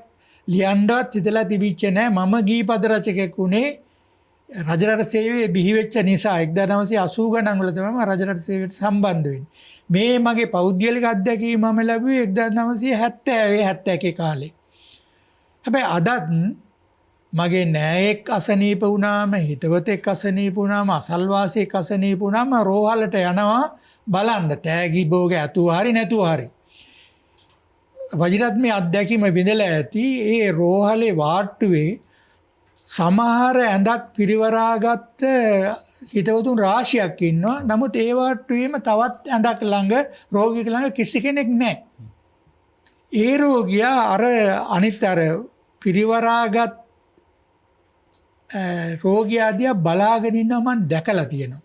S3: ලියන්නවත් හිතලා තිබිච්ච නෑ. මම ගීපද රචකයෙක් උනේ රජරට සේවයේ බිහි වෙච්ච නිසා 1980 ගණන් වල තමයි මම රජරට සේවයට සම්බන්ධ වෙන්නේ. මේ මගේ පෞද්ගලික අත්දැකීම මම ලැබුවේ 1970 71 කාලේ. හැබැයි අදත් මගේ නෑයෙක් අසනීප වුණාම, හිතවතෙක් අසනීප වුණාම, අසල්වාසියෙක් අසනීප වුණාම රෝහලට යනවා බලන්න. තෑගි භෝග ඇතුව හරි නැතුව හරි. වජිරත් මේ අත්දැකීම විඳලා ඇති. ඒ රෝහලේ වාට්ටුවේ සමහර ඇඳක් පිරිවරාගත්ත හිතවතුන් රාශියක් ඉන්නවා. නමුත් ඒ වාට්ටුවේම තවත් ඇඳක් ළඟ රෝගියෙක් ළඟ කිසි කෙනෙක් නැහැ. ඒ රෝගියා අර අනිත් අර පිරිවරාගත් රෝගියා දිහා බලාගෙන ඉන්නවා මම දැකලා තියෙනවා.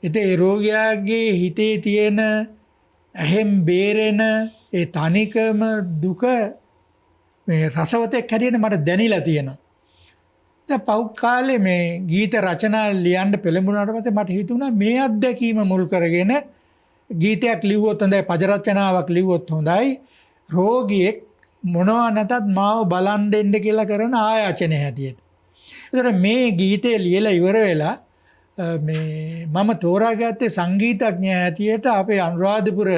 S3: ඉතින් ඒ රෝගියාගේ හිතේ තියෙන ඇහෙන් බේරෙන ඒ තනිකම දුක මේ රසවතෙක් හැටියට මට දැනිලා තියෙනවා. දැන් පහු කාලේ මේ ගීත රචනා ලියන්න පෙළඹුණාට පස්සේ මට හිතුණා මේ අත්දැකීම මුල් කරගෙන ගීතයක් ලිව්වොත් හොඳයි, පද රචනාවක් ලිව්වොත් හොඳයි. රෝගියෙක් මොනවා නැතත් මාව බලන් දෙන්න කියලා කරන ආයාචනය හැටියට. ඒතර මේ ගීතේ ලියලා ඉවර වෙලා මේ මම තෝරාගත්තේ සංගීතඥ හැටියට අපේ අනුරාධපුර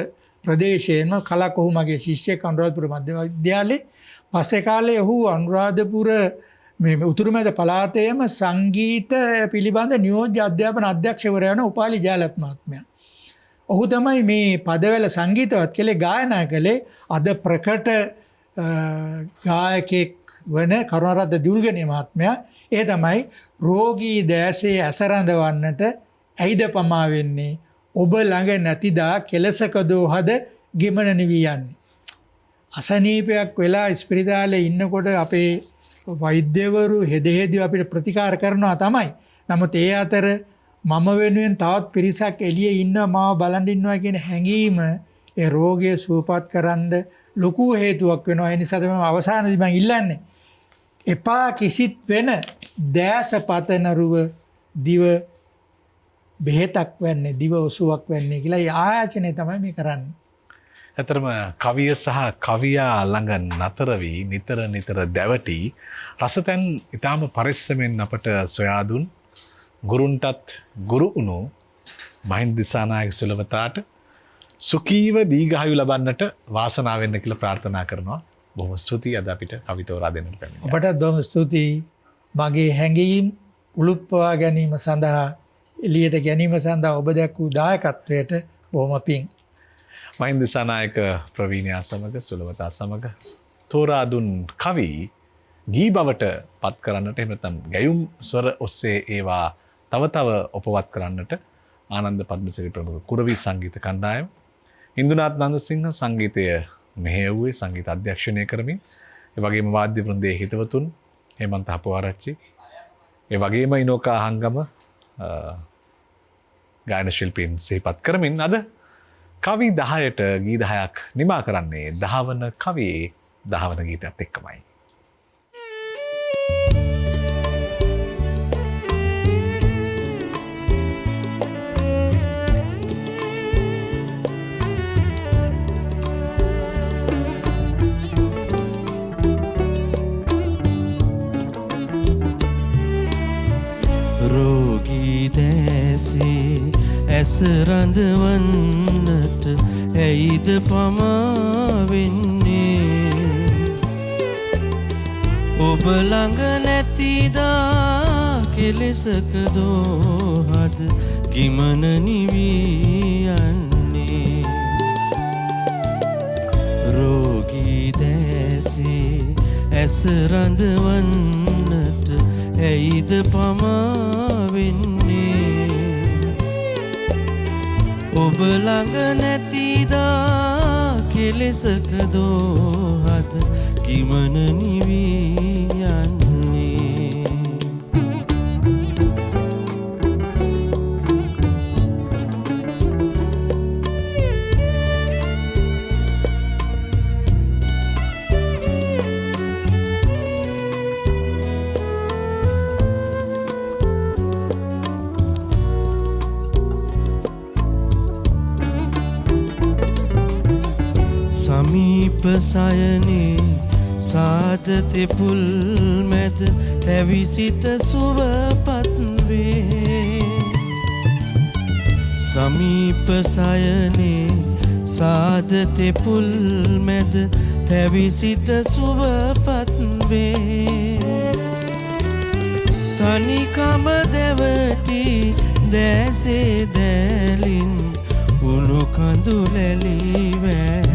S3: ප්‍රදේශයේම කලකොහු මගේ ශිෂ්‍යෙක් අනුරාධපුර මධ්‍ය විද්‍යාලේ. පස්සේ කාලේ ඔහු අනුරාධපුර මේ උතුරුමැද පළාතේම සංගීත පිළිබඳ නියෝජ්‍ය අධ්‍යාපන අධ්‍යක්ෂවරයා වන උපාලි ජයලත් මහත්මයා. ඔහු තමයි මේ පදවැල සංගීතවත් කළේ, ගායනා කළේ. අද ප්‍රකට ගායකෙක් වන කරුණාරත්න දියුල්ගනේ මහත්මයා. ඒ තමයි රෝගී දැසේ ඇසරඳවන්නට ඇයිද පමා වෙන්නේ, ඔබ ළඟ නැතිදා කෙලසකදෝ හද ගෙමන නිවී යන්නේ. අසනීපයක් වෙලා ස්පිරිතාලේ ඉන්නකොට අපේ වෛද්‍යවරු හෙදෙහෙදී අපිට ප්‍රතිකාර කරනවා තමයි. නමුත් ඒ අතර මම වෙනුවෙන් තවත් පිරිසක් එළියේ ඉන්නවා, මාව බලන් ඉන්නවා කියන හැඟීම ඒ රෝගය සුවපත් කරන්න ලොකු හේතුවක් වෙනවා. ඒ නිසා තමයි අවසානයේදී මම ඉල්ලන්නේ එපා කිසිත් වෙන දැස පතනරුව දිව බෙහෙතක් වෙන්නේ, දිව ඔසුවක් වෙන්නේ කියලා ඒ ආයාචනය තමයි මේ කරන්නේ.
S2: ඇතරම කවිය සහ කවියා ළඟ නතර වී නිතර දැවටි රසතැන් ඉතාම පරිස්සමෙන් අපට සොයා දුන් ගුරුන්ටත් ගුරු වුණු මහින්ද දිසානායක සුලවතාට සුඛීව දීඝායු ලබන්නට වාසනාව වෙන්න කියලා ප්‍රාර්ථනා කරනවා. බොහොම ස්තුතියි අද අපිට කවි තෝරා දෙන්නට පැමිණියා.
S3: ඔබටත් බොහොම ස්තුතියි. මගේ හැඟීම් උලුප්පවා ගැනීම සඳහා, එළියට ගැනීම සඳහා ඔබ දැක්වූ දායකත්වයට බොහොම පිං.
S2: මහින්ද දිසානායක ප්‍රවීණයා සමග සුලවතා සමග තෝරා දුන් කවි ගී බවට පත් කරන්නට, එහෙම නැත්නම් ගැයුම් ස්වර ඔස්සේ ඒවා තව උපවත් කරන්නට ආනන්ද පද්මසිරි ප්‍රමුඛ කුරවි සංගීත කණ්ඩායම, ඉන්දුනාත් නන්දසිංහ සංගීතය මෙහෙයුවේ, සංගීත අධ්‍යක්ෂණය කරමින්, ඒ වගේම වාද්‍ය වෘන්දයේ හිතවතුන් හේමන්ත හපුආරච්චි, ඒ වගේම ඉනෝකා හංගම ගායන ශිල්පීන් සිහිපත් කරමින් අද කවි 10ට ගී 10ක් නිමා කරන්නේ 10 වන කවියේ 10 වන ගීතයත් එක්කමයි.
S4: රෝගී දැසේ ඇස රඳවන්නට ඇයිද පමා වෙන්නේ, ඔබ ළඟ නැතිදා කෙලෙසක දෝහද ගිමන නිවී යන්නේ. රෝගී දැසේ ඇස රඳවන්නට ඇයිද පමා වෙන්නේ, ඔබ ළඟ නැතිදා කෙලෙසක දෝහද කිමන නිවී යන්නේ. සමීප සයනේ සාදතෙ පුල් මැද තැවිසිත සුවපත් වේ සමීප සයනේ සාදතෙ පුල් මැද තැවිසිත සුවපත් වේ තනිකම දැවටි දැසේ දැලින් උණු කඳුලැලි වැහේ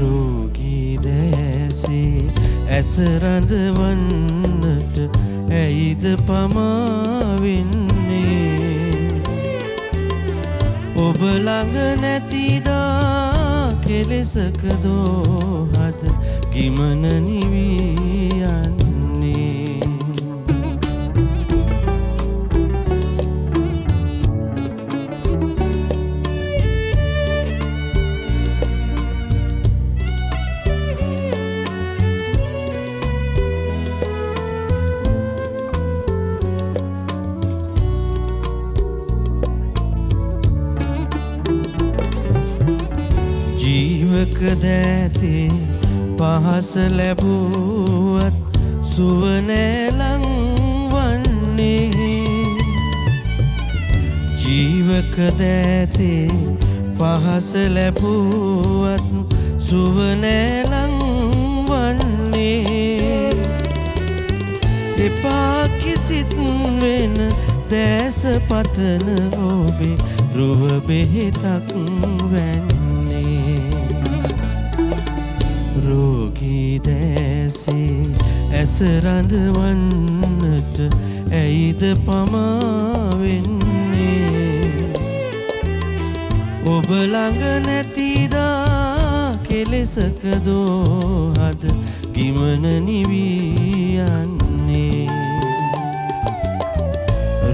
S4: රෝගී දැසේ ඇස රඳවන්නට ඇයිද පමාවෙන්නේ ඔබ ළඟ නැතිදා කෙලෙසක දෝහද ගිමන නිවී යන්නේ ජීවක දෑතේ පහස ලැබුවත් සුවනෑලං වන්නේ ජීවක දෑතේ පහස ලැබුවත් සුවනෑලං වන්නේ එපා කිසිත් වෙන දැස පතන ඔබේ රුව බෙහෙතක් වැන්නේ රෝගී දැසේ ඇස රඳවන්නට ඇයිද පමාවෙන්නේ ඔබ ළඟ නැතිදා කෙලෙසක දෝහද ගිමන නිවී යන්නේ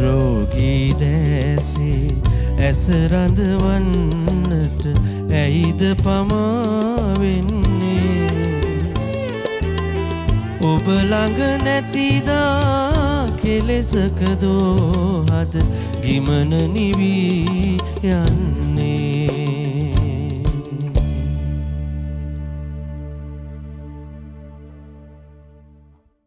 S4: රෝගී දැසේ ඇස රඳවන්නට ඇයිද පමාවෙන්නේ ඔබ ළඟ නැතිදා කෙලෙසක දෝහද ගිමන නිවී යන්නේ